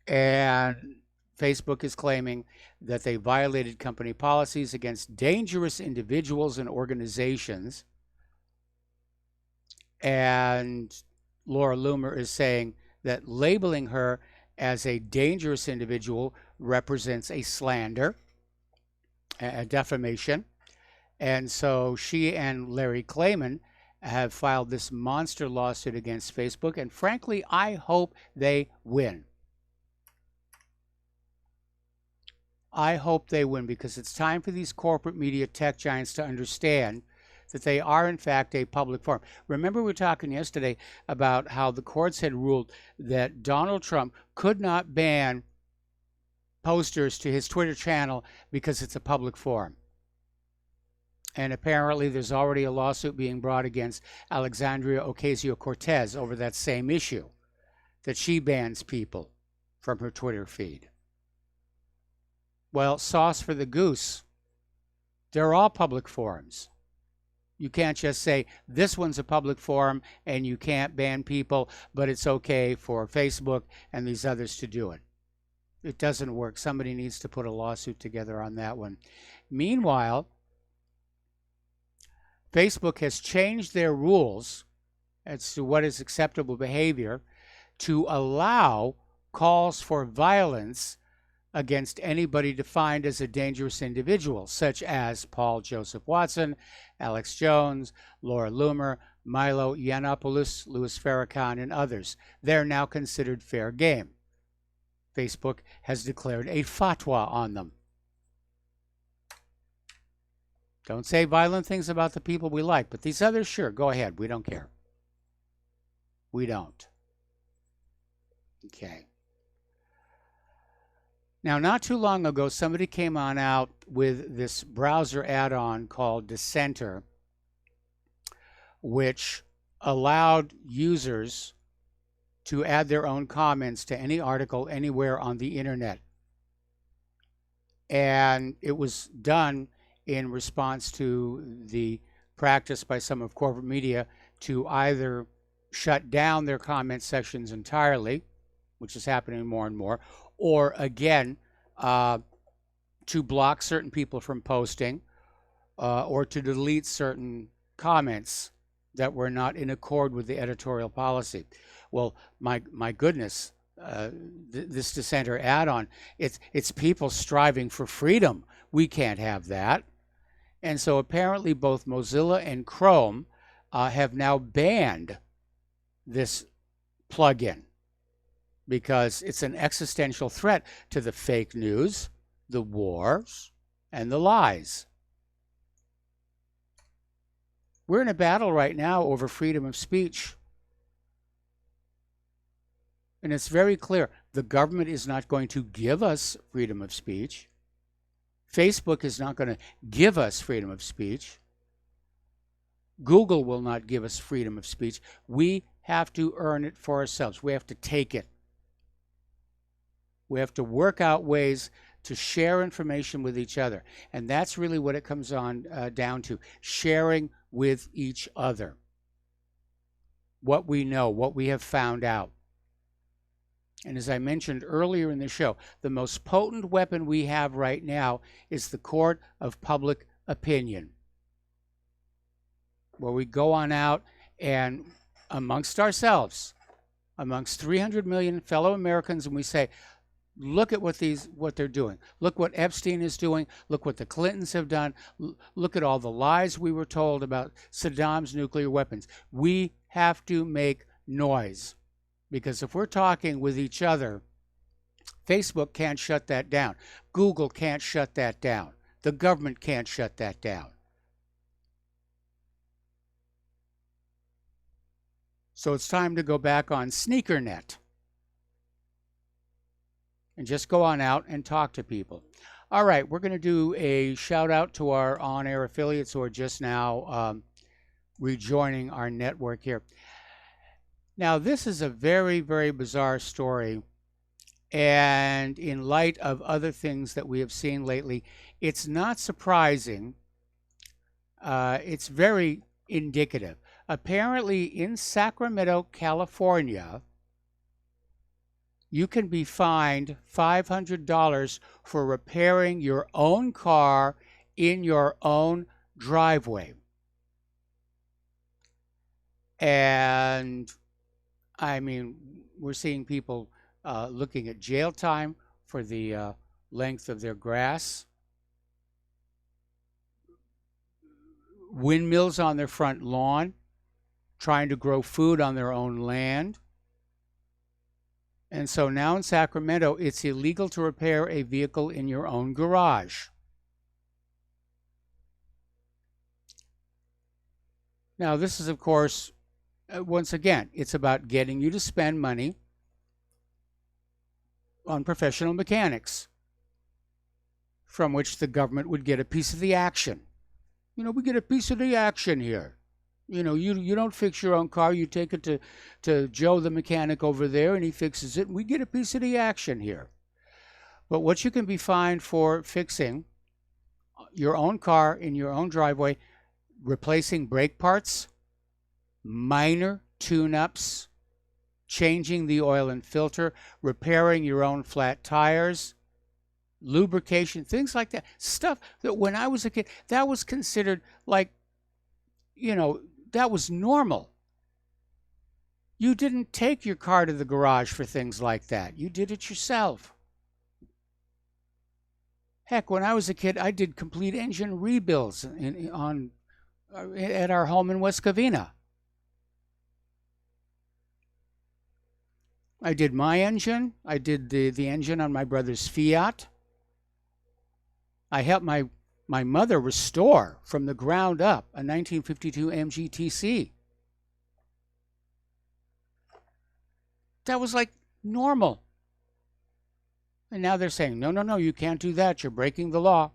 And Facebook is claiming that they violated company policies against dangerous individuals and organizations. And Laura Loomer is saying that labeling her as a dangerous individual represents a slander, a defamation. And so she and Larry Klayman have filed this monster lawsuit against Facebook. And frankly, I hope they win. I hope they win, because it's time for these corporate media tech giants to understand that they are, in fact, a public forum. Remember, we were talking yesterday about how the courts had ruled that Donald Trump could not ban posters to his Twitter channel because it's a public forum. And apparently there's already a lawsuit being brought against Alexandria Ocasio-Cortez over that same issue, that she bans people from her Twitter feed. Well, sauce for the goose. They're all public forums. You can't just say, this one's a public forum and you can't ban people, but it's okay for Facebook and these others to do it. It doesn't work. Somebody needs to put a lawsuit together on that one. Meanwhile, Facebook has changed their rules as to what is acceptable behavior to allow calls for violence against anybody defined as a dangerous individual, such as Paul Joseph Watson, Alex Jones, Laura Loomer, Milo Yiannopoulos, Louis Farrakhan, and others. They're now considered fair game. Facebook has declared a fatwa on them. Don't say violent things about the people we like, but these others, sure, go ahead. We don't care. We don't. Okay. Now, not too long ago, somebody came on out with this browser add-on called Dissenter, which allowed users to add their own comments to any article anywhere on the internet. And it was done in response to the practice by some of corporate media to either shut down their comment sections entirely, which is happening more and more, or again, to block certain people from posting, or to delete certain comments that were not in accord with the editorial policy. Well, my goodness, this Dissenter add-on, it's people striving for freedom. We can't have that. And so apparently both Mozilla and Chrome have now banned this plug-in because it's an existential threat to the fake news, the wars, and the lies. We're in a battle right now over freedom of speech. And it's very clear, the government is not going to give us freedom of speech. Facebook is not going to give us freedom of speech. Google will not give us freedom of speech. We have to earn it for ourselves. We have to take it. We have to work out ways to share information with each other. And that's really what it comes on down to, sharing with each other what we know, what we have found out. And as I mentioned earlier in the show, the most potent weapon we have right now is the court of public opinion, where we go on out and amongst ourselves, amongst 300 million fellow Americans, and we say, look at what they're doing. Look what Epstein is doing. Look what the Clintons have done. Look at all the lies we were told about Saddam's nuclear weapons. We have to make noise. Because if we're talking with each other, Facebook can't shut that down. Google can't shut that down. The government can't shut that down. So it's time to go back on SneakerNet and just go on out and talk to people. All right, we're going to do a shout out to our on-air affiliates who are just now rejoining our network here. Now, this is a very, very bizarre story, and in light of other things that we have seen lately, it's not surprising. It's very indicative. Apparently, in Sacramento, California, you can be fined $500 for repairing your own car in your own driveway. And I mean, we're seeing people looking at jail time for the length of their grass. Windmills on their front lawn, trying to grow food on their own land. And so now in Sacramento, it's illegal to repair a vehicle in your own garage. Now, this is, of course, once again, it's about getting you to spend money on professional mechanics, from which the government would get a piece of the action. You know, we get a piece of the action here. You know, you don't fix your own car. You take it to Joe the mechanic over there, and he fixes it, and we get a piece of the action here. But what you can be fined for fixing your own car in your own driveway, replacing brake parts, minor tune-ups, changing the oil and filter, repairing your own flat tires, lubrication, things like that. Stuff that when I was a kid, that was considered like, you know, that was normal. You didn't take your car to the garage for things like that. You did it yourself. Heck, when I was a kid, I did complete engine rebuilds at our home in West Covina. I did my engine. I did the engine on my brother's Fiat. I helped my mother restore from the ground up a 1952 MGTC. That was like normal. And now they're saying, no, you can't do that. You're breaking the law.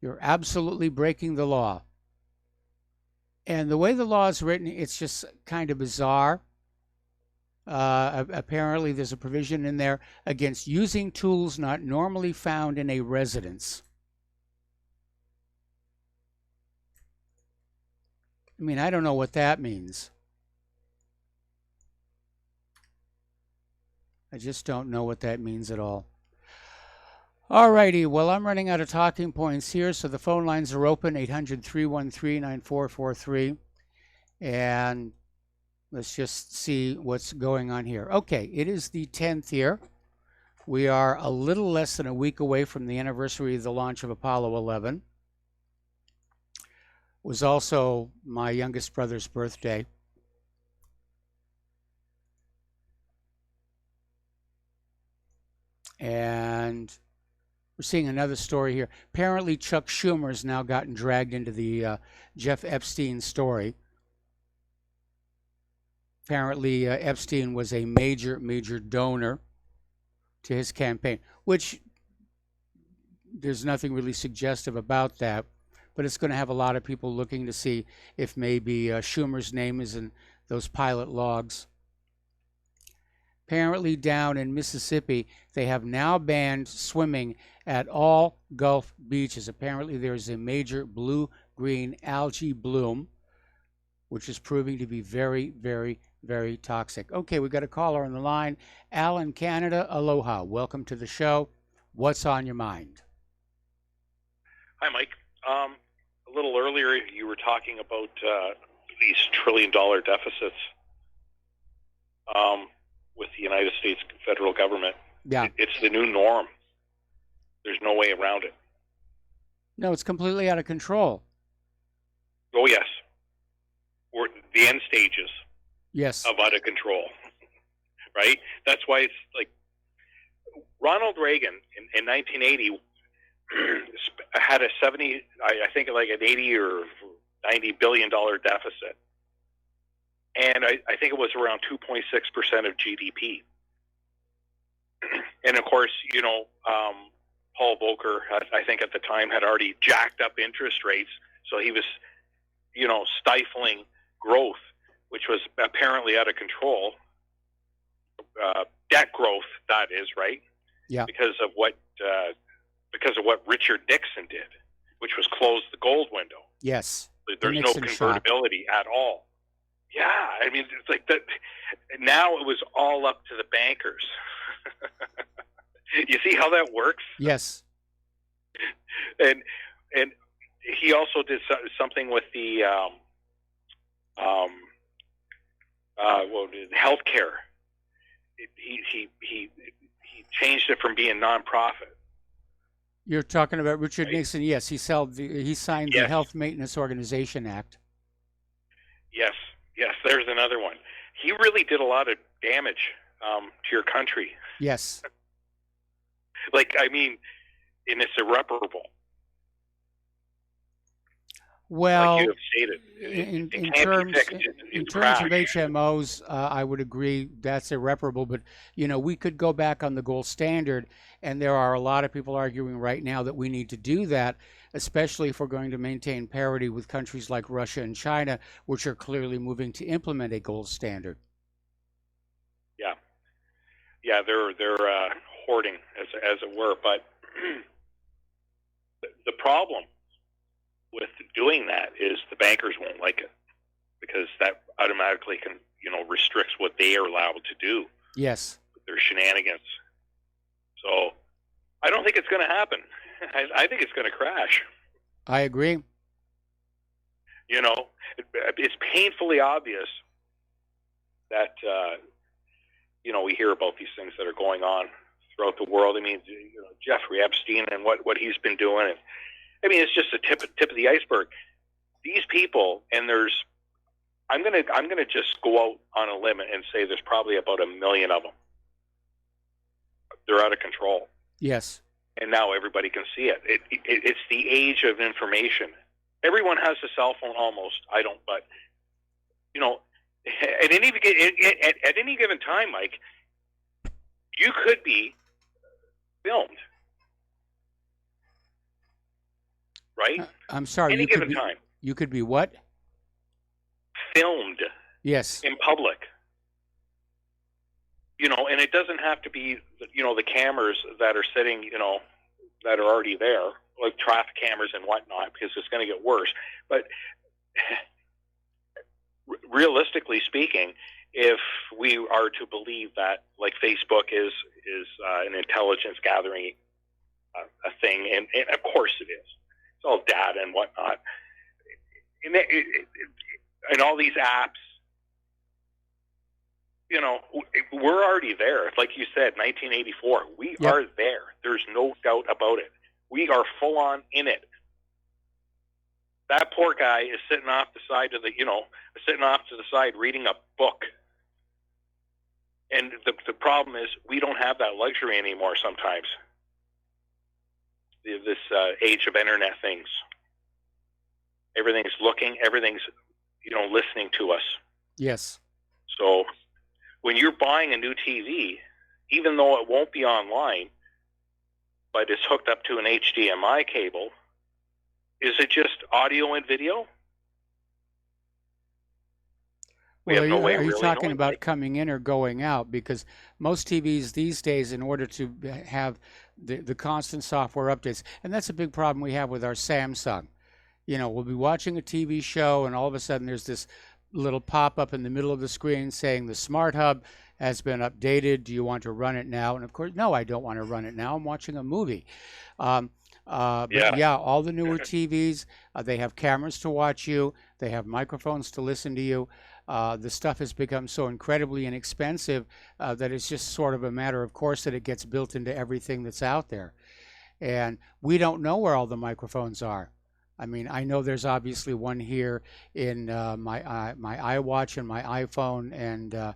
You're absolutely breaking the law. And the way the law is written, it's just kind of bizarre. Apparently, there's a provision in there against using tools not normally found in a residence. I mean, I don't know what that means. I just don't know what that means at all. All righty, well, I'm running out of talking points here, so the phone lines are open, 800-313-9443. And let's just see what's going on here. Okay, it is the 10th here. We are a little less than a week away from the anniversary of the launch of Apollo 11. It was also my youngest brother's birthday. And we're seeing another story here. Apparently, Chuck Schumer's now gotten dragged into the Jeff Epstein story. Apparently, Epstein was a major donor to his campaign, which there's nothing really suggestive about that. But it's going to have a lot of people looking to see if maybe Schumer's name is in those pilot logs. Apparently down in Mississippi, they have now banned swimming at all Gulf beaches. Apparently there's a major blue-green algae bloom, which is proving to be very toxic. Okay, we've got a caller on the line. Al in Canada, aloha. Welcome to the show. What's on your mind? Hi, Mike. A little earlier, you were talking about these trillion-dollar deficits with the United States federal government. Yeah. It's the new norm. There's no way around it. No, it's completely out of control. Oh, yes. We're the end stages Yes. of out of control, right? That's why it's like Ronald Reagan in 1980 had a 70, I think like an 80 or $90 billion deficit. And I think it was around 2.6% of GDP. And of course, Paul Volcker, I think at the time, had already jacked up interest rates. So he was, stifling growth, which was apparently out of control. Debt growth, that is, right? Yeah. Because of what Richard Nixon did, which was close the gold window. Yes. There's no convertibility at all. Yeah, I mean, it's like that. Now it was all up to the bankers. You see how that works? Yes. And he also did something with the healthcare. He changed it from being nonprofit. You're talking about Richard Nixon. Yes, he signed the Yes. Health Maintenance Organization Act. Yes, there's another one. He really did a lot of damage to your country. Yes. And it's irreparable. Well, like you have stated. in It can't be terms fixed. in It's terms of crashed. HMOs, I would agree that's irreparable. But we could go back on the gold standard, and there are a lot of people arguing right now that we need to do that, especially if we're going to maintain parity with countries like Russia and China, which are clearly moving to implement a gold standard. Yeah, they're hoarding, as it were. But the problem with doing that is the bankers won't like it, because that automatically can restricts what they are allowed to do. Yes. With their shenanigans. So I don't think it's going to happen. I think it's going to crash. I agree. It's painfully obvious that we hear about these things that are going on throughout the world. I mean, Jeffrey Epstein and what he's been doing. And, it's just the tip of the iceberg. These people, and I'm gonna just go out on a limb and say there's probably about 1 million of them. They're out of control. Yes. And now everybody can see it. It's the age of information. Everyone has a cell phone almost. I don't, but at any given time, Mike, you could be filmed, right? I'm sorry. Any given time, you could be what? filmed. Yes. In public. And it doesn't have to be, the cameras that are sitting, that are already there, like traffic cameras and whatnot, because it's going to get worse. But realistically speaking, if we are to believe that, like, Facebook is an intelligence gathering a thing, and of course it is. It's all data and whatnot. And all these apps, we're already there. Like you said, 1984, we are there. There's no doubt about it. We are full on in it. That poor guy is sitting off to the side reading a book. And the problem is we don't have that luxury anymore sometimes. This age of internet things. Everything's looking, everything's, listening to us. Yes. So when you're buying a new TV, even though it won't be online, but it's hooked up to an HDMI cable, is it just audio and video? Well, are you talking about coming in or going out? Because most TVs these days, in order to have the constant software updates, and that's a big problem we have with our Samsung. We'll be watching a TV show, and all of a sudden there's this little pop-up in the middle of the screen saying the Smart Hub has been updated. Do you want to run it now? And of course, no, I don't want to run it now. I'm watching a movie. But yeah, all the newer TVs, they have cameras to watch you. They have microphones to listen to you. The stuff has become so incredibly inexpensive that it's just sort of a matter of course that it gets built into everything that's out there. And we don't know where all the microphones are. I mean, I know there's obviously one here in my iWatch and my iPhone and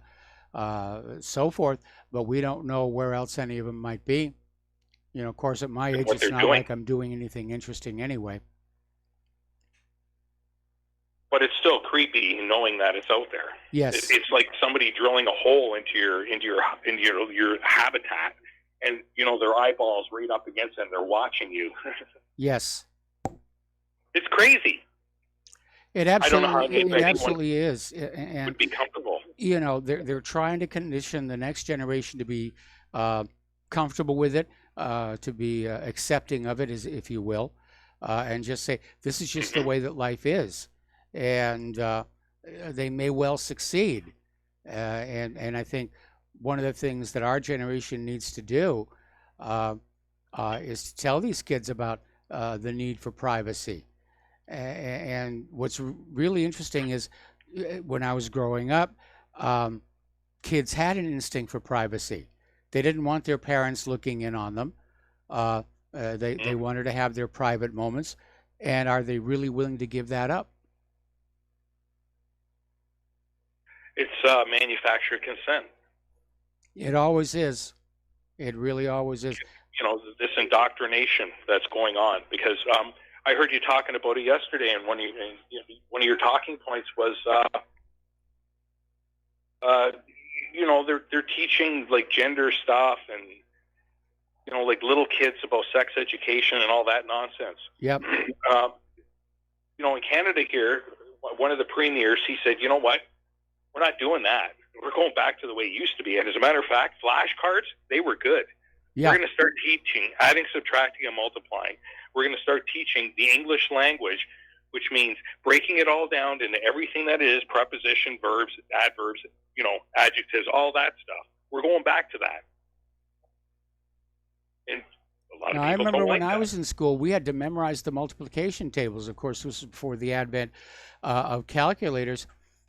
so forth, but we don't know where else any of them might be. Of course, at my age, it's not like I'm doing anything interesting anyway. But it's still creepy knowing that it's out there. Yes, it's like somebody drilling a hole into your habitat, and their eyeballs right up against them. They're watching you. Yes, it's crazy. It absolutely is, and would be comfortable. They're trying to condition the next generation to be comfortable with it, to be accepting of it, if you will, and just say this is just the way that life is. And they may well succeed. And I think one of the things that our generation needs to do is to tell these kids about the need for privacy. And what's really interesting is when I was growing up, kids had an instinct for privacy. They didn't want their parents looking in on them. They wanted to have their private moments. And are they really willing to give that up? It's manufactured consent. It always is. It really always is. This indoctrination that's going on. Because I heard you talking about it yesterday, and one of your talking points was, they're teaching like gender stuff and like little kids about sex education and all that nonsense. Yep. In Canada here, one of the premiers, he said, you know what? We're not doing that. We're going back to the way it used to be. And as a matter of fact, flashcards, they were good. Yeah. We're going to start teaching adding, subtracting, and multiplying. We're going to start teaching the English language, which means breaking it all down into everything that is preposition, verbs, adverbs, adjectives, all that stuff. We're going back to that. And a lot of people I remember don't when like I that. was in school, we had to memorize the multiplication tables. Of course, this was before the advent of calculators.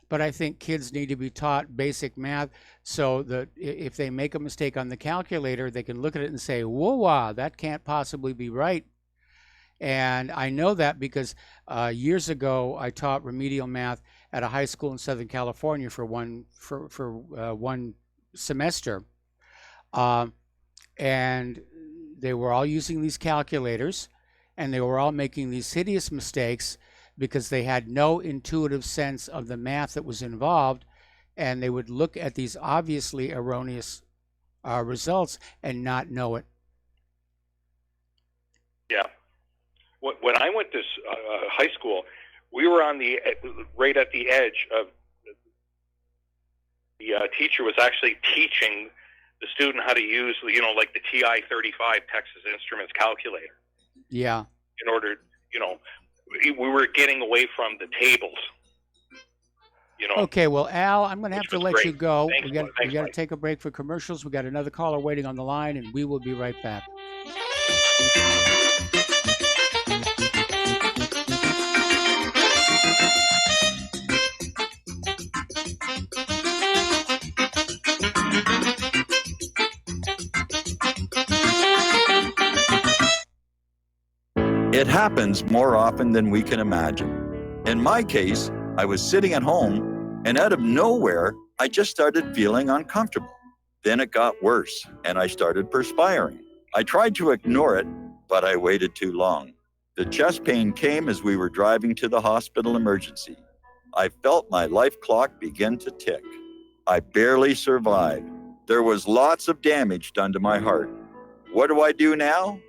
But I think kids need to be taught basic math so that if they make a mistake on the calculator, they can look at it and say, whoa, that can't possibly be right. And I know that because years ago, I taught remedial math at a high school in Southern California for one semester. And they were all using these calculators, and they were all making these hideous mistakes because they had no intuitive sense of the math that was involved, and they would look at these obviously erroneous results and not know it. Yeah. When I went to high school, we were on right at the edge of the teacher was actually teaching the student how to use, like the TI-35 Texas Instruments calculator. Yeah. In order, we were getting away from the tables. Okay, well, Al, I'm going to have to let you go. Thanks, we got to take a break for commercials. We got another caller waiting on the line, and we will be right back. It happens more often than we can imagine. In my case, I was sitting at home, and out of nowhere, I just started feeling uncomfortable. Then it got worse, and I started perspiring. I tried to ignore it, but I waited too long. The chest pain came as we were driving to the hospital emergency. I felt my life clock begin to tick. I barely survived. There was lots of damage done to my heart. What do I do now?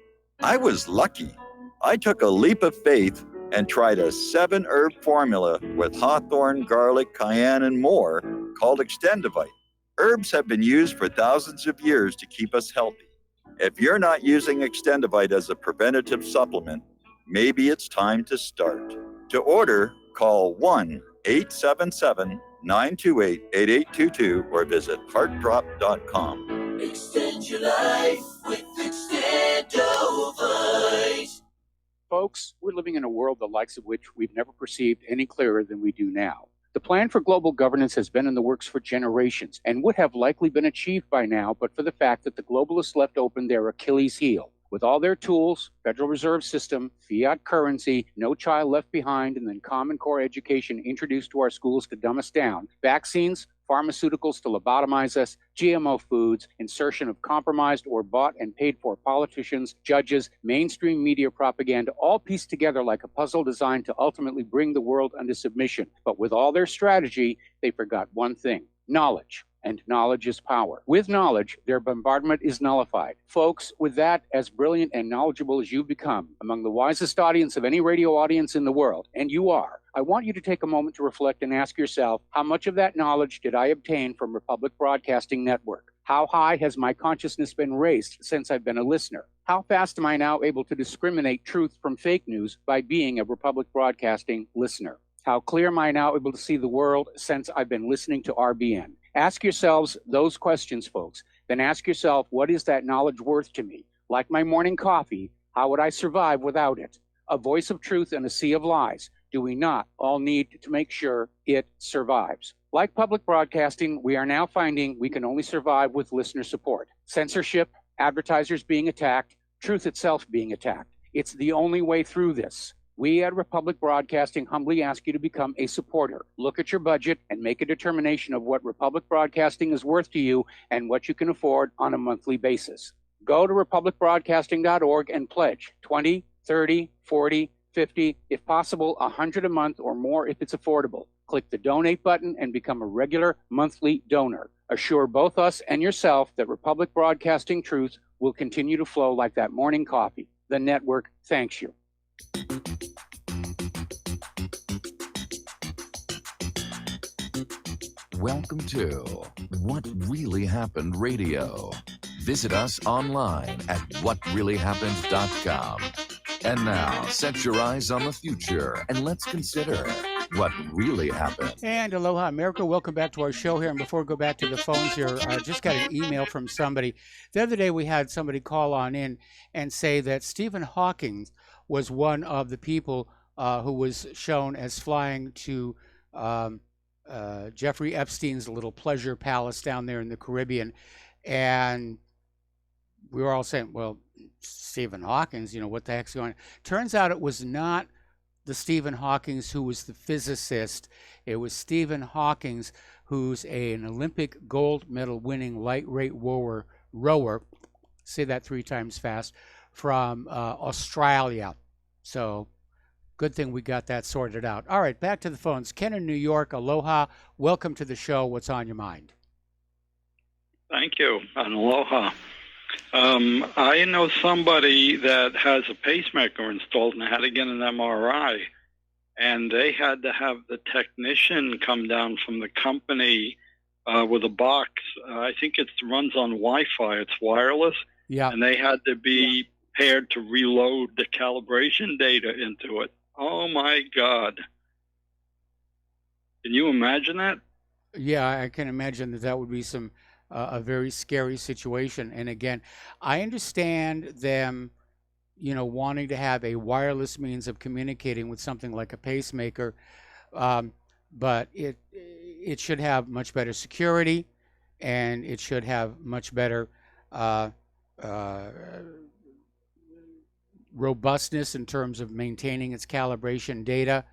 I was lucky. I took a leap of faith and tried a 7-herb formula with hawthorn, garlic, cayenne, and more called Extendivite. Herbs have been used for thousands of years to keep us healthy. If you're not using Extendivite as a preventative supplement, maybe it's time to start. To order, call 1-877-928-8822 or visit heartdrop.com. Extend your life with Extendovite. Folks, we're living in a world the likes of which we've never perceived any clearer than we do now. The plan for global governance has been in the works for generations and would have likely been achieved by now, but for the fact that the globalists left open their Achilles heel. With all their tools, Federal Reserve System, fiat currency, no child left behind, and then Common Core education introduced to our schools to dumb us down, vaccines, pharmaceuticals to lobotomize us, GMO foods, insertion of compromised or bought and paid for politicians, judges, mainstream media propaganda, all pieced together like a puzzle designed to ultimately bring the world under submission. But with all their strategy, they forgot one thing: knowledge. And knowledge is power. With knowledge, their bombardment is nullified. Folks, with that, as brilliant and knowledgeable as you've become, among the wisest audience of any radio audience in the world, and you are, I want you to take a moment to reflect and ask yourself, how much of that knowledge did I obtain from Republic Broadcasting Network? How high has my consciousness been raised since I've been a listener? How fast am I now able to discriminate truth from fake news by being a Republic Broadcasting listener? How clear am I now able to see the world since I've been listening to RBN? Ask yourselves those questions, folks. Then ask yourself, what is that knowledge worth to me? Like my morning coffee, how would I survive without it? A voice of truth in a sea of lies. Do we not all need to make sure it survives? Like public broadcasting, we are now finding we can only survive with listener support. Censorship, advertisers being attacked, truth itself being attacked. It's the only way through this. We at Republic Broadcasting humbly ask you to become a supporter. Look at your budget and make a determination of what Republic Broadcasting is worth to you and what you can afford on a monthly basis. Go to republicbroadcasting.org and pledge 20, 30, 40, 50, if possible, 100 a month or more if it's affordable. Click the donate button and become a regular monthly donor. Assure both us and yourself that Republic Broadcasting truth will continue to flow like that morning coffee. The network thanks you. Welcome to What Really Happened Radio. Visit us online at whatreallyhappened.com. And now, set your eyes on the future and let's consider what really happened. And aloha, America. Welcome back to our show here. And before we go back to the phones here, I just got an email from somebody. The other day we had somebody call on in and say that Stephen Hawking was one of the people who was shown as flying to Jeffrey Epstein's little pleasure palace down there in the Caribbean. And we were all saying, well, Stephen Hawking, what the heck's going on? Turns out it was not the Stephen Hawking who was the physicist. It was Stephen Hawking, who's an Olympic gold medal winning lightweight rower, say that 3 times fast, from Australia. So good thing we got that sorted out. All right, back to the phones. Ken in New York, aloha. Welcome to the show. What's on your mind? Thank you, and aloha. I know somebody that has a pacemaker installed and had to get an MRI, and they had to have the technician come down from the company with a box. I think it runs on Wi-Fi. It's wireless. Yeah. And they had to be paired to reload the calibration data into it. Oh, my God. Can you imagine that? Yeah, I can imagine that would be a very scary situation. And again, I understand them, wanting to have a wireless means of communicating with something like a pacemaker, but it should have much better security, and it should have much better robustness in terms of maintaining its calibration data.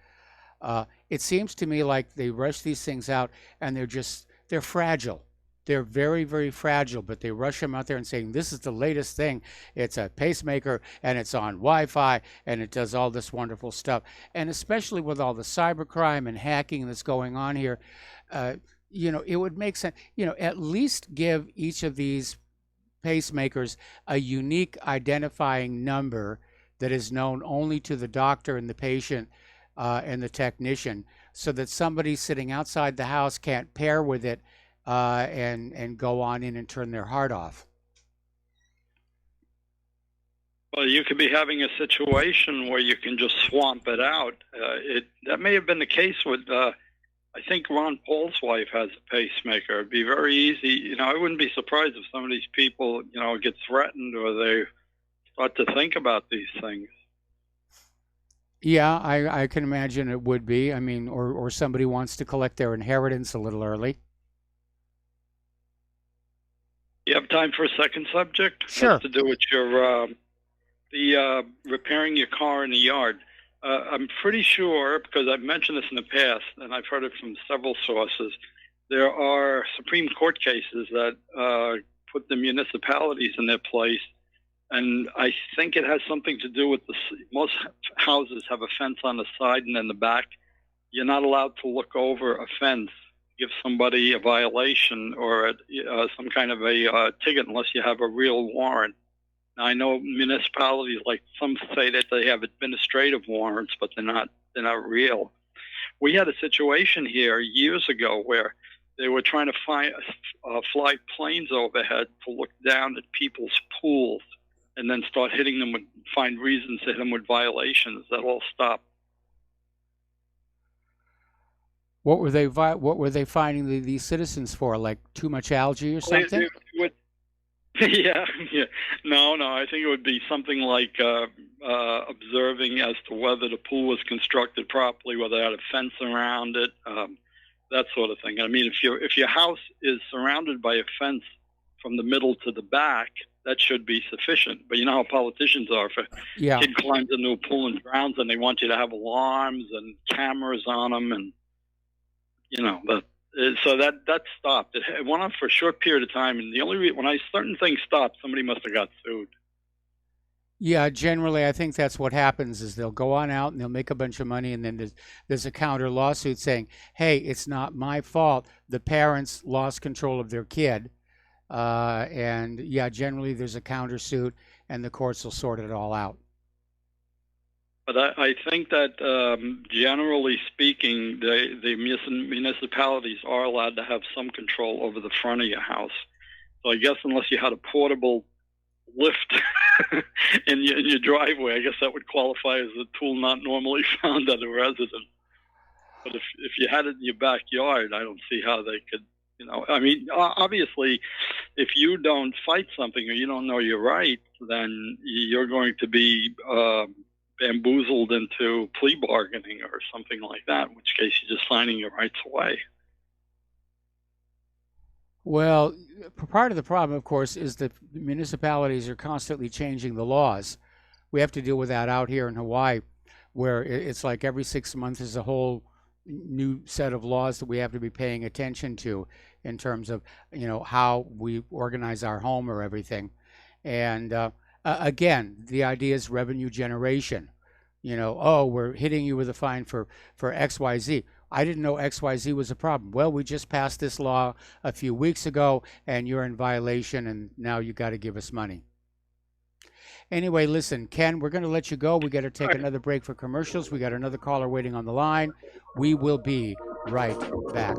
It seems to me like they rush these things out, and they're fragile. they're very, very fragile, but they rush them out there and saying, this is the latest thing. It's a pacemaker and it's on Wi-Fi and it does all this wonderful stuff. And especially with all the cybercrime and hacking that's going on here, it would make sense, at least give each of these pacemakers a unique identifying number that is known only to the doctor and the patient and the technician, so that somebody sitting outside the house can't pair with it and go on in and turn their heart off. Well, you could be having a situation where you can just swamp it out. That may have been the case with, I think Ron Paul's wife has a pacemaker. It'd be very easy. I wouldn't be surprised if some of these people, get threatened or they start to think about these things. Yeah, I can imagine it would be. I mean, or somebody wants to collect their inheritance a little early. You have time for a second subject? Sure. It has to do with your repairing your car in the yard. I'm pretty sure, because I've mentioned this in the past, and I've heard it from several sources, there are Supreme Court cases that put the municipalities in their place, and I think it has something to do with most houses have a fence on the side and in the back. You're not allowed to look over a fence, give somebody a violation or some kind of a ticket unless you have a real warrant. Now, I know municipalities, like some say that they have administrative warrants, but they're not real. We had a situation here years ago where they were trying to fly planes overhead to look down at people's pools and then start hitting them find reasons to hit them with violations. That all stopped. What were they finding these citizens for? Like too much algae or something? Yeah. No, I think it would be something like observing as to whether the pool was constructed properly, whether it had a fence around it, that sort of thing. I mean, if your house is surrounded by a fence from the middle to the back, that should be sufficient. But you know how politicians are. If a kid climbs into a pool and drowns, and they want you to have alarms and cameras on them, and so that stopped. It went on for a short period of time, and the only when certain things stopped, somebody must have got sued. Yeah, generally, I think that's what happens is they'll go on out and they'll make a bunch of money, and then there's a counter lawsuit saying, hey, it's not my fault. The parents lost control of their kid. And yeah, generally there's a countersuit and the courts will sort it all out. But I think that generally speaking, the municipalities are allowed to have some control over the front of your house. So I guess unless you had a portable lift in your driveway, I guess that would qualify as a tool not normally found at a residence. But if you had it in your backyard, I don't see how they could. I mean, obviously, if you don't fight something or you don't know you're right, then you're going to be bamboozled into plea bargaining or something like that, in which case you're just signing your rights away. Well, part of the problem, of course, is that municipalities are constantly changing the laws. We have to deal with that out here in Hawaii, where it's like every 6 months is a whole new set of laws that we have to be paying attention to in terms of how we organize our home or everything. And again, the idea is revenue generation. We're hitting you with a fine for XYZ. I didn't know XYZ was a problem. Well, we just passed this law a few weeks ago and you're in violation and now you got to give us money. Anyway, listen, Ken, we're going to let you go. We got to take another break for commercials. We got another caller waiting on the line. We will be right back.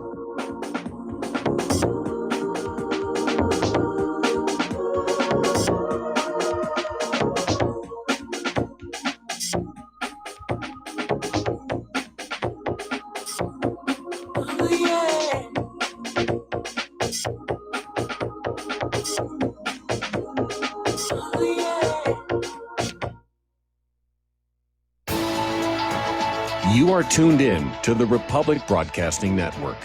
You are tuned in to the Republic Broadcasting Network.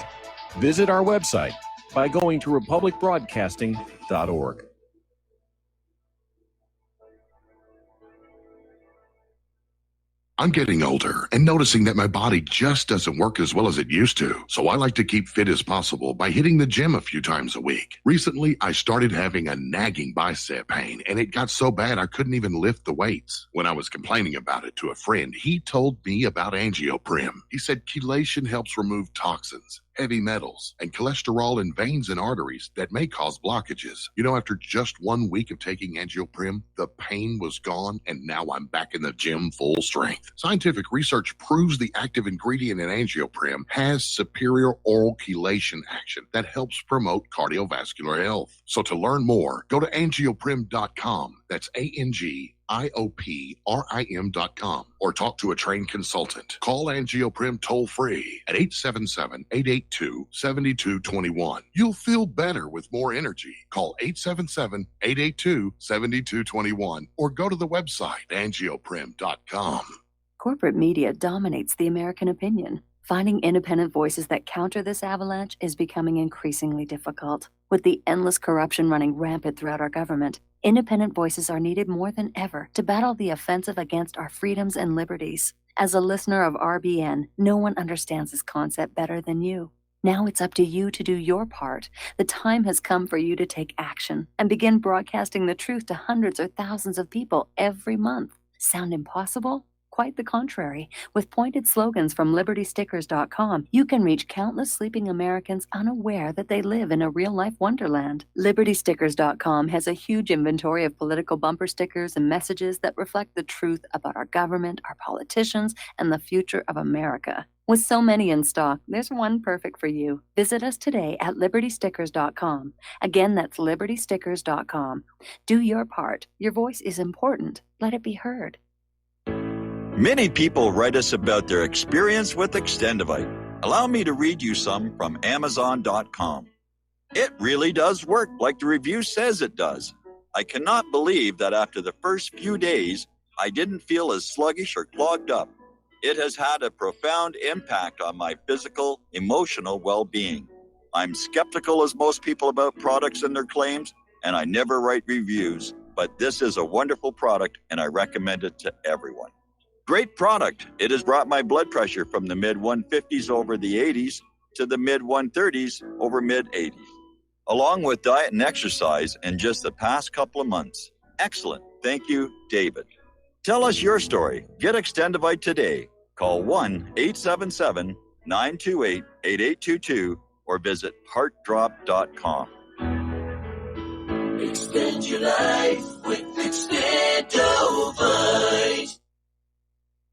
Visit our website by going to republicbroadcasting.org. I'm getting older and noticing that my body just doesn't work as well as it used to. So I like to keep fit as possible by hitting the gym a few times a week. Recently, I started having a nagging bicep pain, and it got so bad I couldn't even lift the weights. When I was complaining about it to a friend, he told me about Angioprim. He said chelation helps remove toxins, heavy metals, and cholesterol in veins and arteries that may cause blockages. You know, after just 1 week of taking Angioprim, the pain was gone, and now I'm back in the gym full strength. Scientific research proves the active ingredient in Angioprim has superior oral chelation action that helps promote cardiovascular health. So to learn more, go to angioprim.com. That's ANGIOPRIM.com, or talk to a trained consultant. Call Angioprim toll free at 877-882-7221. You'll feel better with more energy. Call 877-882-7221 or go to the website angioprim.com. Corporate media dominates the American opinion. Finding independent voices that counter this avalanche is becoming increasingly difficult. With the endless corruption running rampant throughout our government, independent voices are needed more than ever to battle the offensive against our freedoms and liberties. As a listener of RBN, no one understands this concept better than you. Now it's up to you to do your part. The time has come for you to take action and begin broadcasting the truth to hundreds or thousands of people every month. Sound impossible? Quite the contrary. With pointed slogans from LibertyStickers.com, you can reach countless sleeping Americans unaware that they live in a real-life wonderland. LibertyStickers.com has a huge inventory of political bumper stickers and messages that reflect the truth about our government, our politicians, and the future of America. With so many in stock, there's one perfect for you. Visit us today at LibertyStickers.com. Again, that's LibertyStickers.com. Do your part. Your voice is important. Let it be heard. Many people write us about their experience with Extendivite. Allow me to read you some from Amazon.com. It really does work like the review says it does. I cannot believe that after the first few days, I didn't feel as sluggish or clogged up. It has had a profound impact on my physical, emotional well-being. I'm skeptical as most people about products and their claims, and I never write reviews, but this is a wonderful product and I recommend it to everyone. Great product. It has brought my blood pressure from the mid-150s over the 80s to the mid-130s over mid-80s, along with diet and exercise in just the past couple of months. Excellent. Thank you, David. Tell us your story. Get Extendivite today. Call 1-877-928-8822 or visit heartdrop.com. Extend your life with Extendivite.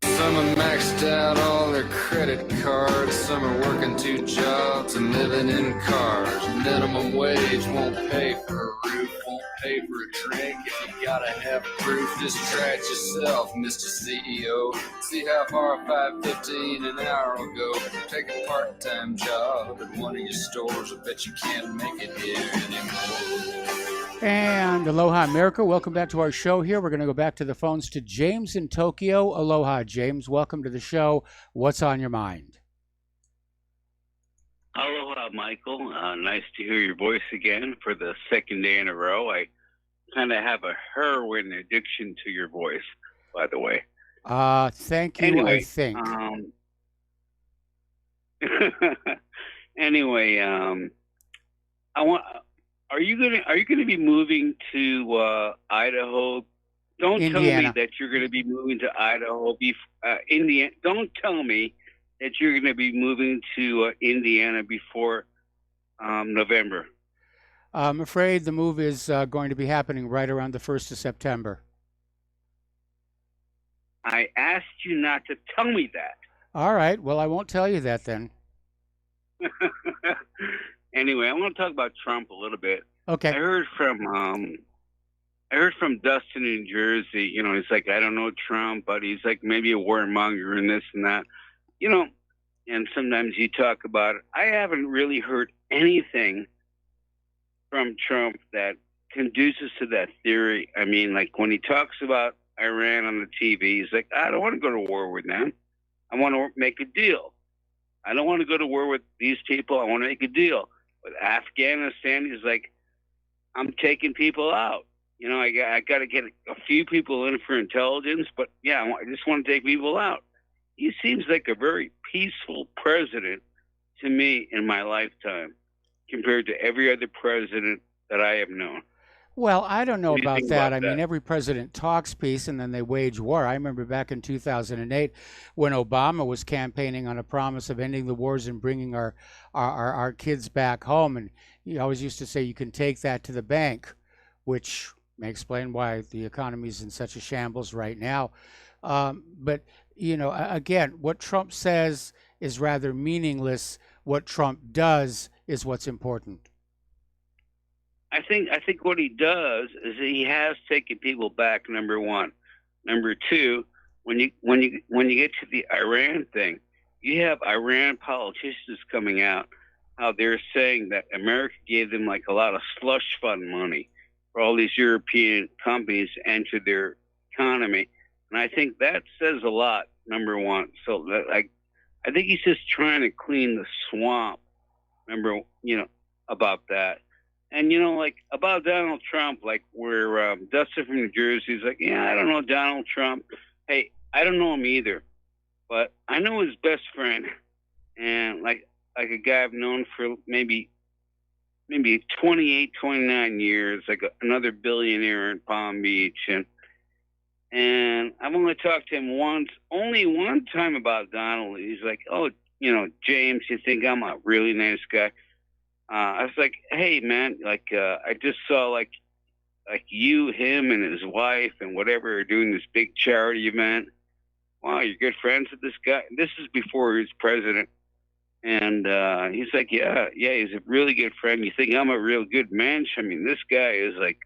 Some are maxed out all their credit cards. Some are working 2 jobs and living in cars. Minimum wage won't pay for a roof, won't pay for a drink. If you gotta have proof, just try it yourself, Mr. CEO. See how far 5.15 an hour will go. Take a part-time job at one of your stores. I bet you can't make it here anymore. And aloha, America. Welcome back to our show here. We're going to go back to the phones to James in Tokyo. Aloha, James. Welcome to the show. What's on your mind? Aloha, Michael. Nice to hear your voice again for the second day in a row. I kind of have a heroin addiction to your voice, by the way. Thank you, Anyway, I think. Anyway, I want. Are you gonna be moving to Idaho? Don't tell me Indiana. that you're gonna be moving to Idaho. Indiana. Don't tell me that you're gonna be moving to Indiana before November. I'm afraid the move is going to be happening right around the 1st of September. I asked you not to tell me that. All right. Well, I won't tell you that then. Anyway, I want to talk about Trump a little bit. Okay. I heard from Dustin in Jersey. You know, he's like, I don't know Trump, but he's like maybe a warmonger and this and that. You know, and sometimes you talk about it. I haven't really heard anything from Trump that conduces to that theory. I mean, like when he talks about Iran on the TV, he's like, I don't want to go to war with them. I want to make a deal. I don't want to go to war with these people. I want to make a deal. With Afghanistan, he's like, I'm taking people out. You know, I got to get a few people in for intelligence, but yeah, I just want to take people out. He seems like a very peaceful president to me in my lifetime compared to every other president that I have known. Well, I don't know What do you about think that. about I mean, that? every president talks peace and then they wage war. I remember back in 2008 when Obama was campaigning on a promise of ending the wars and bringing our kids back home. And he always used to say, you can take that to the bank, which may explain why the economy is in such a shambles right now. But, you know, again, what Trump says is rather meaningless. What Trump does is what's important. I think what he does is he has taken people back. Number one, number two, when you get to the Iran thing, you have Iran politicians coming out how they're saying that America gave them like a lot of slush fund money for all these European companies to enter their economy, and I think that says a lot. Number one, so that, I think he's just trying to clean the swamp. About that. And, like about Donald Trump, like where Dustin from New Jersey is like, yeah, I don't know Donald Trump. Hey, I don't know him either, but I know his best friend. And like a guy I've known for maybe 28, 29 years, like another billionaire in Palm Beach. And I've only talked to him only one time about Donald. He's like, oh, James, you think I'm a really nice guy? I was like, hey, man, I just saw like you, him, and his wife and whatever are doing this big charity event. Wow, you're good friends with this guy? This is before he was president. And he's like, yeah, he's a really good friend. You think I'm a real good mensch? I mean, this guy is like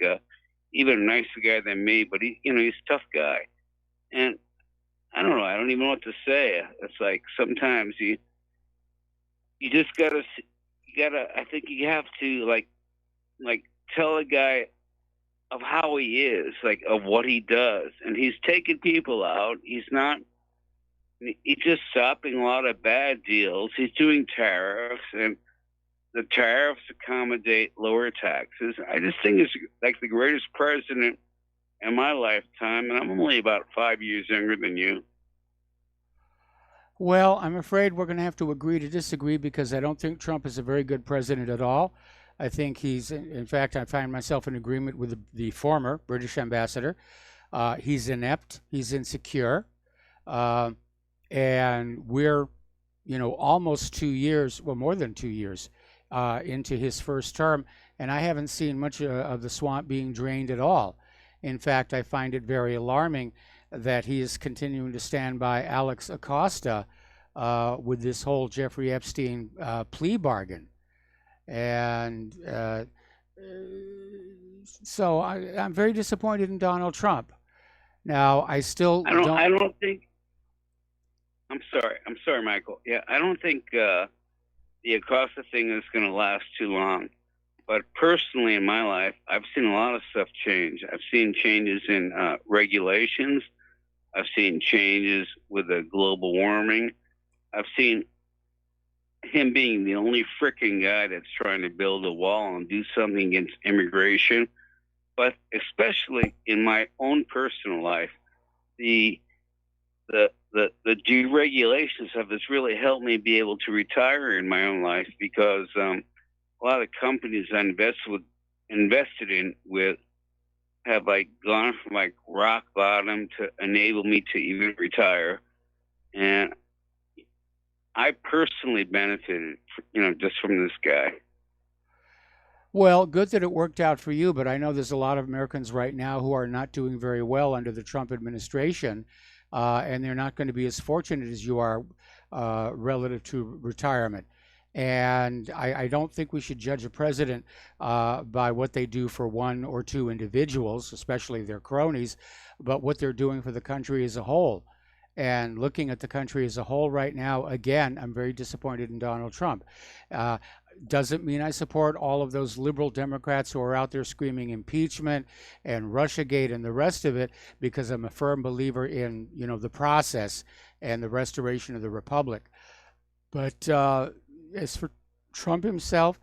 even a nicer guy than me, but he's a tough guy. And I don't know. I don't even know what to say. It's like sometimes you just gotta. I think you have to like tell a guy of how he is, like of what he does. And he's taking people out. He's just stopping a lot of bad deals. He's doing tariffs, and the tariffs accommodate lower taxes. I just think it's like the greatest president in my lifetime, and I'm only about 5 years younger than you. Well, I'm afraid we're going to have to agree to disagree because I don't think Trump is a very good president at all. I think in fact, I find myself in agreement with the former British ambassador. He's inept, he's insecure, and we're, almost 2 years, well, more than 2 years into his first term, and I haven't seen much of the swamp being drained at all. In fact, I find it very alarming that he is continuing to stand by Alex Acosta with this whole Jeffrey Epstein plea bargain. And so I'm very disappointed in Donald Trump. Now, I don't think. I'm sorry, Michael. Yeah, I don't think the Acosta thing is going to last too long. But personally, in my life, I've seen a lot of stuff change. I've seen changes in regulations. I've seen changes with the global warming. I've seen him being the only freaking guy that's trying to build a wall and do something against immigration. But especially in my own personal life, the deregulations have really helped me be able to retire in my own life because a lot of companies I invested in have gone from rock bottom to enable me to even retire. And I personally benefited, just from this guy. Well, good that it worked out for you, but I know there's a lot of Americans right now who are not doing very well under the Trump administration, and they're not going to be as fortunate as you are relative to retirement. And I don't think we should judge a president by what they do for one or two individuals, especially their cronies, but what they're doing for the country as a whole. And looking at the country as a whole right now, again, I'm very disappointed in Donald Trump. Doesn't mean I support all of those liberal Democrats who are out there screaming impeachment and Russiagate and the rest of it, because I'm a firm believer in, the process and the restoration of the republic. But as for Trump himself,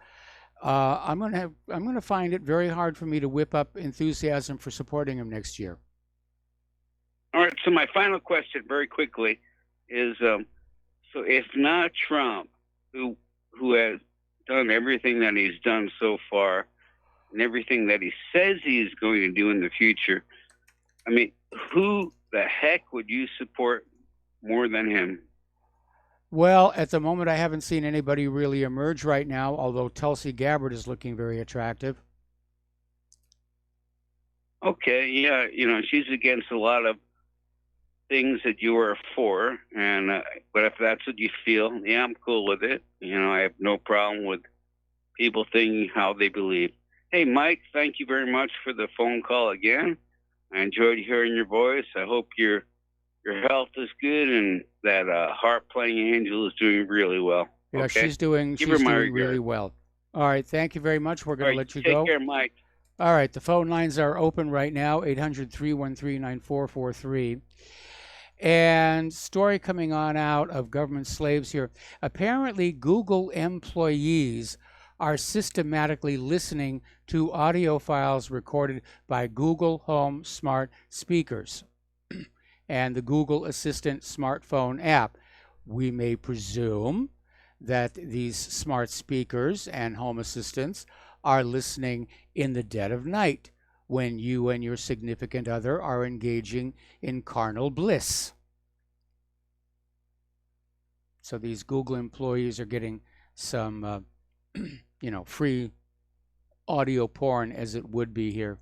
I'm gonna find it very hard for me to whip up enthusiasm for supporting him next year. All right. So my final question, very quickly, is so if not Trump, who has done everything that he's done so far, and everything that he says he's going to do in the future, I mean, who the heck would you support more than him? Well, at the moment, I haven't seen anybody really emerge right now, although Tulsi Gabbard is looking very attractive. Okay, yeah, she's against a lot of things that you are for, and but if that's what you feel, yeah, I'm cool with it. I have no problem with people thinking how they believe. Hey, Mike, thank you very much for the phone call again. I enjoyed hearing your voice. I hope your health is good and that harp playing angel is doing really well. Yeah, okay? she's doing really well. All right, thank you very much. We're going to let you go. Take care, Mike. All right, the phone lines are open right now, 800-313-9443. And story coming on out of government slaves here. Apparently, Google employees are systematically listening to audio files recorded by Google Home smart speakers and the Google Assistant smartphone app. We may presume that these smart speakers and home assistants are listening in the dead of night when you and your significant other are engaging in carnal bliss. So these Google employees are getting some, free audio porn, as it would be here.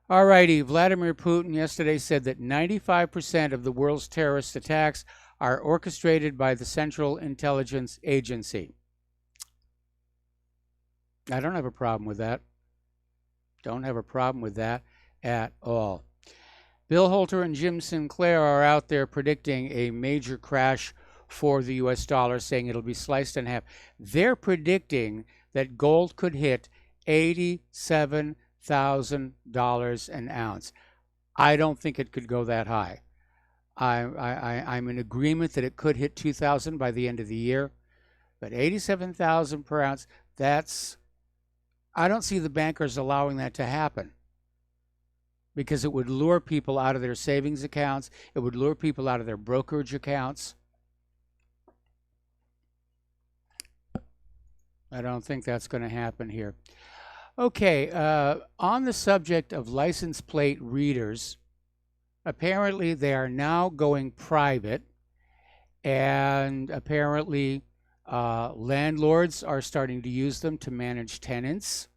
All righty, Vladimir Putin yesterday said that 95% of the world's terrorist attacks are orchestrated by the Central Intelligence Agency. I don't have a problem with that. Don't have a problem with that at all. Bill Holter and Jim Sinclair are out there predicting a major crash for the U.S. dollar, saying it'll be sliced in half. They're predicting that gold could hit $87,000 an ounce. I don't think it could go that high. I'm in agreement that it could hit 2,000 by the end of the year, but 87,000 per ounce, I don't see the bankers allowing that to happen, because it would lure people out of their savings accounts. It would lure people out of their brokerage accounts. I don't think that's going to happen here. Okay, on the subject of license plate readers, apparently they are now going private, and apparently landlords are starting to use them to manage tenants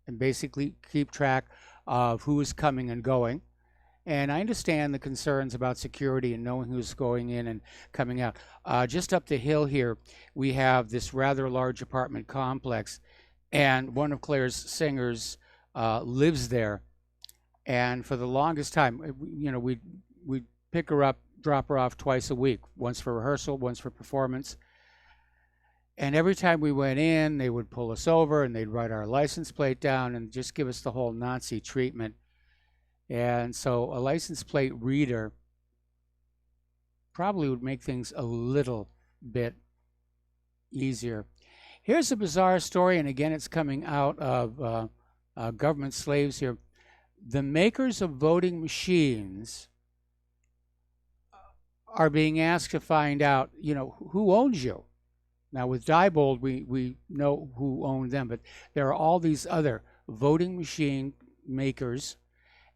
and basically keep track of who is coming and going. And I understand the concerns about security and knowing who's going in and coming out. Just up the hill here, we have this rather large apartment complex, and one of Claire's singers lives there. And for the longest time, we'd pick her up, drop her off twice a week, once for rehearsal, once for performance. And every time we went in, they would pull us over and they'd write our license plate down and just give us the whole Nazi treatment. And so a license plate reader probably would make things a little bit easier. Here's a bizarre story, and again, it's coming out of government slaves here. The makers of voting machines are being asked to find out, who owns you. Now, with Diebold, we know who owned them, but there are all these other voting machine makers,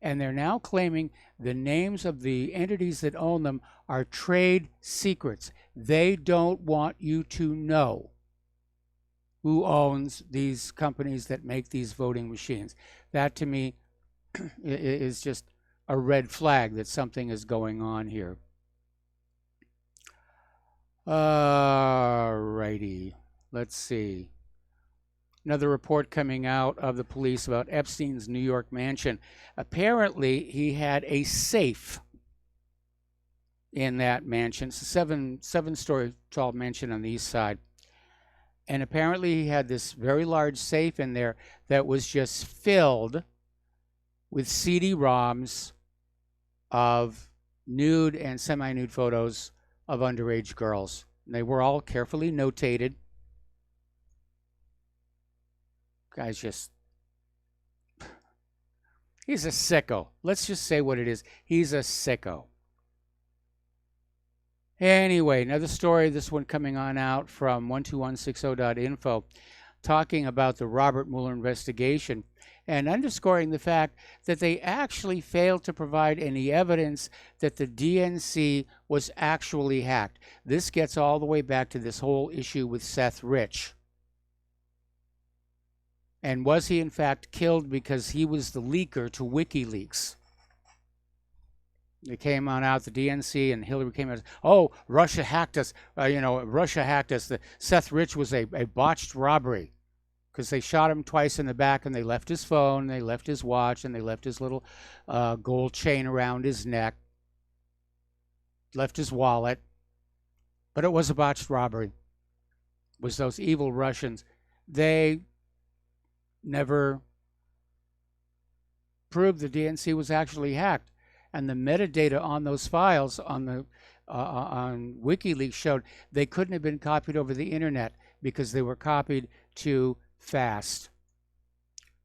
and they're now claiming the names of the entities that own them are trade secrets. They don't want you to know who owns these companies that make these voting machines. That, to me, is just a red flag that something is going on here. Alrighty, let's see. Another report coming out of the police about Epstein's New York mansion. Apparently, he had a safe in that mansion. It's a seven-story tall mansion on the east side. And apparently, he had this very large safe in there that was just filled with CD-ROMs of nude and semi-nude photos of underage girls. And they were all carefully notated. Guy's just, he's a sicko. Let's just say what it is. He's a sicko. Anyway, another story, this one coming on out from 12160.info, talking about the Robert Mueller investigation and underscoring the fact that they actually failed to provide any evidence that the DNC was actually hacked. This gets all the way back to this whole issue with Seth Rich. And was he in fact killed because he was the leaker to WikiLeaks? It came on out, the DNC and Hillary came out, oh, Russia hacked us. Russia hacked us. Seth Rich was a botched robbery because they shot him twice in the back and they left his phone, they left his watch, and they left his little gold chain around his neck, left his wallet. But it was a botched robbery. It was those evil Russians. They never proved the DNC was actually hacked. And the metadata on those files on WikiLeaks showed they couldn't have been copied over the internet because they were copied too fast.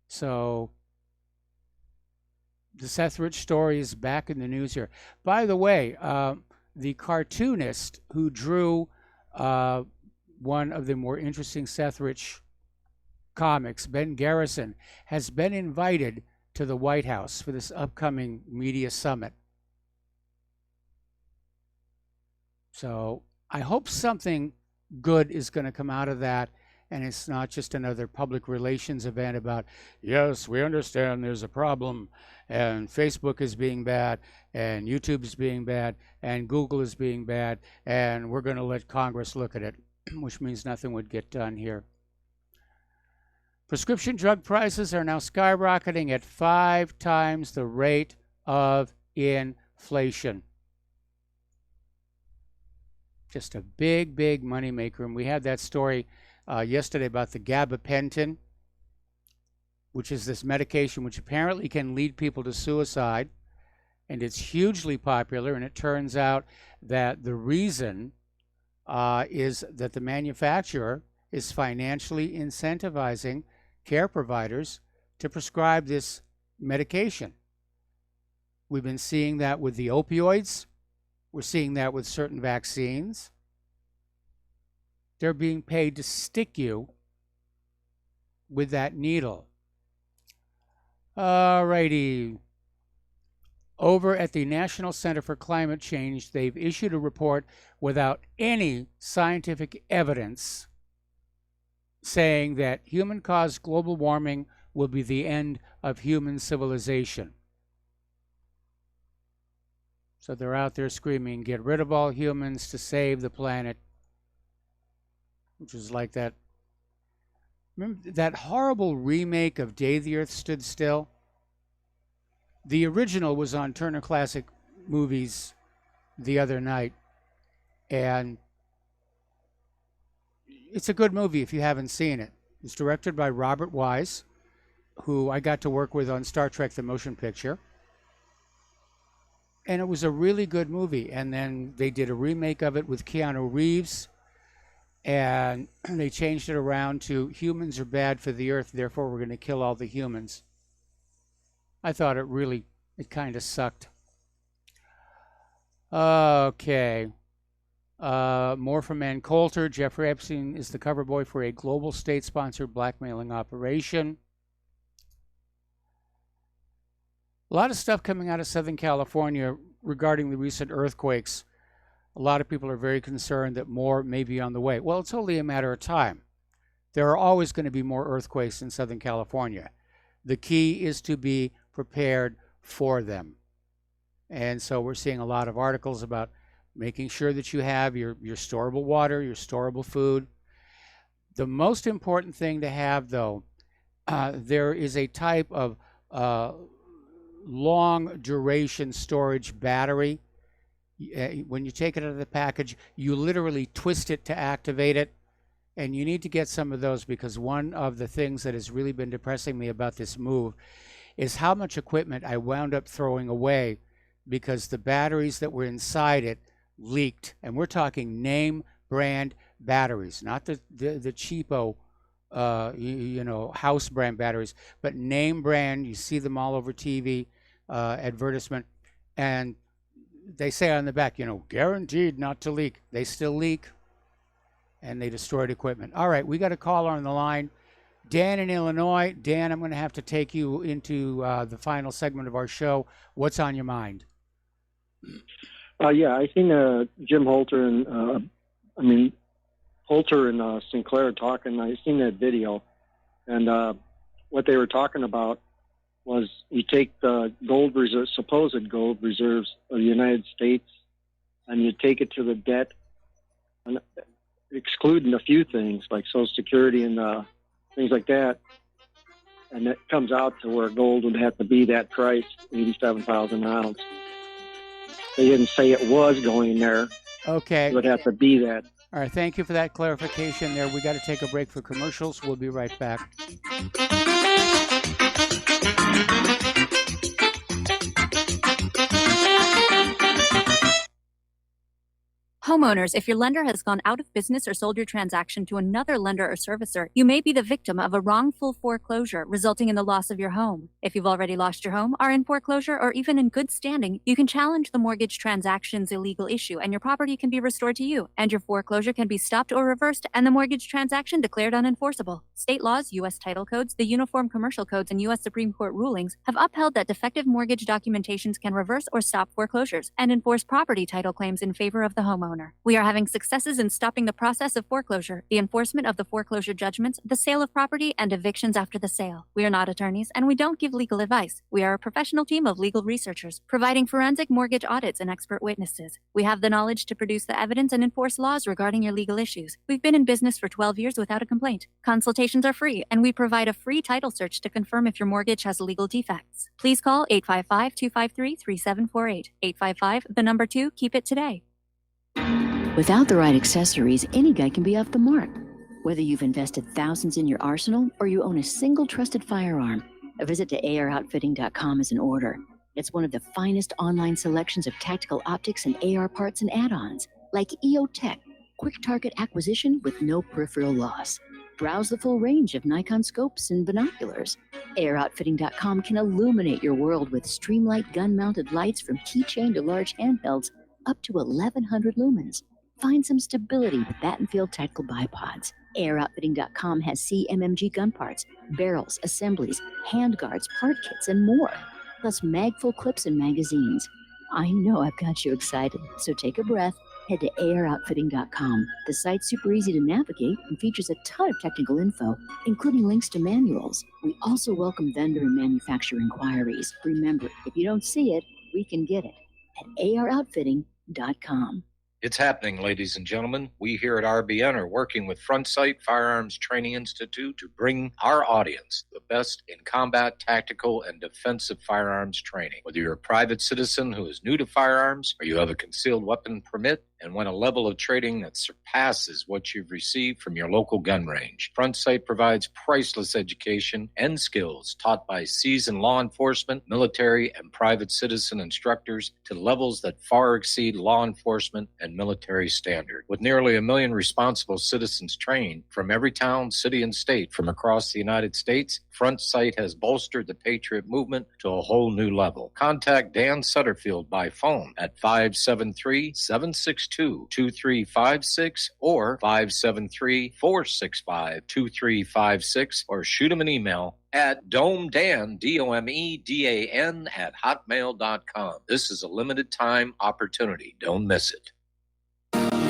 So the Seth Rich story is back in the news here. By the way, the cartoonist who drew one of the more interesting Seth Rich comics, Ben Garrison, has been invited to the White House for this upcoming media summit. So I hope something good is going to come out of that, and it's not just another public relations event about, yes, we understand there's a problem, and Facebook is being bad, and YouTube is being bad, and Google is being bad, and we're going to let Congress look at it, which means nothing would get done here. Prescription drug prices are now skyrocketing at 5 times the rate of inflation. Just a big, big moneymaker. And we had that story yesterday about the gabapentin, which is this medication which apparently can lead people to suicide. And it's hugely popular. And it turns out that the reason is that the manufacturer is financially incentivizing care providers to prescribe this medication. We've been seeing that with the opioids. We're seeing that with certain vaccines. They're being paid to stick you with that needle. Alrighty. Over at the National Center for Climate Change, they've issued a report without any scientific evidence saying that human-caused global warming will be the end of human civilization. So they're out there screaming, get rid of all humans to save the planet, which is like that. Remember that horrible remake of Day the Earth Stood Still? The original was on Turner Classic Movies the other night, and it's a good movie if you haven't seen it. It's directed by Robert Wise, who I got to work with on Star Trek The Motion Picture. And it was a really good movie. And then they did a remake of it with Keanu Reeves, and they changed it around to humans are bad for the earth, therefore we're going to kill all the humans. I thought it kind of sucked. Okay. More from Ann Coulter. Jeffrey Epstein is the cover boy for a global state-sponsored blackmailing operation. A lot of stuff coming out of Southern California regarding the recent earthquakes. A lot of people are very concerned that more may be on the way. Well, it's only a matter of time. There are always going to be more earthquakes in Southern California. The key is to be prepared for them. And so we're seeing a lot of articles about making sure that you have your storable water, your storable food. The most important thing to have, though, there is a type of long duration storage battery. When you take it out of the package, you literally twist it to activate it. And you need to get some of those, because one of the things that has really been depressing me about this move is how much equipment I wound up throwing away because the batteries that were inside it leaked. And we're talking name brand batteries, not the cheapo house brand batteries, but name brand. You see them all over TV advertisement, and they say on the back, guaranteed not to leak. They still leak, and they destroyed equipment. All right, we got a caller on the line. Dan in Illinois. Dan, I'm going to have to take you into the final segment of our show. What's on your mind? Yeah, I seen Jim Holter and Holter and Sinclair talking. I seen that video, and what they were talking about was you take the supposed gold reserves of the United States, and you take it to the debt, and excluding a few things like Social Security and things like that, and it comes out to where gold would have to be that price, 87,000 an ounce. They didn't say it was going there. Okay. It would have to be that. All right, thank you for that clarification there. We got to take a break for commercials. We'll be right back. Homeowners, if your lender has gone out of business or sold your transaction to another lender or servicer, you may be the victim of a wrongful foreclosure, resulting in the loss of your home. If you've already lost your home, are in foreclosure, or even in good standing, you can challenge the mortgage transaction's illegal issue, and your property can be restored to you, and your foreclosure can be stopped or reversed, and the mortgage transaction declared unenforceable. State laws, U.S. title codes, the Uniform Commercial Codes, and U.S. Supreme Court rulings have upheld that defective mortgage documentations can reverse or stop foreclosures and enforce property title claims in favor of the homeowner. We are having successes in stopping the process of foreclosure, the enforcement of the foreclosure judgments, the sale of property, and evictions after the sale. We are not attorneys, and we don't give legal advice. We are a professional team of legal researchers, providing forensic mortgage audits and expert witnesses. We have the knowledge to produce the evidence and enforce laws regarding your legal issues. We've been in business for 12 years without a complaint. Consultations are free, and we provide a free title search to confirm if your mortgage has legal defects. Please call 855-253-3748. 855, 2, keep it today. Without the right accessories, any guy can be off the mark. Whether you've invested thousands in your arsenal or you own a single trusted firearm, a visit to AROutfitting.com is in order. It's one of the finest online selections of tactical optics and AR parts and add-ons, like EOTech, quick target acquisition with no peripheral loss. Browse the full range of Nikon scopes and binoculars. AROutfitting.com can illuminate your world with Streamlight gun-mounted lights from keychain to large handhelds up to 1,100 lumens. Find some stability with Battenfield Tactical Bipods. AirOutfitting.com has CMMG gun parts, barrels, assemblies, handguards, part kits, and more, plus mag-full clips and magazines. I know I've got you excited, so take a breath. Head to AirOutfitting.com. The site's super easy to navigate and features a ton of technical info, including links to manuals. We also welcome vendor and manufacturer inquiries. Remember, if you don't see it, we can get it at AROutfitting.com. It's happening, ladies and gentlemen. We here at RBN are working with Front Sight Firearms Training Institute to bring our audience the best in combat, tactical, and defensive firearms training. Whether you're a private citizen who is new to firearms, or you have a concealed weapon permit and want a level of training that surpasses what you've received from your local gun range, Front Sight provides priceless education and skills taught by seasoned law enforcement, military, and private citizen instructors to levels that far exceed law enforcement and military standard. With nearly 1 million responsible citizens trained from every town, city, and state from across the United States, Front Sight has bolstered the Patriot movement to a whole new level. Contact Dan Sutterfield by phone at 573-762-2356 or 573-465-2356, or shoot him an email at domedan, DOMEDAN, at hotmail.com. This is a limited time opportunity. Don't miss it.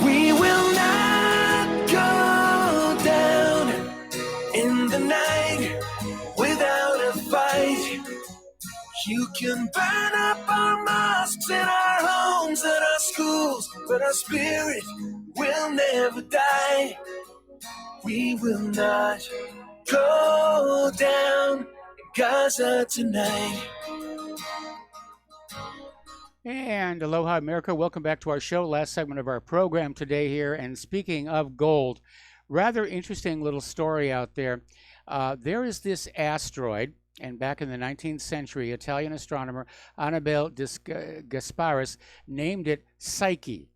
We will not go down in the night without a fight. You can burn up our mosques and our homes and our schools, but our spirit will never die. We will not go down in Gaza tonight. And aloha, America. Welcome back to our show. Last segment of our program today here. And speaking of gold, rather interesting little story out there. There is this asteroid, and back in the 19th century, Italian astronomer Annibale Gasparis named it Psyche.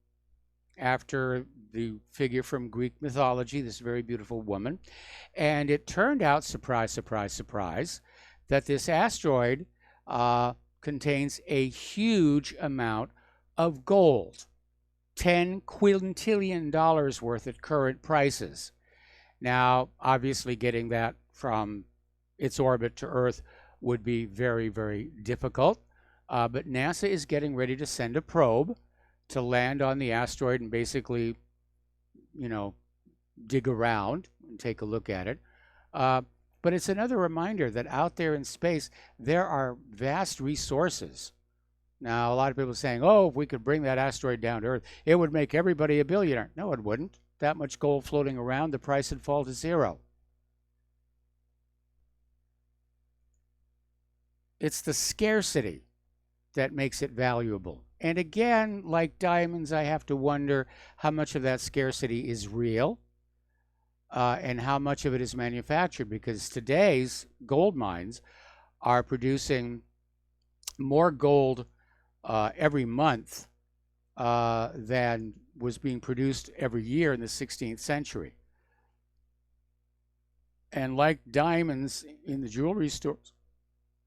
after the figure from Greek mythology, this very beautiful woman. And it turned out, surprise, surprise, surprise, that this asteroid contains a huge amount of gold, $10 quintillion worth at current prices. Now, obviously, getting that from its orbit to Earth would be very, very difficult. But NASA is getting ready to send a probe to land on the asteroid and basically, you know, dig around and take a look at it. But it's another reminder that out there in space, there are vast resources. Now, a lot of people are saying, oh, if we could bring that asteroid down to Earth, it would make everybody a billionaire. No, it wouldn't. That much gold floating around, the price would fall to zero. It's the scarcity that makes it valuable. And again, like diamonds, I have to wonder how much of that scarcity is real and how much of it is manufactured, because today's gold mines are producing more gold every month than was being produced every year in the 16th century. And like diamonds in the jewelry stores,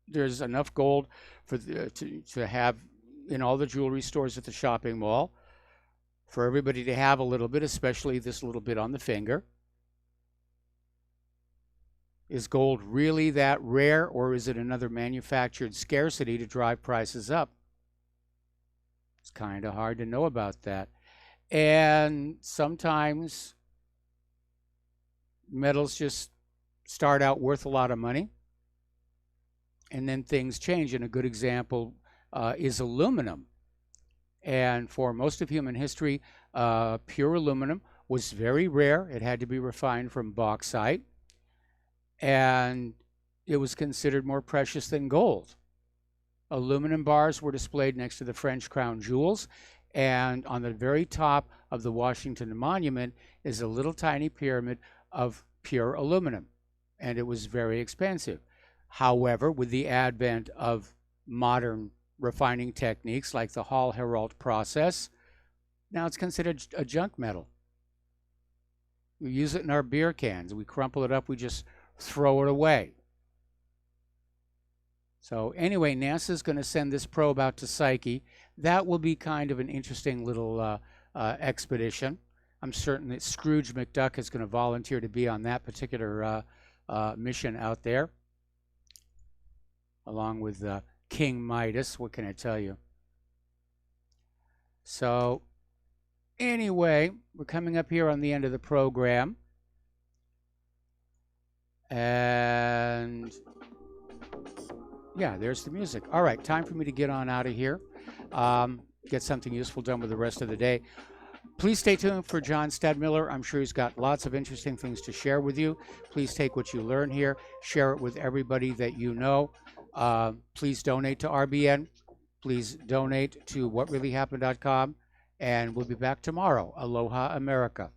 there's enough gold for to have in all the jewelry stores at the shopping mall for everybody to have a little bit, especially this little bit on the finger. Is gold really that rare, or is it another manufactured scarcity to drive prices up? It's kind of hard to know about that. And sometimes metals just start out worth a lot of money, and then things change. And a good example is aluminum. And for most of human history, pure aluminum was very rare. It had to be refined from bauxite, and it was considered more precious than gold. Aluminum bars were displayed next to the French crown jewels, and on the very top of the Washington Monument is a little tiny pyramid of pure aluminum, and it was very expensive. However, with the advent of modern refining techniques like the Hall-Héroult process, now it's considered a junk metal. We use it in our beer cans. We crumple it up, we just throw it away. So anyway, NASA's going to send this probe out to Psyche. That will be kind of an interesting little expedition. I'm certain that Scrooge McDuck is going to volunteer to be on that particular mission out there, along with King Midas. What can I tell you? So anyway, we're coming up here on the end of the program. And yeah, there's the music. All right, time for me to get on out of here. Get something useful done with the rest of the day. Please stay tuned for John Stadmiller. I'm sure he's got lots of interesting things to share with you. Please take what you learn here, share it with everybody that you know. Please donate to RBN. Please donate to whatreallyhappened.com. And we'll be back tomorrow. Aloha, America.